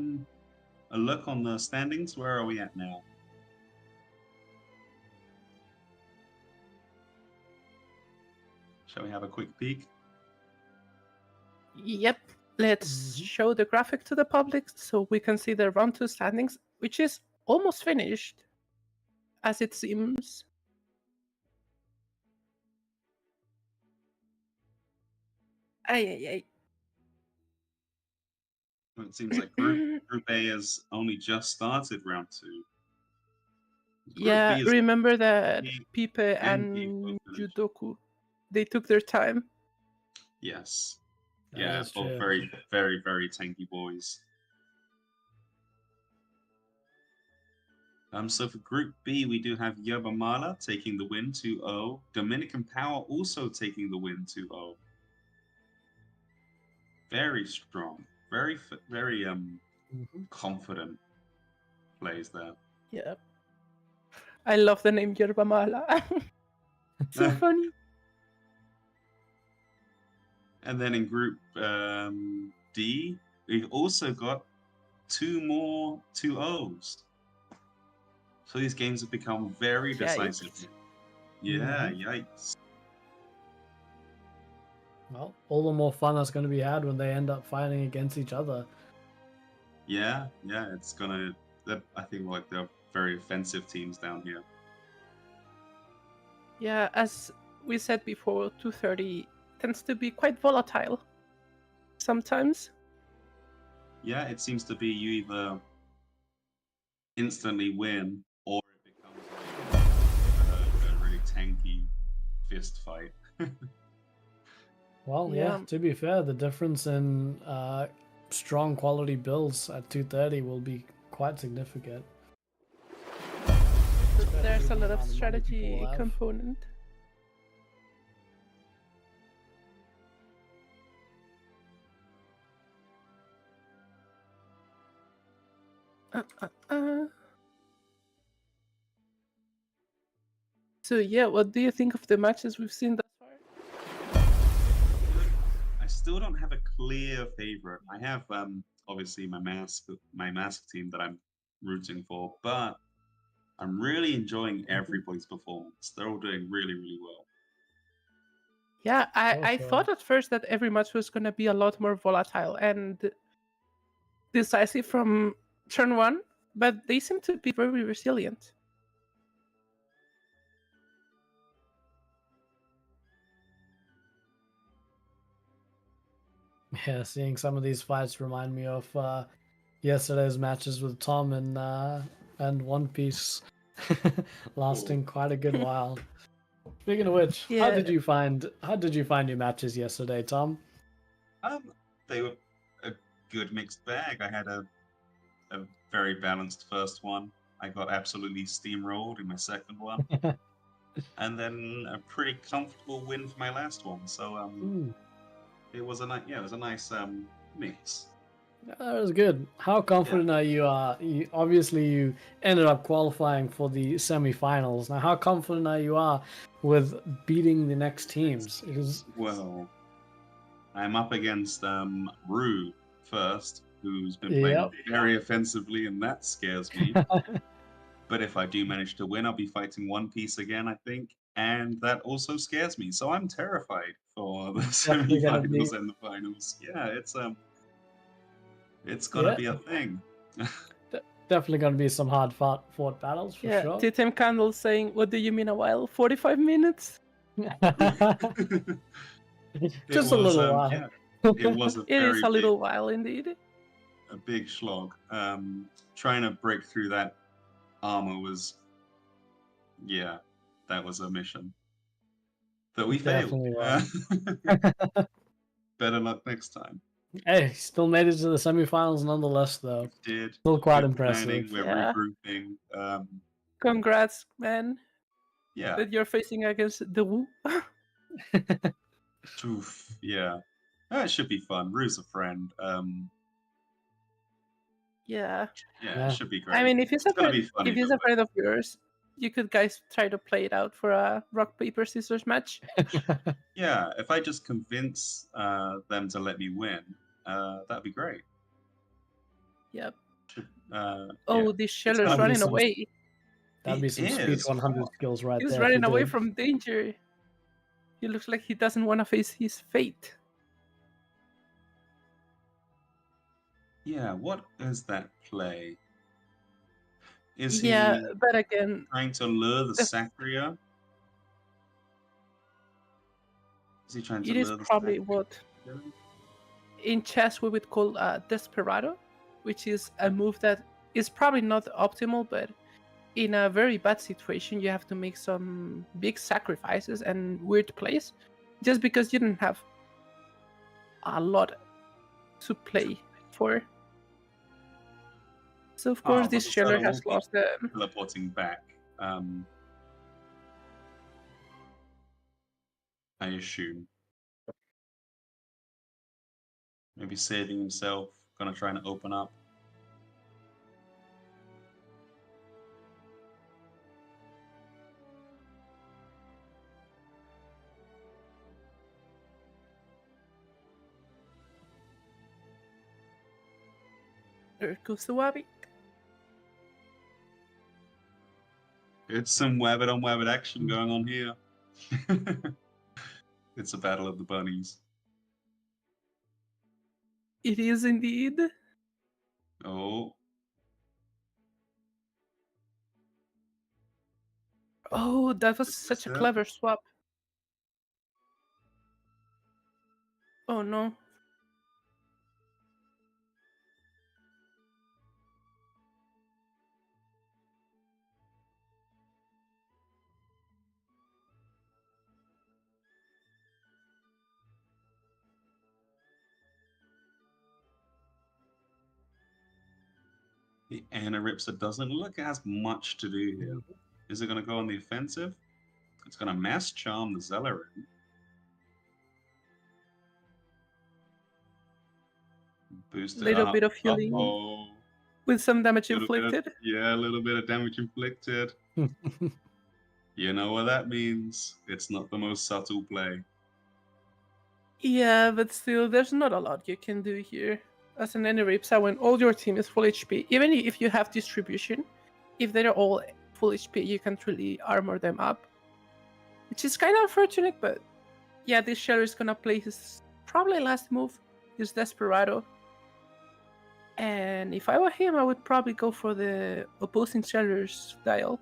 look on the standings? Where are we at now? Shall we have a quick peek? Yep. Let's show the graphic to the public so we can see the round 2 standings, which is almost finished, as it seems. It seems like Group A has only just started round 2. Yeah, is remember that P Pipe and P and both finished. Judoku, they took their time. Yes. That Yeah, is both true. very, very, very tanky boys. So for Group B, we do have Yobamala taking the win 2-0. Dominican Power also taking the win 2-0. Very strong. Very Mhm. confident plays there. Yeah. I love the name Yerba Mala. So funny. And then in Group D, we've also got 2 more 2-0s. So these games have become very decisive. Yikes. Yeah, yikes. Well, all the more fun that's going to be had when they end up fighting against each other. Yeah, it's gonna. I think like they're very offensive teams down here. Yeah, as we said before, 230 tends to be quite volatile sometimes. Yeah, it seems to be you either instantly win or it becomes a really tanky fist fight. Well, Yeah. to be fair, the difference in strong quality builds at 230 will be quite significant. There's a lot of amount of money people strategy will have. component. So yeah, what do you think of the matches we've seen thus far? I still don't have a clear favorite. I have obviously my mask team that I'm rooting for, but I'm really enjoying everybody's performance. They're all doing really, really well. Yeah, I sure. thought at first that every match was going to be a lot more volatile and decisive from turn one, but they seem to be very resilient. Yeah, seeing some of these fights remind me of yesterday's matches with Tom and One Piece, lasting quite a good while. Speaking of which, how Yeah. did you find your matches yesterday, Tom? They were a good mixed bag. I had a very balanced first one. I got absolutely steamrolled in my second one, and then a pretty comfortable win for my last one. So it was a nice mix. That was good. How confident are you? Obviously, you ended up qualifying for the semi-finals. Now, how confident are you with beating the next teams? Because Well, I'm up against Rue first, who's been playing very offensively, and that scares me. But if I do manage to win, I'll be fighting One Piece again, I think, and that also scares me. So I'm terrified for the semi-finals and the finals. Yeah, it's gonna be a thing. Definitely gonna be some hard fought battles for sure. Tim Candle saying, "What do you mean a while? 45 minutes?" Just a little while. Yeah, it was It is a little while indeed. A big slog. Trying to break through that armor was, that was a mission that we failed. Better luck next time. Hey, still made it to the semifinals nonetheless, though. Did. Still quite impressive. We're regrouping. Congrats, man. Yeah. That you're facing against the Wu. Oof, yeah. It should be fun. Rue's a friend. Yeah, it should be great. I mean, if he's a friend of yours, you could guys try to play it out for a rock paper scissors match. Yeah, if I just convince them to let me win, that'd be great. Yep. Oh, this Sheller's running away. That'd be some Speed 100 skills right there. He's running away from danger. He looks like he doesn't want to face his fate. Yeah, what is that play? Is but again, trying to lure the Sacria? Is he trying to lure the Sacria? It is probably what in chess we would call Desperado, which is a move that is probably not optimal, but in a very bad situation, you have to make some big sacrifices and weird plays just because you didn't have a lot to play for. So of course, but this the Scheller Zeller has will be lost them. teleporting back. I assume. Maybe saving himself, gonna try and open up. There goes the Wabi. It's some wabbit on wabbit action going on here. It's a battle of the bunnies. It is indeed. Oh, Oh, that was This is such a it. clever swap. Oh no. the Anaripsa doesn't look as much to do here. Is it gonna go on the offensive? It's gonna mass charm the Zellerin. Boost it Little up. bit of healing. Uh-oh. With some damage Little bit of- inflicted. yeah, a little bit of damage inflicted. You know what that means. It's not the most subtle play. Yeah, but still, there's not a lot you can do here. As an Eneripsa, when all your team is full HP, even if you have distribution, if they're all full HP, you can't really armor them up. Which is kind of unfortunate, but yeah, this Scheller is gonna play his probably last move, his Desperado. And if I were him, I would probably go for the opposing Scheller's dial.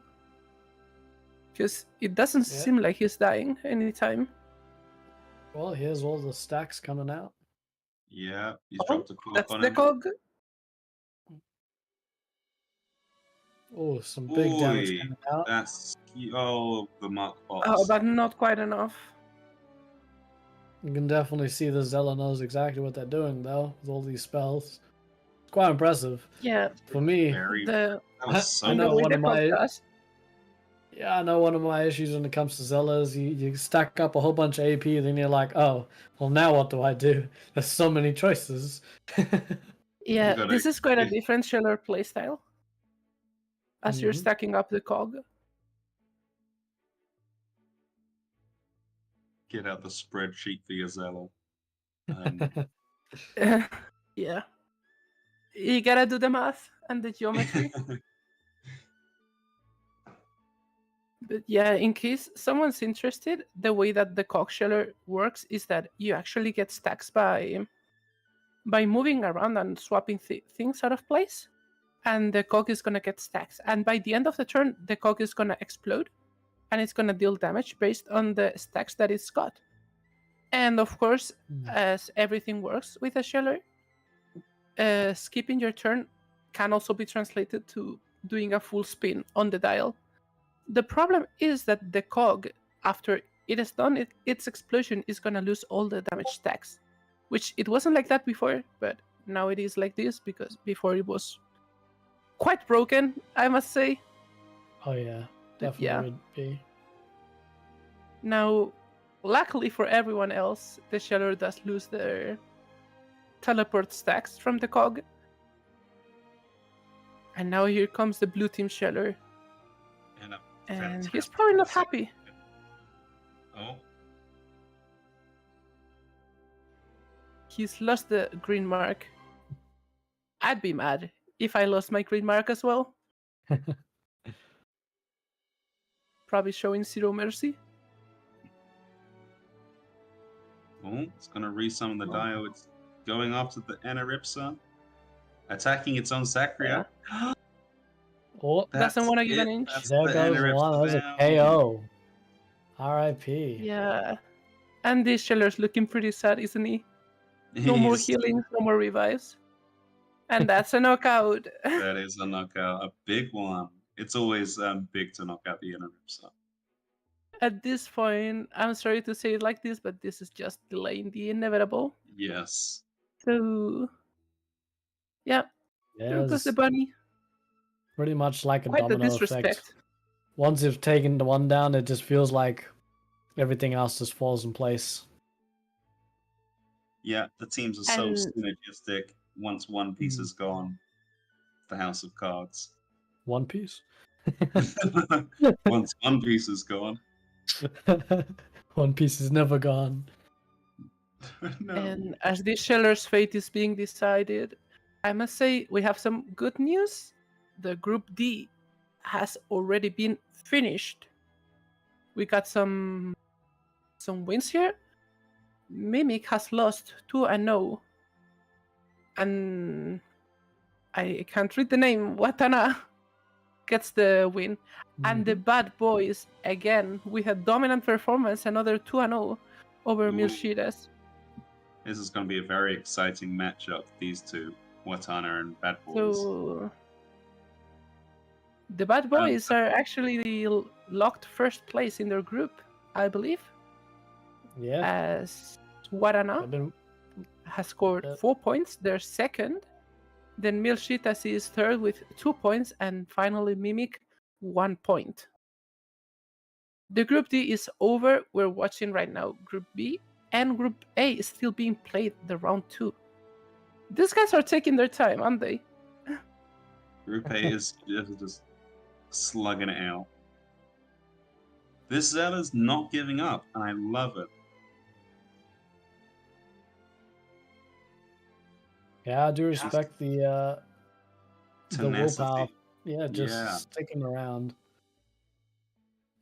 Because it doesn't Yeah. seem like he's dying anytime. Well, here's all the stacks coming out. Yeah, he's Oh, dropped a clock That's on the him. cog. Oh, some big damage Ooh, coming out. that's the Mark Box. Oh, but not quite enough. You can definitely see the Zella knows exactly what they're doing, though, with all these spells. It's quite impressive. Yeah, For me, Very. the That was so I know the way one the of cog my- does. yeah, I know one of my issues when it comes to Zellas, you stack up a whole bunch of AP, then you're like, oh, well, now what do I do? There's so many choices. Yeah, gotta- this is quite a it- different Scheller playstyle. As you're Mhm. stacking up the cog. Get out the spreadsheet for your Zella. Yeah. You gotta do the math and the geometry. But yeah, in case someone's interested, the way that the cog Scheller works is that you actually get stacks by moving around and swapping things out of place. And the cog is gonna get stacks. And by the end of the turn, the cog is gonna explode. And it's gonna deal damage based on the stacks that it's got. And of course, as everything works with a Scheller, skipping your turn can also be translated to doing a full spin on the dial. The problem is that the cog, after it is done, its explosion is gonna lose all the damage stacks, which it wasn't like that before, but now it is like this because before it was quite broken, I must say. Oh, yeah, definitely Yeah. would be. Now, luckily for everyone else, the Scheller does lose their teleport stacks from the cog. And now here comes the blue team Scheller. And he's probably not happy. Oh, He's lost the green mark. I'd be mad if I lost my green mark as well. Probably showing zero mercy. it's gonna resummon the Oh. dial. It's going after the Anaripsa, attacking its own Sacria. Oh, Doesn't wanna give an inch. That's there the goes Anaripsa one. That was a down. KO. RIP. Yeah. And this Scheller's looking pretty sad, isn't he? No more He's- healings, no more revives. And that's a knockout. That is a knockout, a big one. It's always big to knock out the inner ribs. At this point, I'm sorry to say it like this, but this is just delaying the inevitable. Yes. So, yeah, there goes the Yes, bunny. pretty much like a Quite the domino effect. disrespect. Once you've taken the one down, it just feels like everything else just falls in place. Yeah, the teams are so And- synergistic. Once one piece is gone, the House of Cards. One Piece? Once one piece is gone. One Piece is never gone. No. And as this Sheller's fate is being decided, I must say we have some good news. The Group D has already been finished. We got some wins here. Mimik has lost 2-0. And I can't read the name. Watana gets the win. And the Bad Boys, again, with a dominant performance, another 2-0 over Ooh. Milshidas. This is going to be a very exciting matchup, these two, Watana and Bad Boys. So the Bad Boys are actually locked first place in their group, I believe. Yeah. As Watana Been... has scored 4 points, they're second. Then Milshitas is third with 2 points, and finally Mimik 1 point. The Group D is over. We're watching right now Group B, and Group A is still being played, the round 2. These guys are taking their time, aren't they? Group A is just slugging it out. This Zella's not giving up, and I love it. Yeah, I do respect the willpower. Yeah, just sticking around.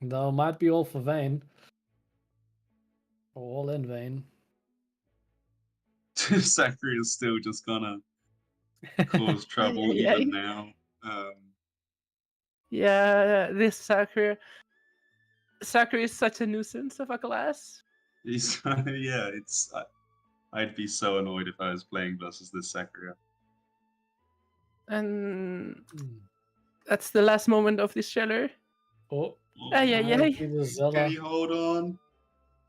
Though it might be all for vain. Or all in vain. Sakura is still just gonna cause trouble even now. Yeah, this Sakura is such a nuisance of a class. Yeah, I'd be so annoyed if I was playing versus this Sakura. And that's the last moment of this Sheller. Oh, Can you hold on?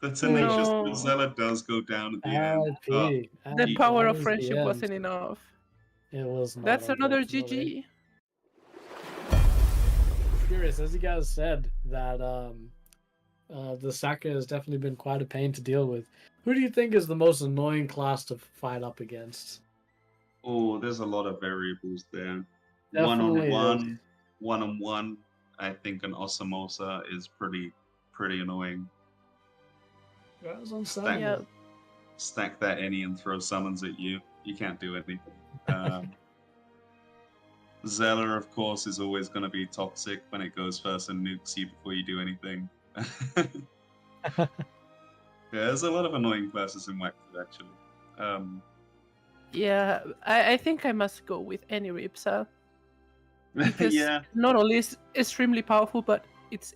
The tenacious Zella does go down at the end. The power of friendship wasn't enough. It was not. That's another GG. Curious, as you guys said, that the Sakura has definitely been quite a pain to deal with. Who do you think is the most annoying class to fight up against? Oh, there's a lot of variables there. Definitely one-on-one, I think an Osamosa is pretty annoying. Stack that any and throw summons at you. You can't do anything. Zella, of course, is always going to be toxic when it goes first and nukes you before you do anything. Yeah, there's a lot of annoying classes in Wakfu, actually. Yeah, I think I must go with any Ripsa. Because yeah. Not only is extremely powerful, but it's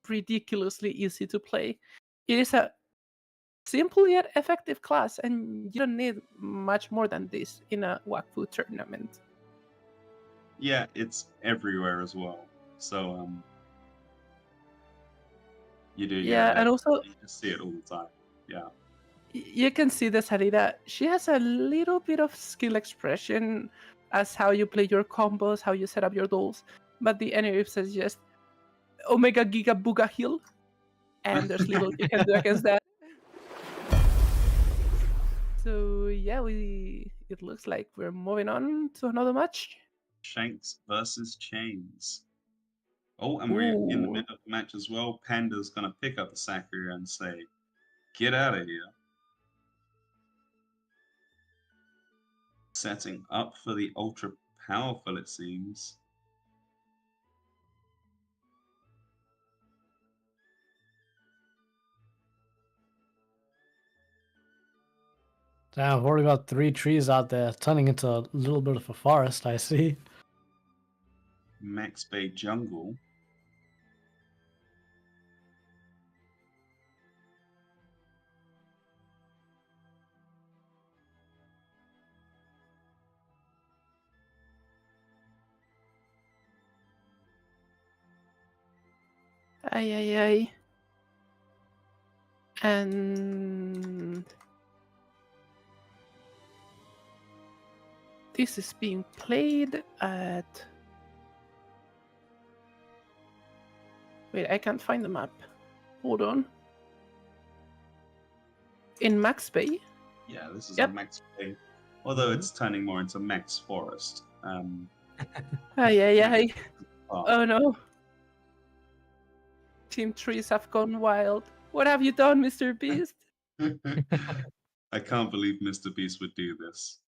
ridiculously easy to play. It is a simple yet effective class, and you don't need much more than this in a Wakfu tournament. Yeah, it's everywhere as well. So, you do. Yeah, and also you just see it all the time. Yeah. You can see the Sarita. She has a little bit of skill expression as how you play your combos, how you set up your duels. But the enemy says just Omega Giga Booga Heal, and there's little you can do against that. So yeah, it looks like we're moving on to another match. Shanks versus Chains. Oh, and we're in the middle of the match as well. Panda's gonna pick up the Sakura and say, "Get out of here." Setting up for the ultra powerful, it seems. Damn, I've already got 3 trees out there, turning into a little bit of a forest, I see. Max Bay Jungle. Ay, ay, ay. And this is being played at... Wait, I can't find the map. Hold on. In Max Bay? Yeah, this is Yep. a Max Bay, although it's turning more into Max Forest. Ay, ay, ay. Oh, Oh no. Team trees have gone wild. What have you done, Mr. Beast? I can't believe Mr. Beast would do this.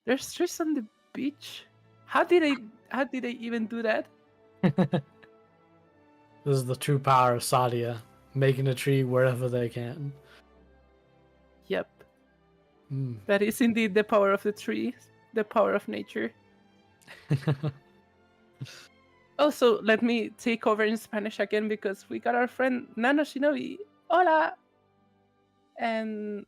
There's trees on the beach. How did they even do that? This is the true power of Sadia, making a tree wherever they can. Yep. Mm. That is indeed the power of the trees, the power of nature. Also, let me take over in Spanish again because we got our friend Nano Shinobi. Hola! And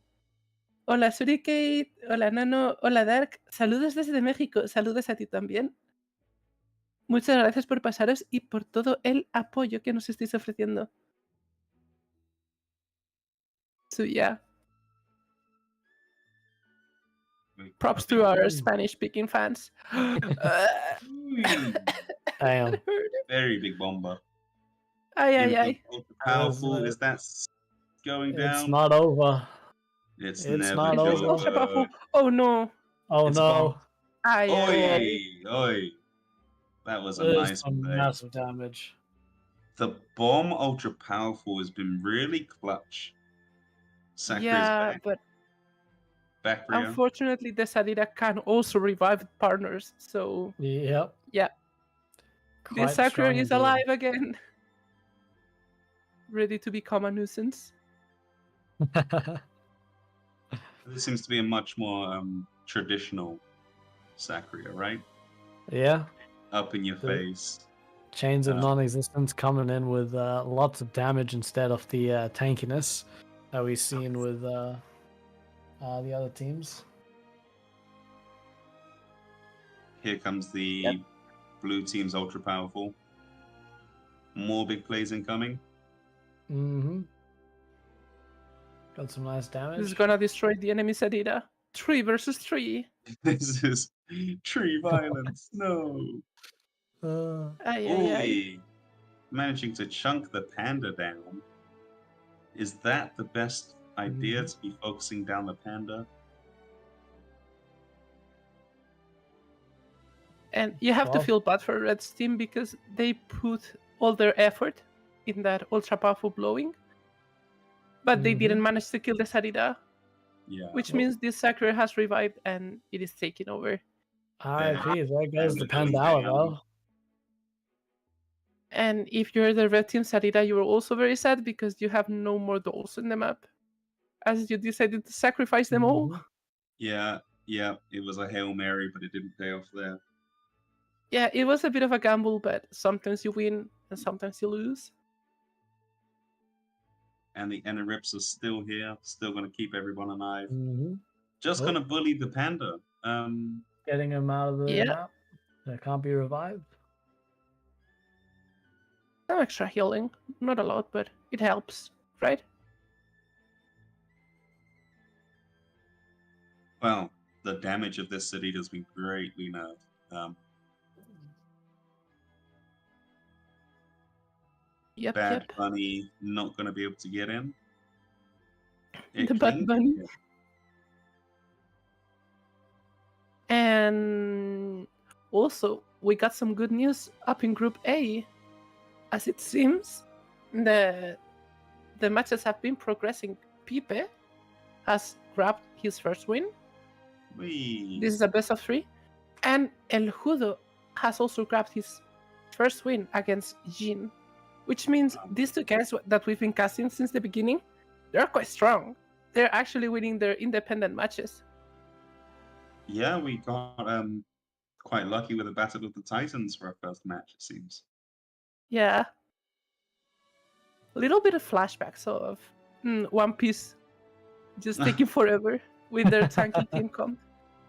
hola Suricate, hola Nano, hola Dark. Saludos desde México, saludos a ti también. Muchas gracias por pasaros y por todo el apoyo que nos estáis ofreciendo. So yeah, props to our Spanish-speaking fans. Damn. Very big bomber. Ay, ay, ay. Ultra powerful. Is that going down? It's not over. It's it's never not Is this over. ultra powerful? Oh no. Oh It's no. bomb. Ay, ay, ay. Oi, oi. That was a There's nice some play. massive damage. The bomb ultra powerful has been really clutch. Sakura's Yeah, back. but Back for you. unfortunately, the Sadira can also revive partners. So Yep. yeah, the Quite Sakura strong is indeed. alive again, ready to become a nuisance. This seems to be a much more traditional Sakura, right? Yeah. Up in your The- face. Chains of Um, non-existence coming in with lots of damage instead of the tankiness that we've seen with the other teams. Here comes the blue team's ultra powerful. More big plays incoming. Mm-hmm. Got some nice damage. This is gonna destroy the enemy Sadira. 3 versus 3. This is tree violence. No. Ay, ay, ay. Oi. Managing to chunk the panda down. Is that the best idea to be focusing down the panda? And you have to Wow. feel bad for Red's team because they put all their effort in that ultra powerful blowing, but they didn't manage to kill the Sarida, Yeah. which means this Sakura has revived and it is taking over. R.I.P. There goes the Panda going Pandala, down. though. And if you're the red team Sarida, you are also very sad because you have no more dolls in the map, as you decided to sacrifice them all. Yeah, it was a Hail Mary, but it didn't pay off there. Yeah, it was a bit of a gamble, but sometimes you win and sometimes you lose. And the Enerips are still here, still going to keep everyone alive. Just Oh. going to bully the panda. Getting him out of the Yeah. map. That can't be revived. Some extra healing, not a lot, but it helps, right? Well, the damage of this city has been greatly nerfed. Yep, Bad yep. Bunny not going to be able to get in. The Bad Bunny. And also, we got some good news up in Group A. As it seems, the matches have been progressing. Pipe has grabbed his first win. Whee. This is a best of 3. And El Judo has also grabbed his first win against Jin, which means these two guys that we've been casting since the beginning, they're quite strong. They're actually winning their independent matches. Yeah, we got quite lucky with the Battle of the Titans for our first match, it seems. Yeah. A little bit of flashbacks of One Piece just taking forever with their tanky team comp.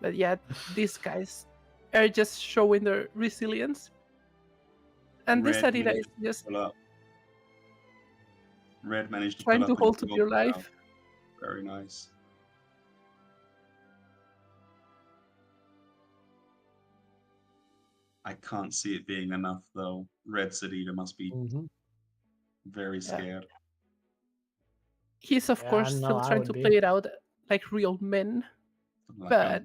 But yeah, these guys are just showing their resilience. And this Red Arena is managed to just... pull up. Red managed to Trying pull to up hold and to your go down. life. Very nice. I can't see it being enough though. Red Sadida must be very scared. He's of Yeah, course no, still I trying would to be. play it out like real men. Like But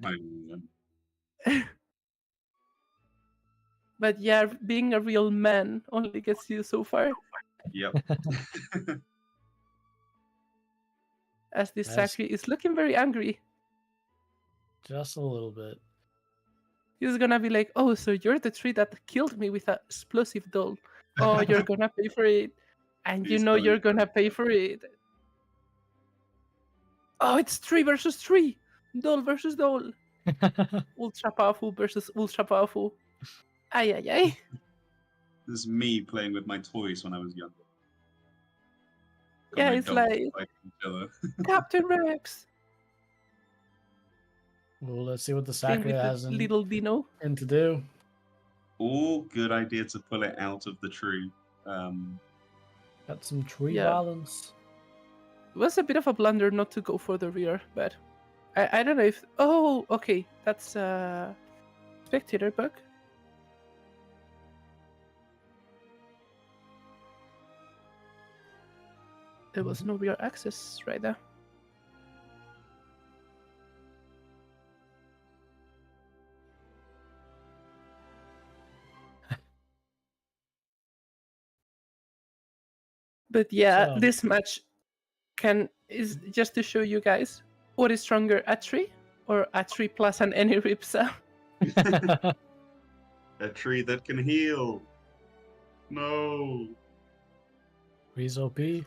but yeah, being a real man only gets you so far. Yep. As this Yes. Sakri is looking very angry. Just a little bit. He's gonna be like, "Oh, so you're the tree that killed me with an explosive doll. Oh, you're gonna pay for it, and you He's know going you're for gonna it. pay for it." Oh, it's 3 versus 3. Doll versus doll. Ultra powerful versus ultra powerful. Ay, ay, ay. This is me playing with my toys when I was younger. Got Yeah, my it's dolls like fighting each other. Captain Rex. Well, let's see what the Playing Sakura with the has in little Dino. to do. Oh, good idea to pull it out of the tree. Got some tree Yeah. balance. It was a bit of a blunder not to go for the rear, but I don't know if... Oh, okay. That's a spectator bug. There was no rear access right there. But yeah, So- this match is just to show you guys what is stronger, a tree or a tree plus an any ripsa. A tree that can heal. No. Tree's OP.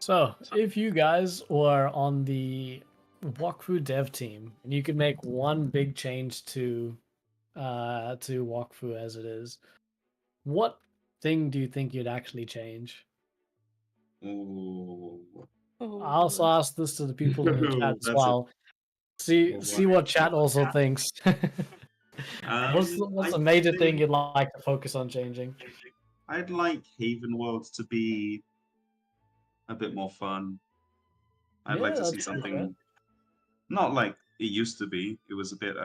So, if you guys were on the Wakfu dev team and you could make one big change to Wakfu as it is, what thing do you think you'd actually change? Ooh. I also asked this to the people in the chat as That's well. See Well, what chat also thinks. What's I the major thing think you'd like to focus on changing? I'd like Haven Worlds to be a bit more fun. I'd like to see that's fair. something not like it used to be. It was a bit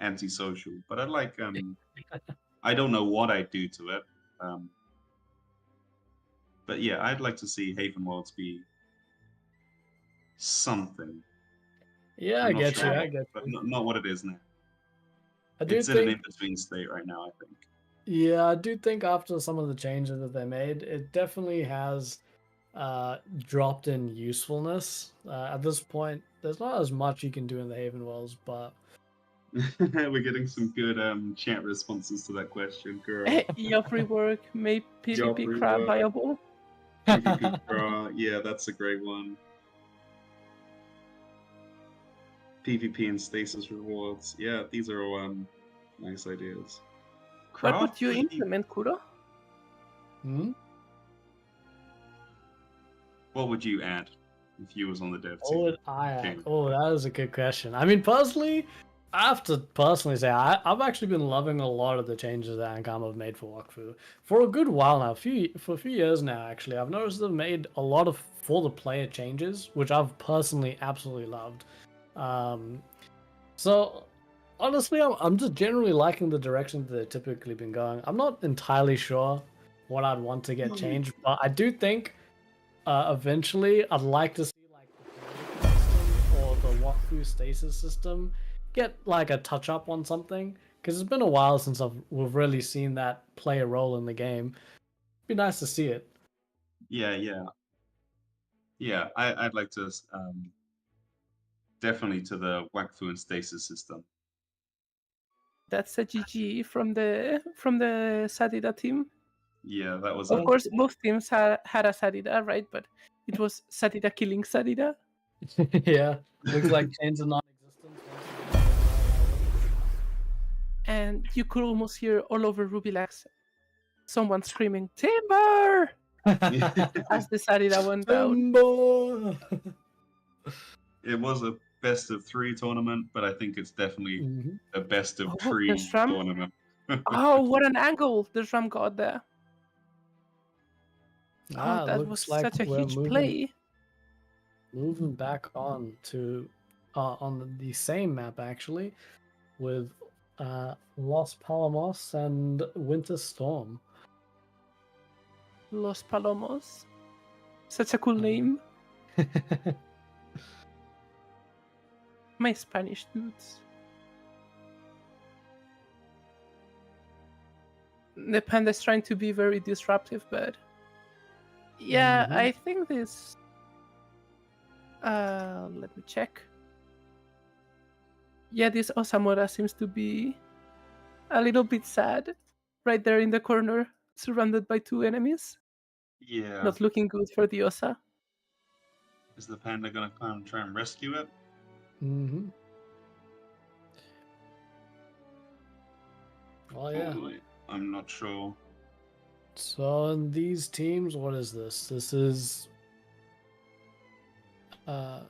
antisocial, but I'd like I don't know what I'd do to it. But yeah, I'd like to see Haven Worlds be something. Yeah, I I'm not get sure you. what, I get but you. not what it is now. I do It's in an think, in-between state right now, I think. yeah, I do think after some of the changes that they made, it definitely has dropped in usefulness. At this point, there's not as much you can do in the Haven Worlds, but We're getting some good chat responses to that question, girl. Your rework made Your PvP crab rework. viable. PvP draw, yeah, that's a great one. PvP and stasis rewards, yeah, these are all nice ideas. What would you PvP implement, Kuro? What would you add if you was on the dev what team? would I add? King? Oh, that is a good question. I mean, personally, I have to personally say I've actually been loving a lot of the changes that Ankama have made for Wakfu for a good while now. For a few years now, actually, I've noticed they've made a lot of for the player changes, which I've personally absolutely loved. So honestly, I'm just generally liking the direction that they've typically been going. I'm not entirely sure what I'd want to get changed, but I do think eventually I'd like to see like the political system or the Wakfu stasis system get like a touch up on something, because it's been a while since we've really seen that play a role in the game. It'd be nice to see it. Yeah. I'd like to definitely to the Wakfu and stasis system. That's a GG from the Sadida team. Yeah, that was. Of course, both teams had a Sadida, right? But it was Sadida killing Sadida. Yeah, looks like chains of non-existence. And you could almost hear all over Rubilax someone screaming "Timber!" as the Sadida went down. Timber! It was a best of 3 tournament, but I think it's definitely Mhm. a best of Oh, 3 the Ram. tournament. Oh, what an angle the Ram got there. Oh, that was Looks like such a we're huge play. moving back on to on the same map actually, with Los Palomos and Winter Storm. Los Palomos. Such a cool name. My Spanish dudes. The Panda's trying to be very disruptive, but yeah, Mhm. I think this. Let me check. Yeah, this Osamura seems to be a little bit sad, right there in the corner, surrounded by 2 enemies. Yeah. Not looking good for the Osa. Is the panda gonna come and try and rescue it? Mm-hmm. Oh yeah. I'm not sure. So in these teams, what is this? This is the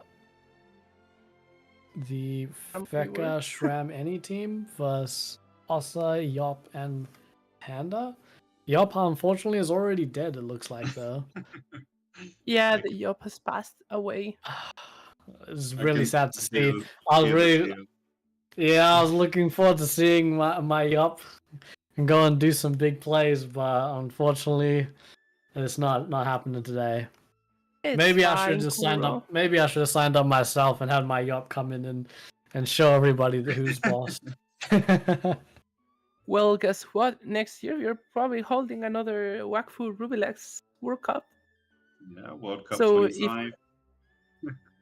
Feka Shram Any team versus Osa, Yop, and Panda. Yop, unfortunately, is already dead, it looks like, though. Yeah, Like- the Yop has passed away. It's I really can sad to see. feel- I was feel the really, feel. yeah, I was looking forward to seeing my Yop and go and do some big plays, but unfortunately, it's not happening today. It's Maybe I fine, should have just signed Kuro. up. Maybe I should have signed up myself and had my Yop come in and show everybody who's boss. Well, guess what? Next year you're probably holding another Wakfu Rubilax World Cup. Yeah, World Cup So 25.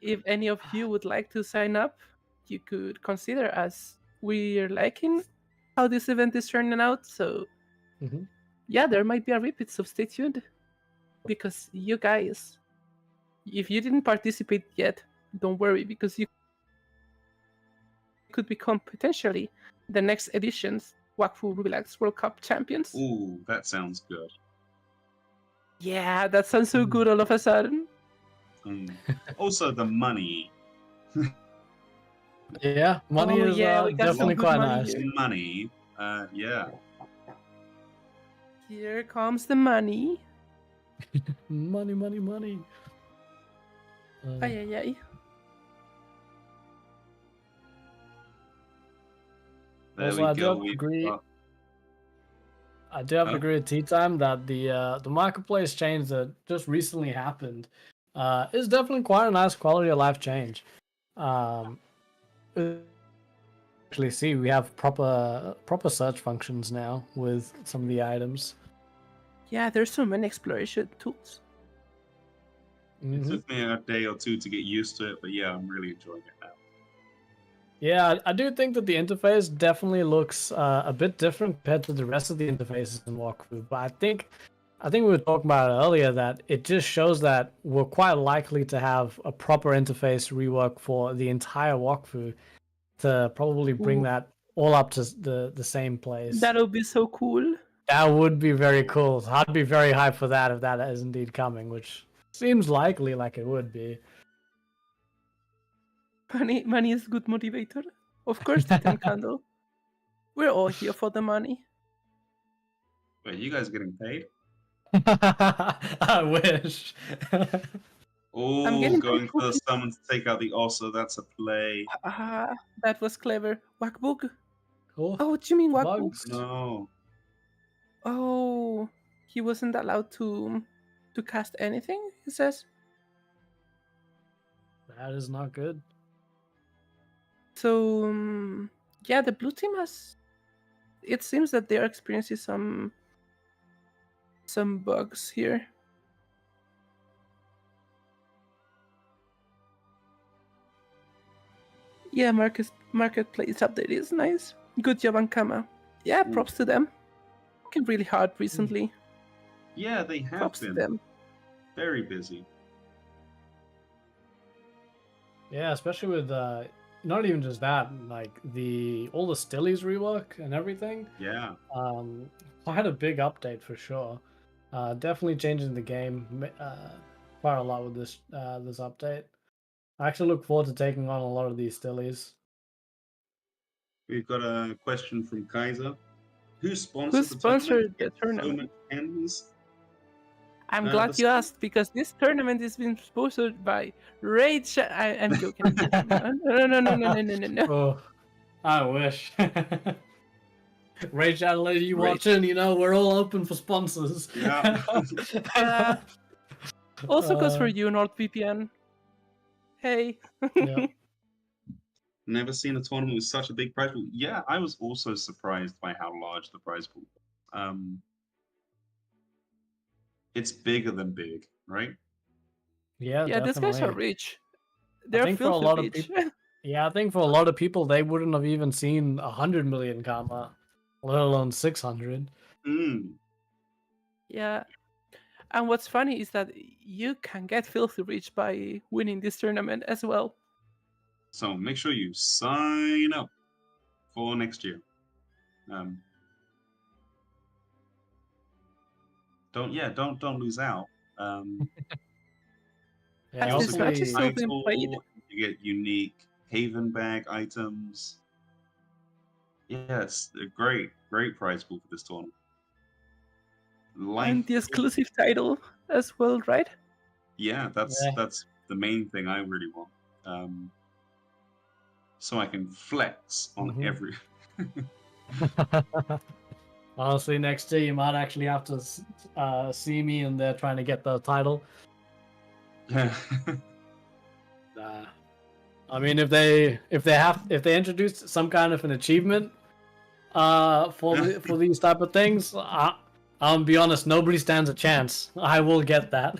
if any of you would like to sign up, you could consider us. We're liking how this event is turning out. So Mhm. yeah, there might be a repeat. So stay tuned, because you guys, if you didn't participate yet, don't worry, because you could become potentially the next edition's Wakfu Rubilax World Cup champions. Ooh, that sounds good. Yeah, that sounds so good all of a sudden. Also, the money. Yeah, money is we got some definitely good quite money nice. here. Money. Yeah. Here comes the money. Money, money, money. Ay, ay, ay. There Also, we I do go. have to agree. I do have to agree with Tea Time that the marketplace change that just recently happened is definitely quite a nice quality of life change. Actually, see, we have proper search functions now with some of the items. Yeah, there's so many exploration tools. It took me a day or two to get used to it, but yeah, I'm really enjoying it now. Yeah, I do think that the interface definitely looks a bit different compared to the rest of the interfaces in Walkthrough. But I think we were talking about it earlier that it just shows that we're quite likely to have a proper interface rework for the entire walkthrough to probably bring that all up to the same place. That would be so cool. That would be very cool. I'd be very hyped for that if that is indeed coming, which seems likely like it would be. Money is good motivator. Of course, Titan Candle. We're all here for the money. Wait, you guys getting paid? I wish. Oh, going for the summon to take out the Osa, that's a play. That was clever. Wakbug? Oh, what do you mean Wakbug? bugs. No. Oh, he wasn't allowed to cast anything, he says. That is not good. So, yeah, the blue team has... It seems that they are experiencing some bugs here. Yeah, marketplace update is nice. Good job, Ankama. Yeah, props to them. Working really hard recently. Yeah, they have Props been. to them. Very busy. Yeah, especially with not even just that, like all the Stillies rework and everything. Yeah. Quite a big update for sure. Definitely changing the game quite a lot with this update. I actually look forward to taking on a lot of these stillies. We've got a question from Kaiser. Who Who sponsored the sponsored the tournament? So tournament? much cans. I'm the glad you spon- asked because this tournament is being sponsored by Rage. I'm joking. No. Oh, I wish. Rage Adelaide, you Rage. watching? You know, we're all open for sponsors. Yeah. Also goes for you, NordVPN. Hey. Yeah. Never seen a tournament with such a big prize pool. Yeah, I was also surprised by how large the prize pool was. It's bigger than big, right? Yeah, Yeah, these guys are definitely. rich. They're think for a filthy lot of rich. people- Yeah, I think for a lot of people, they wouldn't have even seen 100 million karma, let alone 600. Mm. Yeah. And what's funny is that you can get filthy rich by winning this tournament as well. So make sure you sign up for next year. Don't lose out. Yeah, As you this also match get is still being played. title, you get unique Haven bag items. Yeah, it's a great prize pool for this tournament. And the exclusive title as well, right? Yeah, that's the main thing I really want. So I can flex on every. Honestly, next year you might actually have to see me in there trying to get the title. I mean, if they introduce some kind of an achievement, for these type of things, I'll be honest, nobody stands a chance. I will get that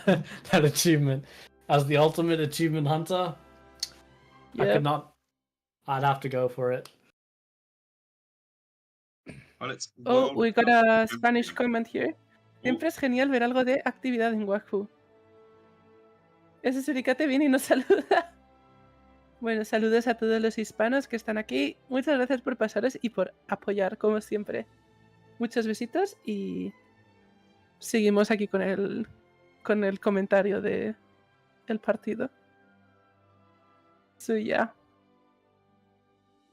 that achievement as the ultimate achievement hunter. Yeah. I could not. I'd have to go for it. Oh, we got a Spanish comment here. Siempre es genial ver algo de actividad en Wakfu. Ese suricate viene y nos saluda. Bueno, saludos a todos los hispanos que están aquí. Muchas gracias por pasaros y por apoyar, como siempre. Muchos besitos y seguimos aquí con el comentario de el partido. So yeah.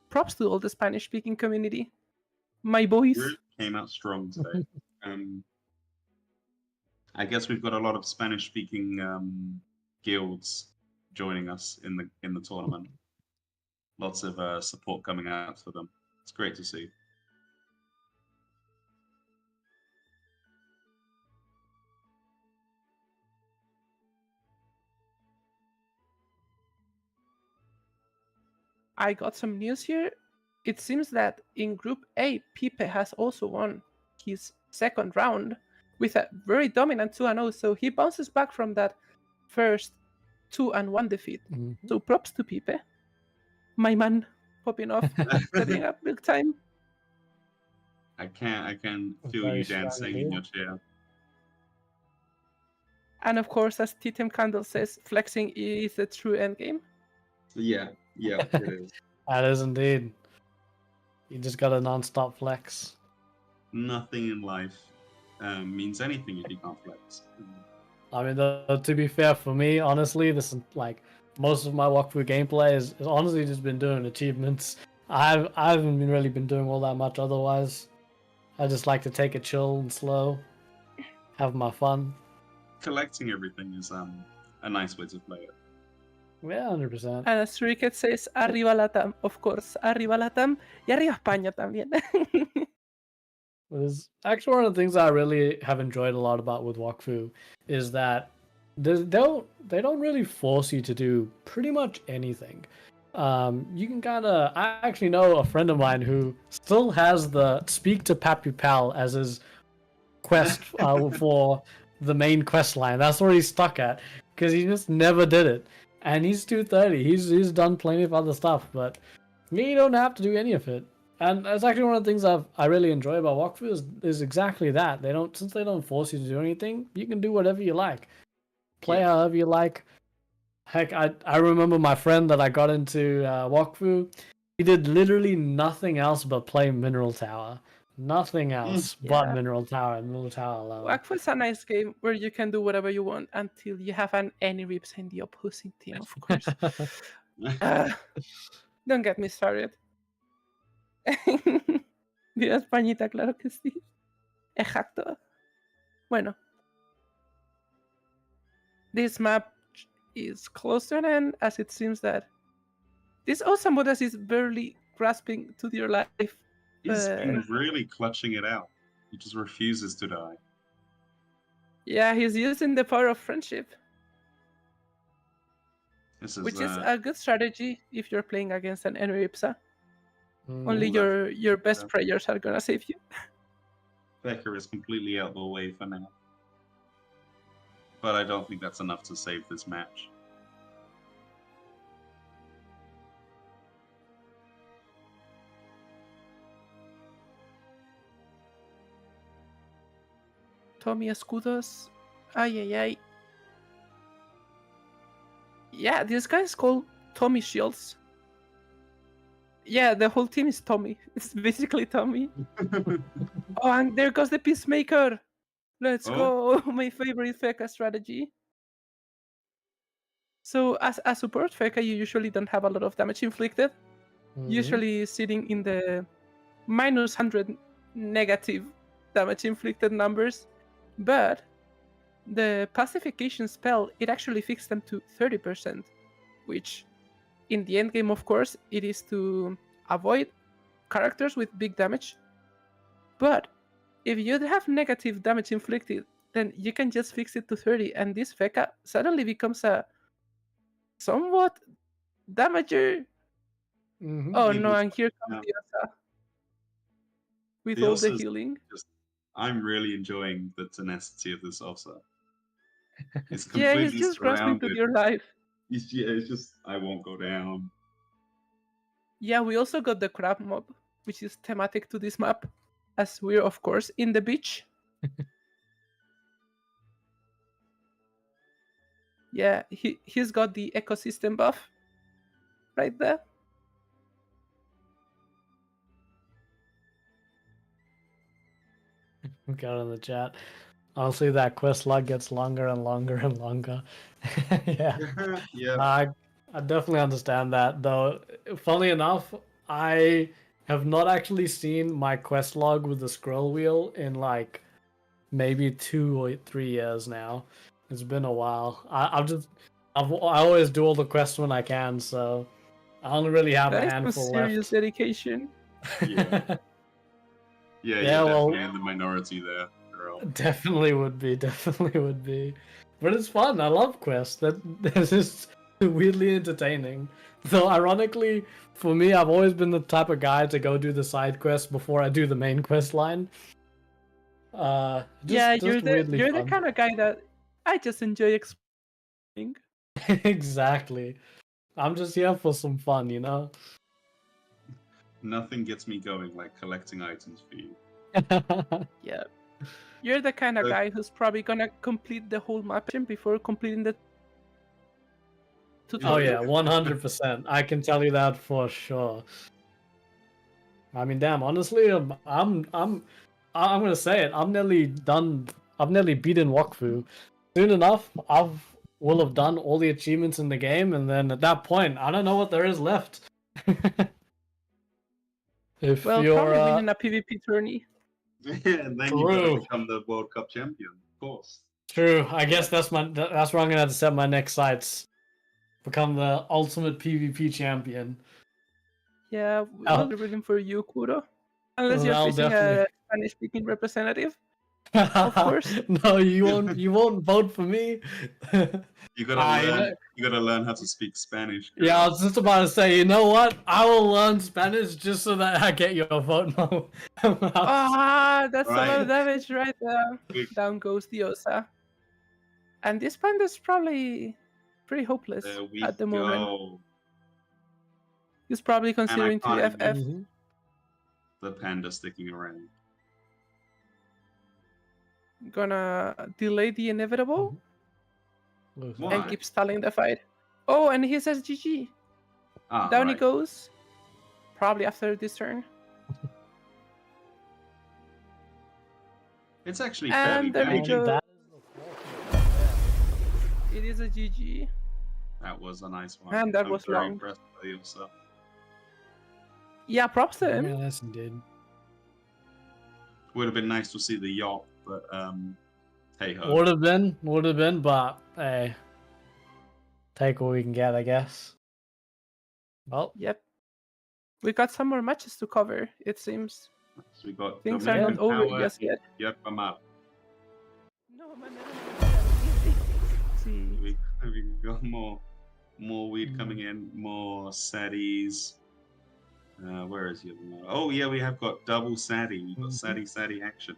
Props to all the Spanish-speaking community. My boys. Really came out strong today. I guess we've got a lot of Spanish-speaking guilds joining us in the tournament. Lots of support coming out for them. It's great to see. I got some news here. It seems that in Group A, Pipe has also won his second round with a very dominant 2-0. So he bounces back from that first 2-1 defeat. So props to Pipe. My man popping off, stepping up big time. I can feel you dancing in your chair. And of course, as Titem Candle says, flexing is the true endgame. Yeah, it is. That is indeed. You just got a non-stop flex. Nothing in life means anything if you can't flex. I mean, to be fair, for me, honestly, this is like most of my Wakfu gameplay is honestly just been doing achievements. I haven't really been doing all that much otherwise. I just like to take it chill and slow, have my fun. Collecting everything is a nice way to play it. Yeah, 100%. And as Ricket says, arriba Latam, of course, arriba Latam, y arriba España también. Actually, one of the things I really have enjoyed a lot about with Wakfu is that they don't really force you to do pretty much anything. You can I actually know a friend of mine who still has the speak to Papu Pal as his quest for the main quest line. That's where he's stuck at because he just never did it. And he's 230. He's done plenty of other stuff, but you don't have to do any of it. And that's actually one of the things I really enjoy about Wakfu is exactly that. Since they don't force you to do anything, you can do whatever you like. Play however you like. Heck, I remember my friend that I got into Wakfu. He did literally nothing else but play Mineral Tower. Nothing else but Mineral Tower and Mineral Tower alone. Wakfu is a nice game where you can do whatever you want until you have any rips in the opposing team, of course. Don't get me started. Viva Españita, claro que sí. Exacto. Bueno. This map is close to an end, as it seems that this Osamudas is barely grasping to your life. He's been really clutching it out. He just refuses to die. Yeah, he's using the power of friendship. Which is a good strategy if you're playing against an enemy Ipsa. Only your best prayers are gonna save you. Becker is completely out of the way for now. But I don't think that's enough to save this match. Tommy Escudos. Ay, ay, ay. Yeah, this guy is called Tommy Shields. Yeah, the whole team is Tommy. It's basically Tommy. Oh, and there goes the Peacemaker. Let's go. My favorite Feka strategy. So as a support Feka, you usually don't have a lot of damage inflicted. Usually sitting in the -100 negative damage inflicted numbers. But the pacification spell, it actually fixed them to 30%, which in the end game, of course, it is to avoid characters with big damage. But if you have negative damage inflicted, then you can just fix it to 30, and this Feka suddenly becomes a somewhat damager. Oh no, and here comes the Osa with all the healing. I'm really enjoying the tenacity of this Osa. It's completely he's just grasping to your life. It's just, I won't go down. Yeah, we also got the crab mob, which is thematic to this map, as we're, of course, in the beach. Yeah, he's got the ecosystem buff right there. Got in the chat. Honestly, that quest log gets longer and longer and longer. Yeah. I definitely understand that, though. Funnily enough, I have not actually seen my quest log with the scroll wheel in like maybe 2 or 3 years now. It's been a while. I always do all the quests when I can, so I only really have a handful left. Serious dedication. Yeah. Yeah, well, definitely in the minority there, girl. Definitely would be. But it's fun. I love quests. That's just weirdly entertaining. Though, ironically, for me, I've always been the type of guy to go do the side quest before I do the main quest line. You're the kind of guy that I just enjoy exploring. Exactly. I'm just here for some fun, you know? Nothing gets me going like collecting items for you. Yeah. You're the kind of guy who's probably gonna complete the whole map before completing the tutorial. Oh yeah, 100%. I can tell you that for sure. I mean, damn, honestly, I'm gonna say it. I'm nearly done. I've nearly beaten Wakfu. Soon enough, will have done all the achievements in the game, and then at that point, I don't know what there is left. If probably winning a PvP tourney. And then you gotta become the World Cup champion, of course. True. I guess that's where I'm gonna have to set my next sights. Become the ultimate PvP champion. Yeah, we'll be rooting for you, Kuro. Unless you're facing a Spanish-speaking representative. Of course. No, you won't vote for me. You gotta learn how to speak Spanish. Girl. Yeah, I was just about to say, you know what? I will learn Spanish just so that I get your vote. That's a lot of damage right there. Down goes the Osa. And this panda's probably pretty hopeless at the moment. He's probably considering 2FF. The panda sticking around. Gonna delay the inevitable and keep stalling the fight. Oh, and he says GG. Down he goes. Probably after this turn. It's actually fairly And there we bad. go. That is the fourth. It is a GG. That was a nice one. And that I'm was very long. impressed by yourself. Yeah, props to him. Very nice indeed. Would have been nice to see the yacht, but hey ho. Would have been, but hey, take what we can get, I guess. Well, Yep. We got some more matches to cover, it seems. So we got Things are Dominican not over Power just yet. Yakama. No, man, See. We got more weed coming in, more saddies. Where is the other one? Oh yeah, we have got double saddy. We've got saddy action.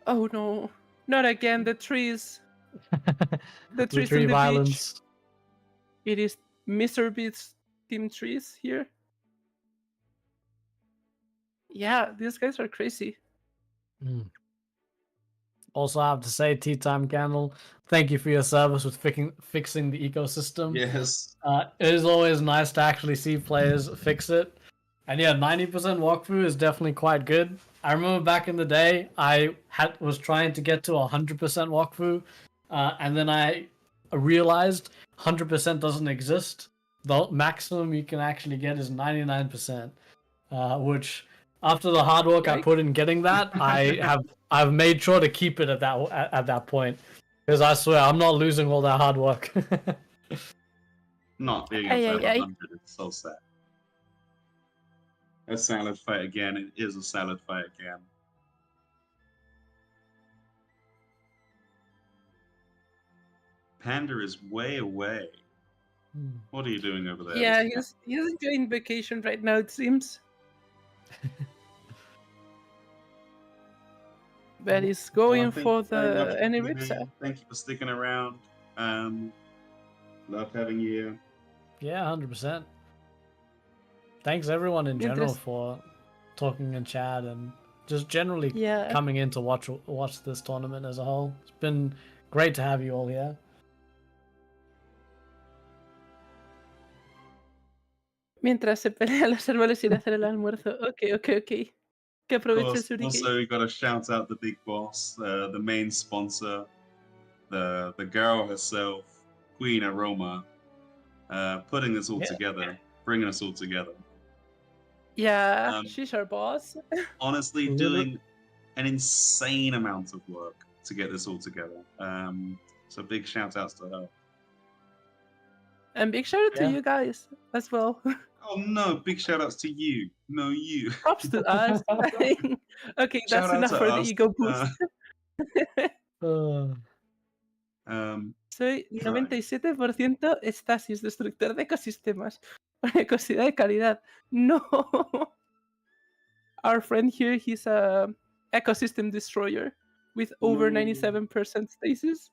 Oh no. Not again, the trees. The trees tree on the violence. beach. It is Mr. Beats team trees here. Yeah, these guys are crazy. Also, I have to say, Tea Time Candle, thank you for your service with fixing the ecosystem. Yes. It is always nice to actually see players fix it. And yeah, 90% walkthrough is definitely quite good. I remember back in the day, I was trying to get to 100% walkthrough, and then I realized 100% doesn't exist. The maximum you can actually get is 99%, which after the hard work I put in getting that, I've made sure to keep it at that point, because I swear I'm not losing all that hard work. Not being able to have 100 is so sad. A salad fight again. It is a salad fight again. Panda is way away. What are you doing over there? Yeah, he's enjoying vacation right now, it seems. But he's going for the Aniritsa. Thank you for sticking around. Love having you here. Yeah, 100%. Thanks everyone in general for talking in chat and just generally coming in to watch this tournament as a whole. It's been great to have you all here. Mientras se pelean los árboles y ir a hacer el almuerzo. Ok. Que aproveche su Also, we got to shout out the big boss, the main sponsor, the girl herself, Queen Aroma, putting this all together, bringing us all together. Yeah, she's our boss. Honestly, doing an insane amount of work to get this all together. So big shout outs to her. And big shout out to you guys as well. Oh no, big shout outs to you. No, you. Props to us. Okay, that's enough for the ego boost. Soy 97% estasis, destructor de ecosistemas. Ecosidad de calidad. No. Our friend here, he's a ecosystem destroyer with over 97% stasis.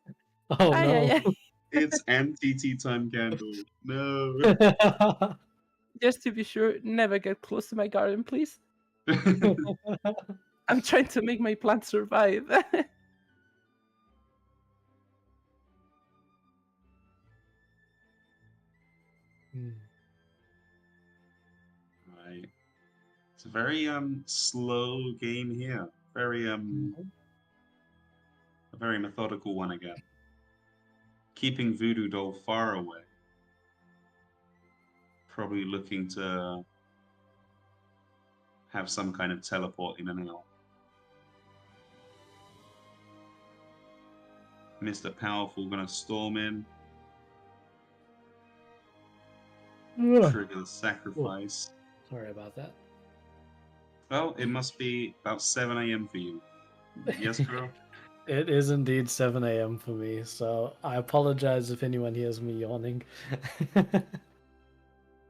Oh no. It's anti-tea time candle. No. Just to be sure, never get close to my garden, please. I'm trying to make my plants survive. Right. It's a very slow game here. Very a very methodical one again. Keeping Voodoo Doll far away. Probably looking to have some kind of teleport in and out. Mr. Powerful gonna storm in. Trigger the sacrifice. Sorry about that. Well, it must be about 7 a.m. for you. Yes, girl? It is indeed 7 a.m. for me, so I apologize if anyone hears me yawning.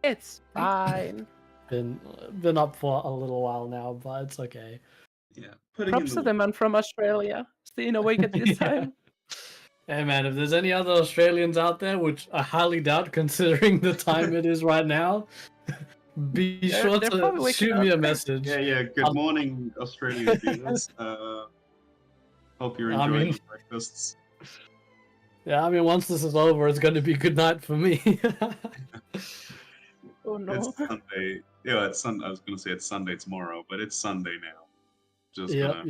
It's fine. Been up for a little while now, but it's okay. Yeah. Props to the man from Australia, staying awake at this time. Hey man, if there's any other Australians out there, which I highly doubt considering the time it is right now, be sure to shoot me a message. Yeah. Good morning, Australian viewers. Hope you're enjoying your breakfasts. Yeah, I mean, once this is over, it's going to be good night for me. Oh no. It's Sunday. Yeah, it's Sunday. I was going to say it's Sunday tomorrow, but it's Sunday now. Just yep.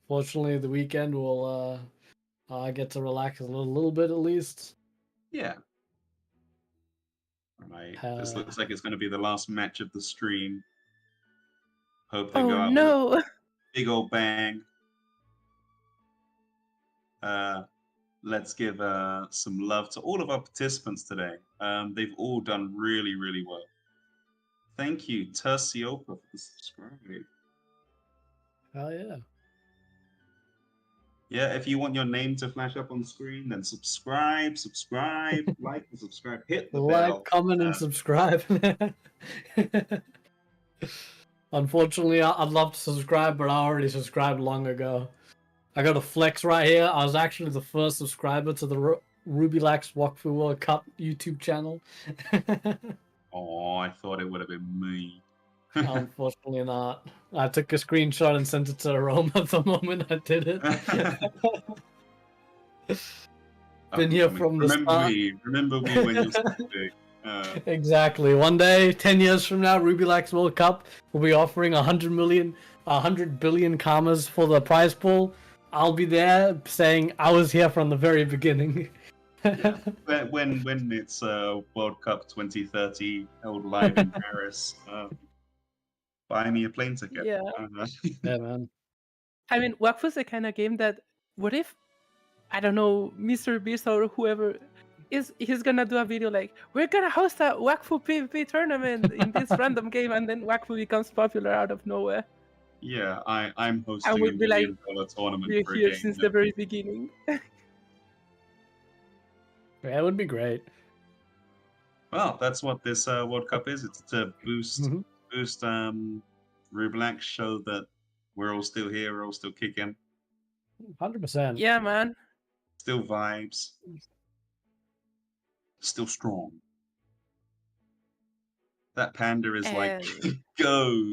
Fortunately, the weekend will get to relax a little bit at least. Yeah. Right. This Uh, looks like it's going to be the last match of the stream. Hope they Oh go out with a no! big old bang. Let's give some love to all of our participants today. They've all done really, really well. Thank you, Terciopa, for the subscribe. hell yeah. Yeah, if you want your name to flash up on screen, then subscribe, like and subscribe, hit the Like, bell. comment, and subscribe. Unfortunately, I'd love to subscribe, but I already subscribed long ago. I got a flex right here. I was actually the first subscriber to the Rubilax Wakfu World Cup YouTube channel. Oh, I thought it would have been me. Unfortunately not. I took a screenshot and sent it to Rome at the moment I did it. Been here from the start. Remember me when you're so big. Exactly. One day, 10 years from now, Rubilax World Cup will be offering 100 billion karmas for the prize pool. I'll be there saying I was here from the very beginning. Yeah. When it's World Cup 2030 held live in Paris, buy me a plane ticket. Yeah. Yeah, man. I mean, Wakfu's the kind of game that, what if, I don't know, Mr. Beast or whoever he's gonna do a video like, we're gonna host a Wakfu PvP tournament in this random game, and then Wakfu becomes popular out of nowhere. Yeah, I'm hosting And a we'd be like, $1 million tournament we're for a here game. since the very beginning. Yeah, it would be great. Well, that's what this World Cup is. It's to boost Rubilax, show that we're all still here, we're all still kicking. 100%. Yeah, man. Still vibes. Still strong. That panda is like, go!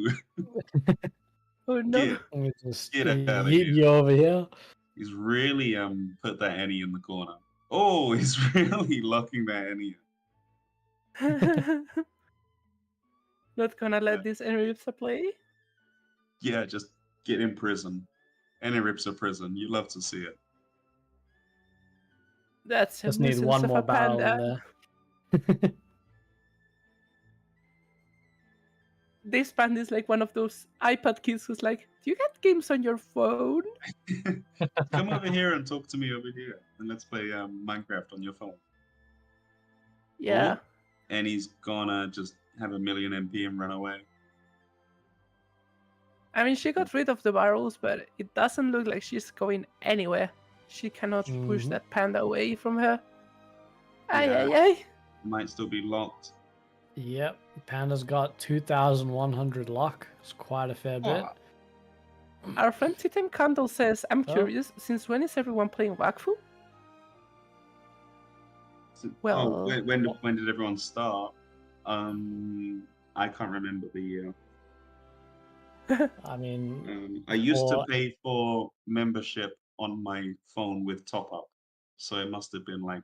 Oh no. Let me just Get out of yeet here. you over here. He's really put that Annie in the corner. Oh, he's really locking that Annie in. Not gonna let this Enripsa play? Yeah, just get in prison. Enripsa prison. You love to see it. That's a Just need nuisance one of more a barrel panda. in there. This panda is like one of those iPad kids who's like, do you get games on your phone? Come over here and talk to me over here, and let's play Minecraft on your phone. Yeah. Oh, and he's gonna just have a million MP and run away. I mean, she got rid of the barrels, but it doesn't look like she's going anywhere. She cannot push that panda away from her. Ay. Might still be locked. Yep, Panda's got 2,100 luck. It's quite a fair bit. Our friend Titan Candle says, I'm curious, since when is everyone playing Wakfu? Well, when did everyone start? I can't remember the year. I mean, I used to pay for membership on my phone with top up, so it must have been like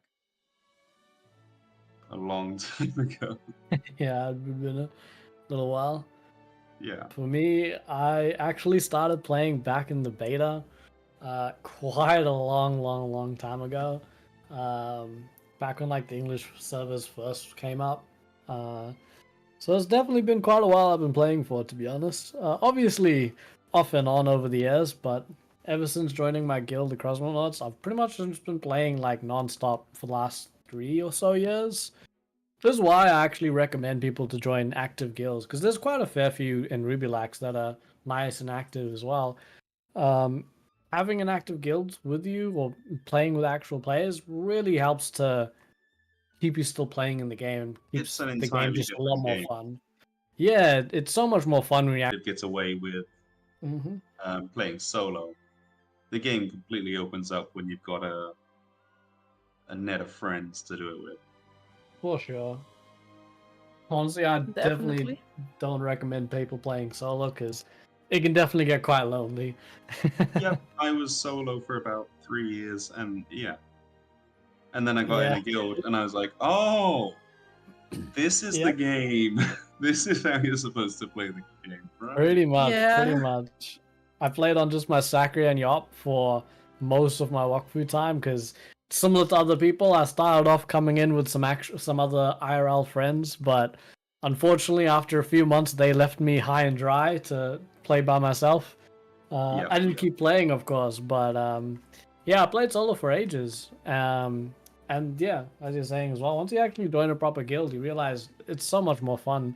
a long time ago. Yeah, it's been a little while. Yeah. For me, I actually started playing back in the beta quite a long time ago. Back when like the English servers first came up. So it's definitely been quite a while I've been playing for, to be honest. Obviously off and on over the years, but ever since joining my guild, the Cosmonauts, I've pretty much just been playing like non-stop for the last 3 or so years. This is why I actually recommend people to join active guilds, because there's quite a fair few in Rubilax that are nice and active as well. Having an active guild with you or playing with actual players really helps to keep you still playing in the game and keeps the game just a lot more fun. Yeah, it's so much more fun when you gets away with playing solo. The game completely opens up when you've got a net of friends to do it with. For sure. Honestly, I definitely don't recommend people playing solo because it can definitely get quite lonely. Yeah, I was solo for about 3 years, and and then I got in a guild, and I was like, oh, this is the game. This is how you're supposed to play the game, right? Pretty much. I played on just my Sakri and Yop for most of my Wakfu time because, similar to other people, I started off coming in with some other IRL friends, but unfortunately, after a few months, they left me high and dry to play by myself. I didn't keep playing, of course, but yeah, I played solo for ages. And yeah, as you're saying as well, once you actually join a proper guild, you realize it's so much more fun.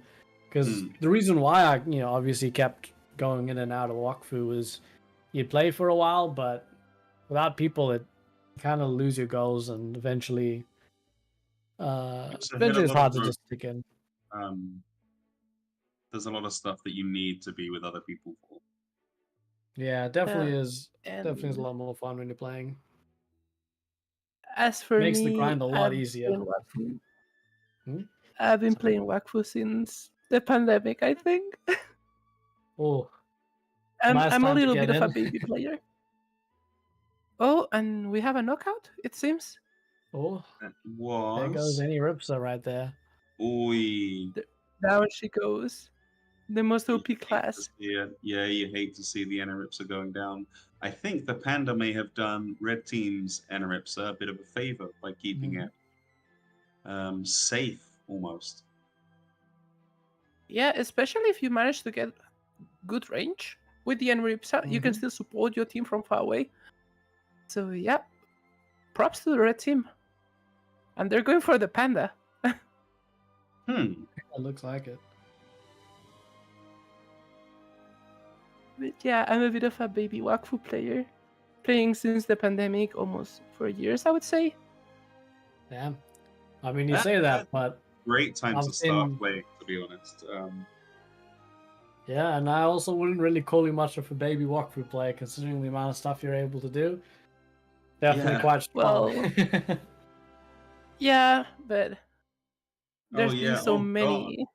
Because the reason why I, obviously kept going in and out of Wakfu was you'd play for a while, but without people, it kind of lose your goals, and eventually it's hard to just stick in. There's a lot of stuff that you need to be with other people for. Yeah, it definitely is. Definitely is a lot more fun when you're playing. As for Makes me, the grind a lot easier. I've been playing Wakfu since the pandemic, I think. Oh, I'm a little bit of a baby player. Oh, and we have a knockout, it seems. Oh, was... there goes any Ripsa right there. Oi. Down she goes. The most OP class. Yeah, you hate to see the Enaripsa going down. I think the Panda may have done Red Team's Enaripsa a bit of a favor by keeping it safe, almost. Yeah, especially if you manage to get good range with the Enaripsa, you can still support your team from far away. So yeah, props to the Red Team. And they're going for the Panda. It looks like it. But yeah, I'm a bit of a baby Wakfu player. Playing since the pandemic, almost 4 years, I would say. Damn. I mean, you say that, but... Great time to start playing, to be honest. Yeah, and I also wouldn't really call you much of a baby Wakfu player, considering the amount of stuff you're able to do. Definitely quite strong. Well, yeah, but there's been so many... God.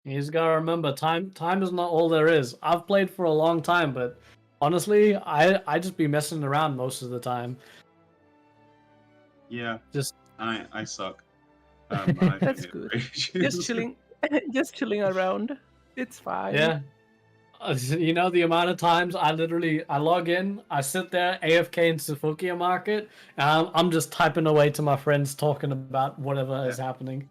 You just gotta remember, time is not all there is. I've played for a long time, but honestly, I just be messing around most of the time. Yeah, I suck. That's good. Just chilling around. It's fine. Yeah. The amount of times I log in, I sit there AFK in Sufukia Market, and I'm just typing away to my friends talking about whatever is happening.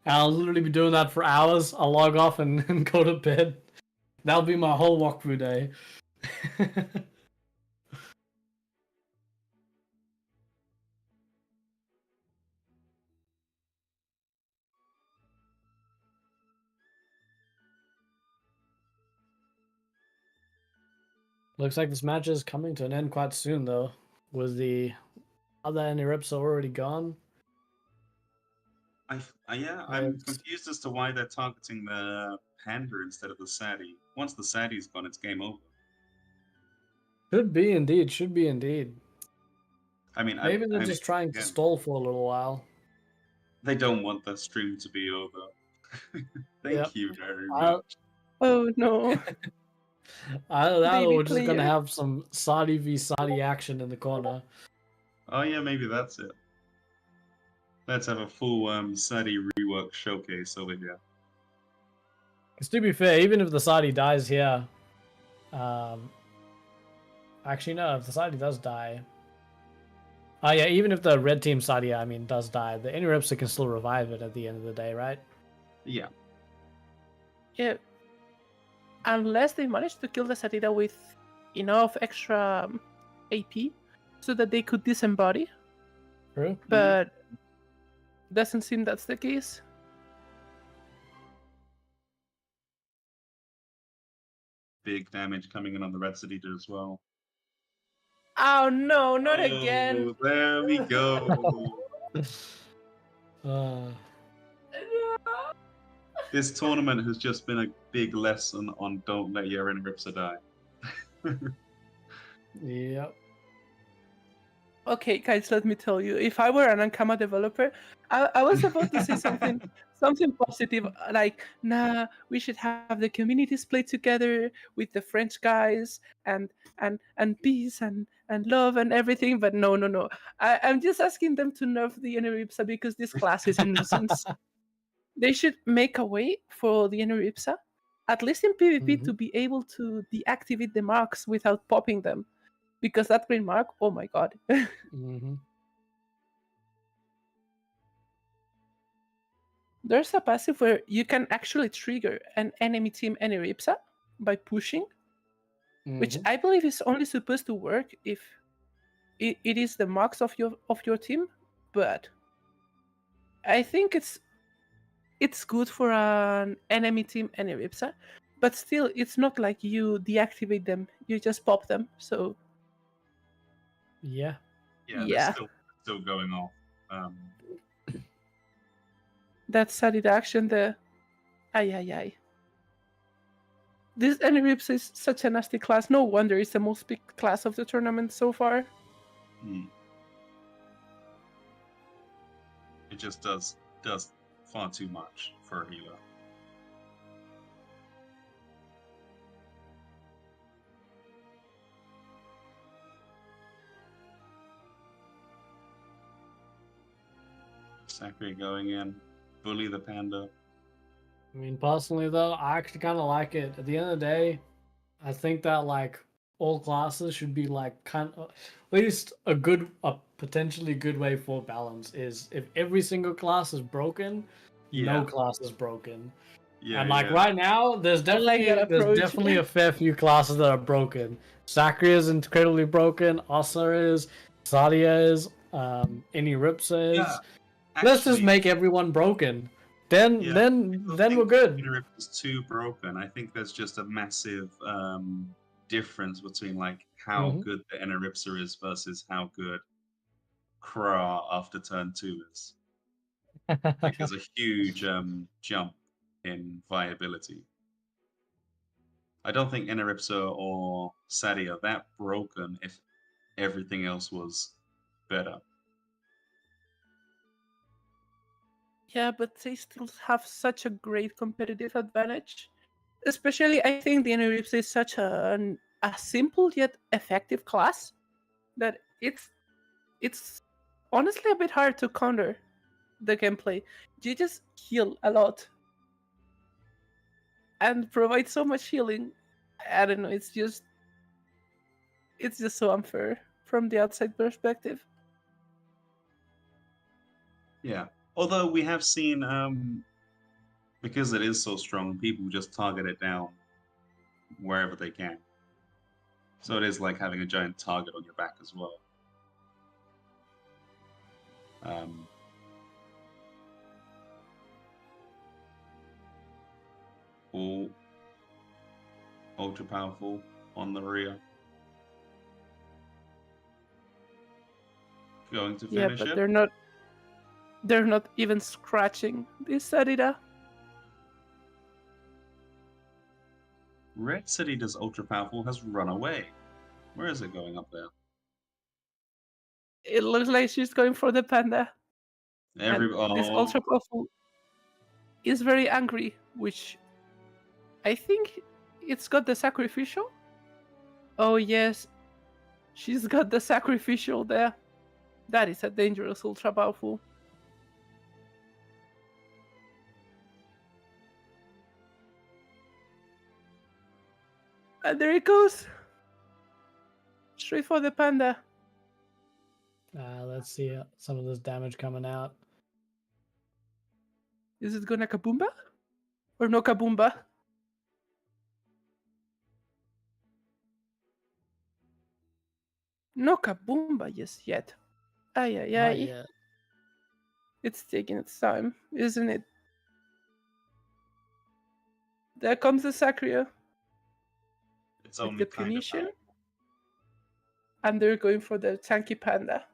And I'll literally be doing that for hours. I'll log off and go to bed. That'll be my whole walkthrough day. Looks like this match is coming to an end quite soon, though. Was the other Enaripsa already gone? I'm confused as to why they're targeting the Panda instead of the Sadi. Once the Sadi's gone, it's game over. Should be indeed. I mean, maybe they're just trying to stall for a little while. They don't want the stream to be over. Thank you very much. Oh no. We're just gonna have some Sadi v Sadi action in the corner. Oh yeah, maybe that's it. Let's have a full Sadi rework showcase over here. Because to be fair, even if the Sadi dies here, actually no, if the Sadi does die, yeah, even if the red team Sadi, does die, the Enaripsa can still revive it at the end of the day, right? Yeah. Yeah. Unless they manage to kill the Satira with enough extra AP so that they could disembody. True. But doesn't seem that's the case. Big damage coming in on the Red Satira as well. Oh no, not again. There we go. This tournament has just been a big lesson on don't let your Enaripsa die. Yep. Okay, guys, let me tell you. If I were an Ankama developer, I was about to say something positive, like, nah, we should have the communities play together with the French guys and peace and love and everything. But no. I'm just asking them to nerf the Enaripsa because this class is a nuisance. They should make a way for the Enaripsa at least in PvP, Mhm. to be able to deactivate the marks without popping them. Because that green mark, oh my god. Mm-hmm. There's a passive where you can actually trigger an enemy team Eneripsa by pushing, which Mm-hmm. I believe is only supposed to work if it is the marks of your team, but I think it's good for an enemy team Eneripsa, but still it's not like you deactivate them, you just pop them. So Yeah. Yeah, they're yeah, still going off. that's a deduction there. Ay ay ay. This Eneripsa is such a nasty class. No wonder it's the most picked class of the tournament so far. It just does far too much for a healer. Sakura going in, bully the panda. I mean, personally though, I actually kind of like it. At the end of the day, I think that like all classes should be like kind of at least a potentially good way for balance is if every single class is broken, no Yeah. class is broken. Yeah, And like yeah. right now, there's I like definitely that approach. a fair few classes that are broken. Sakura is incredibly broken. Asa is, Sadia is, Inaugural is. Yeah, Let's just actually, make everyone broken. Then yeah, then I then we're think good. Inaugural is too broken. I think there's just a massive difference between like how Mhm. good the Enaripsa is versus how good Kra after turn 2 is. Like there's a huge jump in viability. I don't think Enaripsa or Sadia are that broken if everything else was better. Yeah, but they still have such a great competitive advantage. Especially, I think the Eneripsa is such a simple yet effective class that it's honestly a bit hard to counter the gameplay. You just heal a lot and provide so much healing. I don't know. It's just so unfair from the outside perspective. Yeah. Although we have seen, because it is so strong, people just target it down wherever they can. So it is like having a giant target on your back as well. All ultra powerful on the rear. Going to Yeah, finish but it. they're not even scratching this Sarita. Red City does ultra powerful has run away. Where is it going up there? It looks like she's going for the panda. And this ultra powerful is very angry, which I think it's got the sacrificial. Oh yes, she's got the sacrificial there. That is a dangerous ultra powerful. And there it goes. Straight for the panda. Let's see some of this damage coming out. Is it gonna kaboomba? Or no kaboomba? No kaboomba just yet. Ay ay Not ay. yet. It's taking its time, isn't it? There comes the Sacria. It's With only the kind of punition. And they're going for the tanky panda.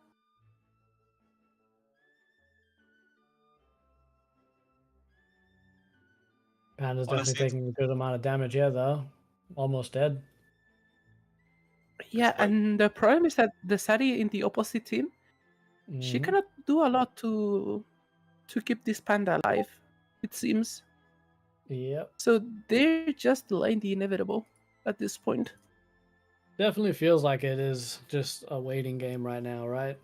Panda's Honestly, definitely taking a good amount of damage here, though. Almost dead. Yeah, and the problem is that the Sari in the opposite team, she cannot do a lot to keep this panda alive, it seems. Yep. So they're just delaying the inevitable at this point. Definitely feels like it is just a waiting game right now, right?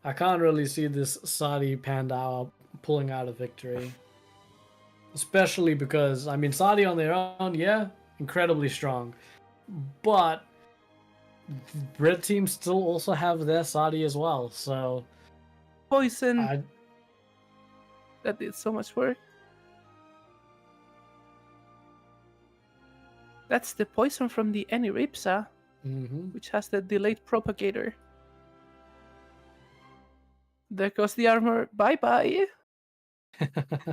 I can't really see this Sadi panda pulling out a victory. especially because I mean Saudi on their own, yeah, incredibly strong, but red teams still also have their Saudi as well. So Poison that did so much work. That's the poison from the Eniripsa, which has the delayed propagator. There goes the armor. Bye bye.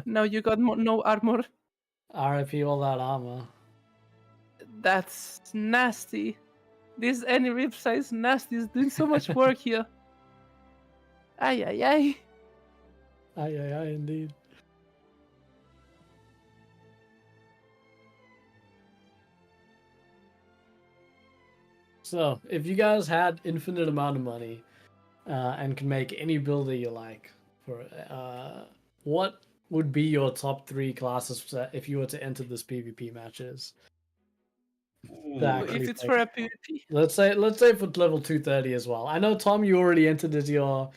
Now you got no armor. RIP all that armor. That's nasty. This Eniripsa is nasty. It's doing so much work here. Ay ay ay. Ay ay ay, indeed. So, if you guys had infinite amount of money and can make any build that you like, for what would be your top 3 classes if you were to enter this PvP matches? If it's for a PvP. Let's say for level 230 as well. I know Tom, you already entered as your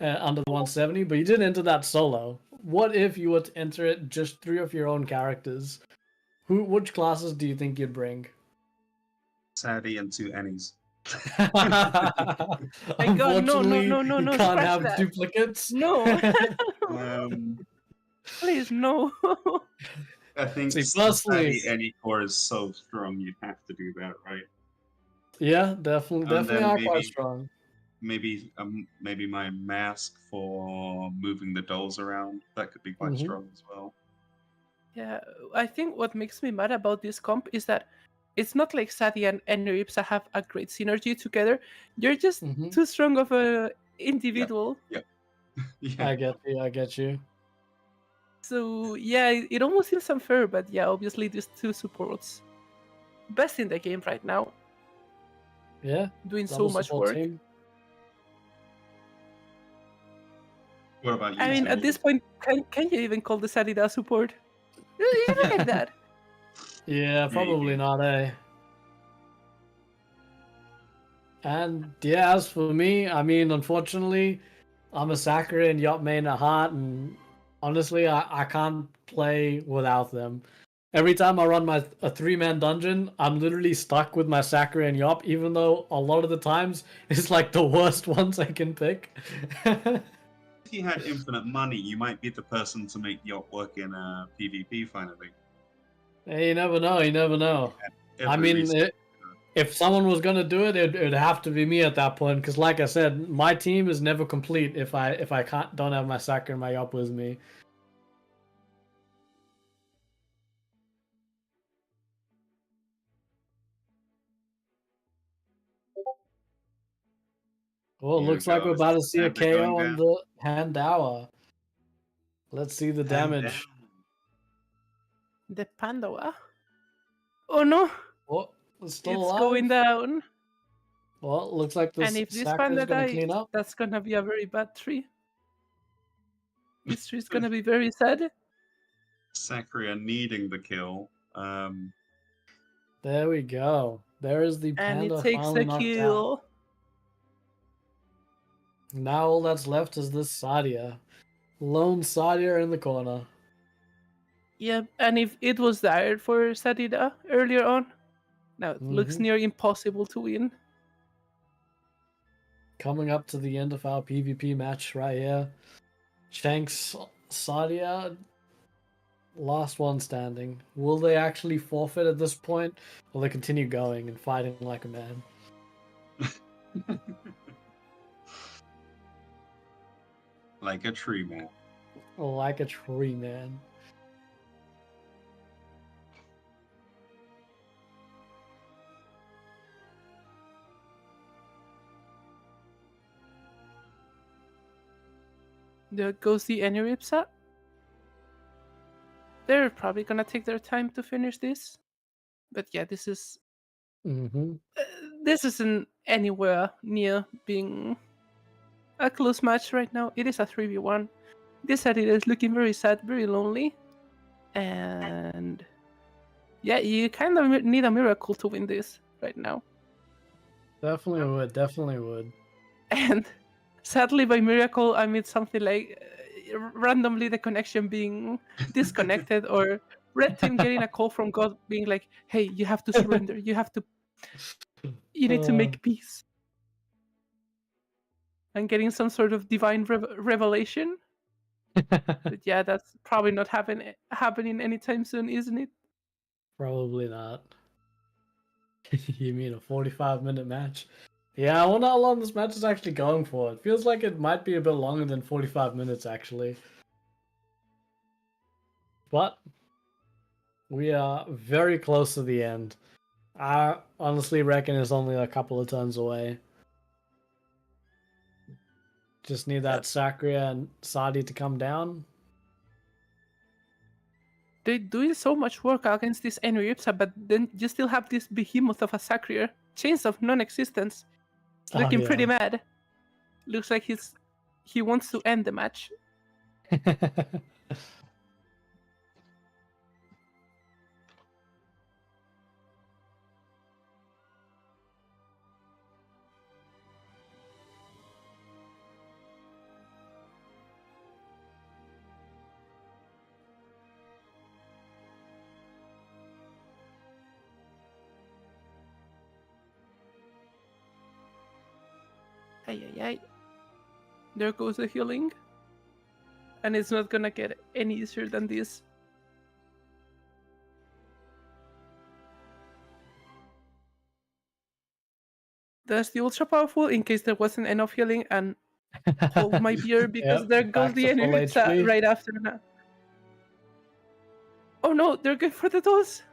under the 170, but you did enter that solo. What if you were to enter it just 3 of your own characters? Which classes do you think you'd bring? Sadie and 2 Annies. Unfortunately, no, you can't have that. duplicates. No. Please, no. I think personally, Sadie Annie core is so strong, you'd have to do that, right? Yeah, definitely are quite strong. Maybe my mask for moving the dolls around, that could be quite strong as well. Yeah, I think what makes me mad about this comp is that it's not like Sadie and Eniripsa have a great synergy together. You're just too strong of a individual. Yep. Yeah. I get you. So yeah, it almost seems unfair, but yeah, obviously these 2 supports, best in the game right now. Yeah, doing so much work. Team. What about you? I mean, at this point, can you even call the Sadida support? You look at that. Yeah, probably not, eh? And yeah, as for me, I mean, unfortunately, I'm a Sakura and Yop main at heart, and honestly, I can't play without them. Every time I run a 3-man dungeon, I'm literally stuck with my Sakura and Yop, even though a lot of the times it's like the worst ones I can pick. If you had infinite money, you might be the person to make Yop work in a PvP finally. Hey, you never know. I mean, if someone was gonna do it, it'd have to be me at that point. Because, like I said, my team is never complete if I don't have my Sakura and my Yop with me. Well, it looks like we're about to see a KO on the Pandawa. Let's see the damage. The Pandawa? Oh no! Oh, it's still it's alive. Going down. Well, it looks like this and if this Sakura's gonna clean up. That's gonna be a very bad tree. This tree is gonna be very sad. Sakura needing the kill. There we go. There is the Panda. And it takes the kill. Out. Now all that's left is this Sadia. Lone Sadia in the corner. Yep, and if it was dire for Sadida earlier on, now it looks near impossible to win. Coming up to the end of our PvP match right here. Shanks, Sadia, last one standing. Will they actually forfeit at this point? Will they continue going and fighting like a man? Like a tree man. Like a tree man. There goes the Eniripsa. They're probably gonna take their time to finish this. But yeah, this is... this isn't anywhere near being a close match right now. It is a 3v1. This side is looking very sad, very lonely. And yeah, you kind of need a miracle to win this right now. Definitely would. And sadly, by miracle, I mean something like randomly the connection being disconnected, or red team getting a call from God being like, hey, you have to surrender, you need to make peace, and getting some sort of divine revelation. But yeah, that's probably not happening anytime soon, isn't it? Probably not. You mean a 45-minute match? Yeah, I wonder how long this match is actually going for. It feels like it might be a bit longer than 45 minutes, actually. But we are very close to the end. I honestly reckon it's only a couple of turns away. Just need that Sakria and Sadi to come down. They're doing so much work against this Enripsa, but then you still have this behemoth of a Sakria. Chains of non-existence. It's looking pretty mad. Looks like he wants to end the match. Ay. There goes the healing. And it's not gonna get any easier than this. That's the ultra powerful in case there wasn't enough healing, and hold my beer because there goes the Enripsa right after that. Oh no, they're good for the dose.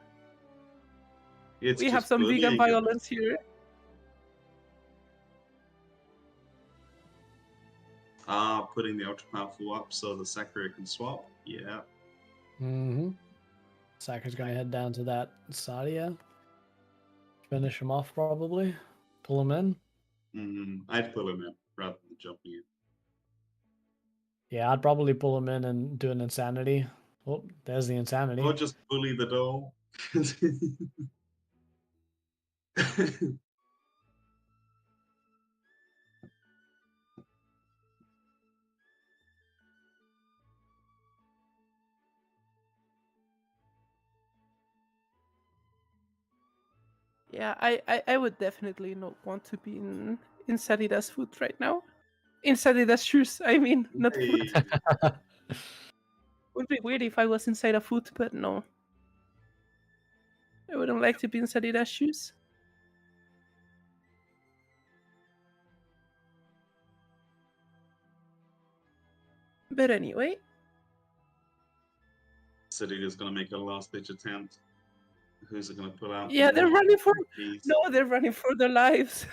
We have some vegan violence here. Putting the ultra powerful up so the Sakura can swap. Yeah. Sakura's gonna head down to that Sadia. Finish him off, probably. Pull him in. I'd pull him in rather than jumping in. Yeah, I'd probably pull him in and do an insanity. Oh, there's the insanity. Or just bully the doll. Yeah, I would definitely not want to be in Sadida's foot right now. In Sadida's shoes, I mean, not foot. Would be weird if I was inside a foot, but no. I wouldn't like to be in Sadida's shoes. But anyway. Sadida's gonna make a last-ditch attempt. Who's it gonna pull out? Yeah, they're running for... No, they're running for their lives.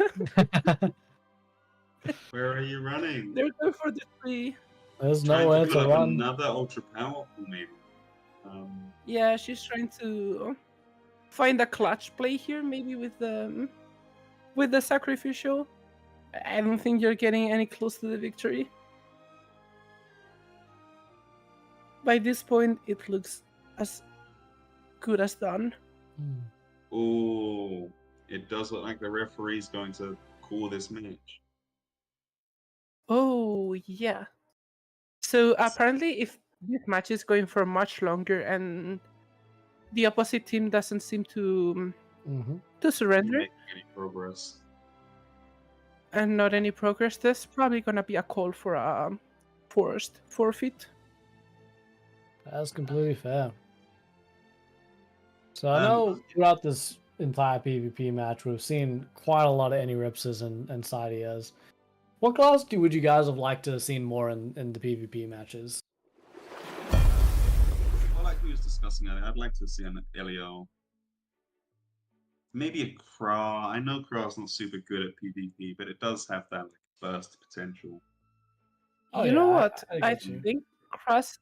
Where are you running? They're going for the tree. There's nowhere to run. Another ultra powerful, maybe. Yeah, she's trying to find a clutch play here, maybe with the sacrificial. I don't think you're getting any close to the victory. By this point, it looks as good as done. Oh, it does look like the referee's going to call this match. Oh, yeah. So apparently, if this match is going for much longer and the opposite team doesn't seem to surrender, make any progress, and not any progress, there's probably gonna be a call for a forced forfeit. That's completely fair. So I know throughout this entire PvP match, we've seen quite a lot of Enripsas and Sadias. What class would you guys have liked to have seen more in the PvP matches? Well, like we was discussing earlier, I'd like to see an Elio. Maybe a Kra. I know Kra's not super good at PvP, but it does have that burst potential. You know what? I think Kra's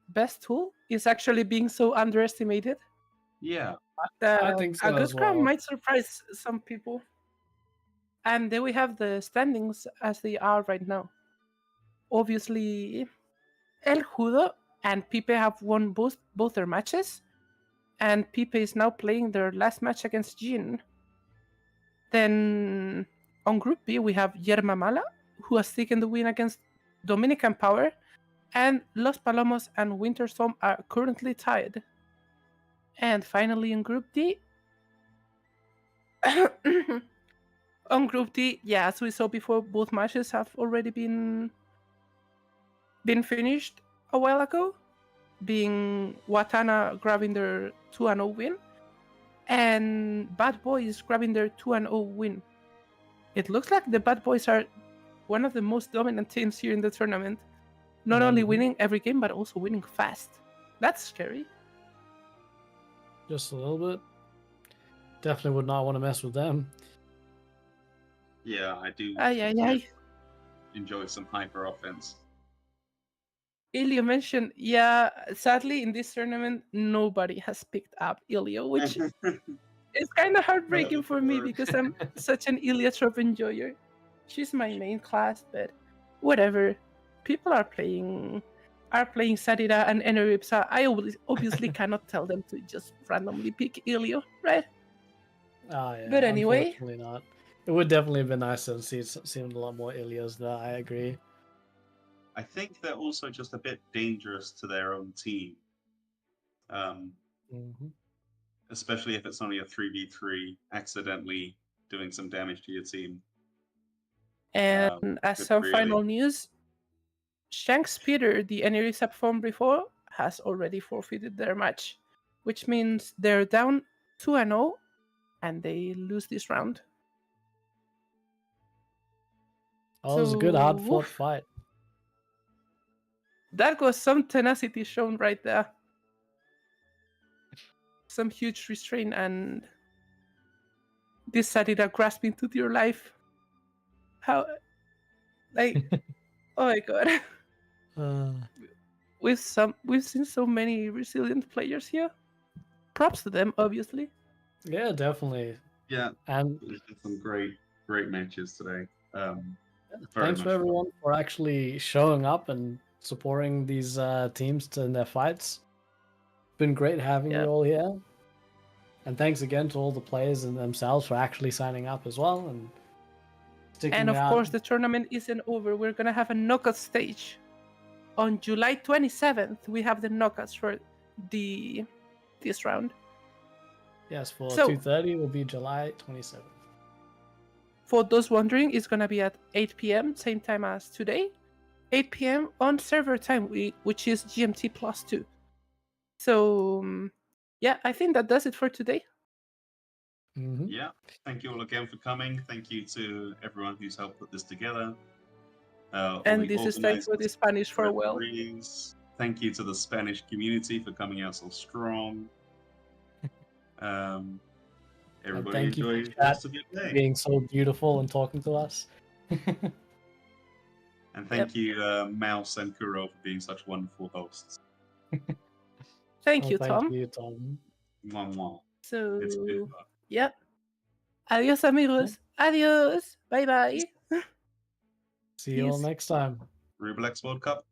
best tool is actually being so underestimated. Yeah. I think so. A good Kra might surprise some people. And then we have the standings as they are right now. Obviously, El Judo and Pipe have won both their matches. And Pipe is now playing their last match against Jin. Then on Group B, we have Yerma Mala, who has taken the win against Dominican Power. and Los Palomos and Winterstorm are currently tied. And finally in Group D, on Group D, yeah, as we saw before, both matches have already been finished a while ago, being Watana grabbing their 2-0 win, and Bad Boys grabbing their 2-0 win. It looks like the Bad Boys are one of the most dominant teams here in the tournament. Not only winning every game, but also winning fast. That's scary. Just a little bit. Definitely would not want to mess with them. Yeah, I do enjoy some hyper offense. Ilio mentioned, yeah, sadly in this tournament, nobody has picked up Ilio, which is kind of heartbreaking for me because I'm such an Iliotrope enjoyer. She's my main class, but whatever. People are playing Sarira and Eneripsa. I obviously cannot tell them to just randomly pick Ilio, right? Yeah, but anyway, unfortunately not. It would definitely have been nice to see a lot more Ilios there. I agree. I think they're also just a bit dangerous to their own team. Especially if it's only a 3v3, accidentally doing some damage to your team. And as some final news, Shanks Peter, the Enerisa from before, has already forfeited their match, which means they're down 2-0 and they lose this round. Oh, it was a good hard-fought fight. That was some tenacity shown right there. Some huge restraint and this Sarira grasping to your life. How, like, oh my god. We've seen so many resilient players here. Props to them, obviously. Yeah, definitely. Yeah, and some great matches today. Thanks for everyone for actually showing up and supporting these teams in their fights. It's been great having you all here. And thanks again to all the players and themselves for actually signing up as well and sticking And of out. course, the tournament isn't over. We're gonna have a knockout stage on July 27th. We have the knockouts for this round. Yes, for 2:30 will be July 27th. For those wondering, it's gonna be at 8 p.m. same time as today, 8 p.m. on server time, which is GMT +2. So yeah, I think that does it for today. Yeah, thank you all again for coming. Thank you to everyone who's helped put this together. And this is thanks for the Spanish farewell. Thank you to the Spanish community for coming out so strong. Everybody enjoy the rest of your day. Being so beautiful and talking to us. And thank you, Mouse and Kuro, for being such wonderful hosts. Thank you, Tom. Thank you, Tom. Mwah, mwah. So, yep. Adios, amigos. Adios. Bye-bye. See you all next time. Rubilax World Cup.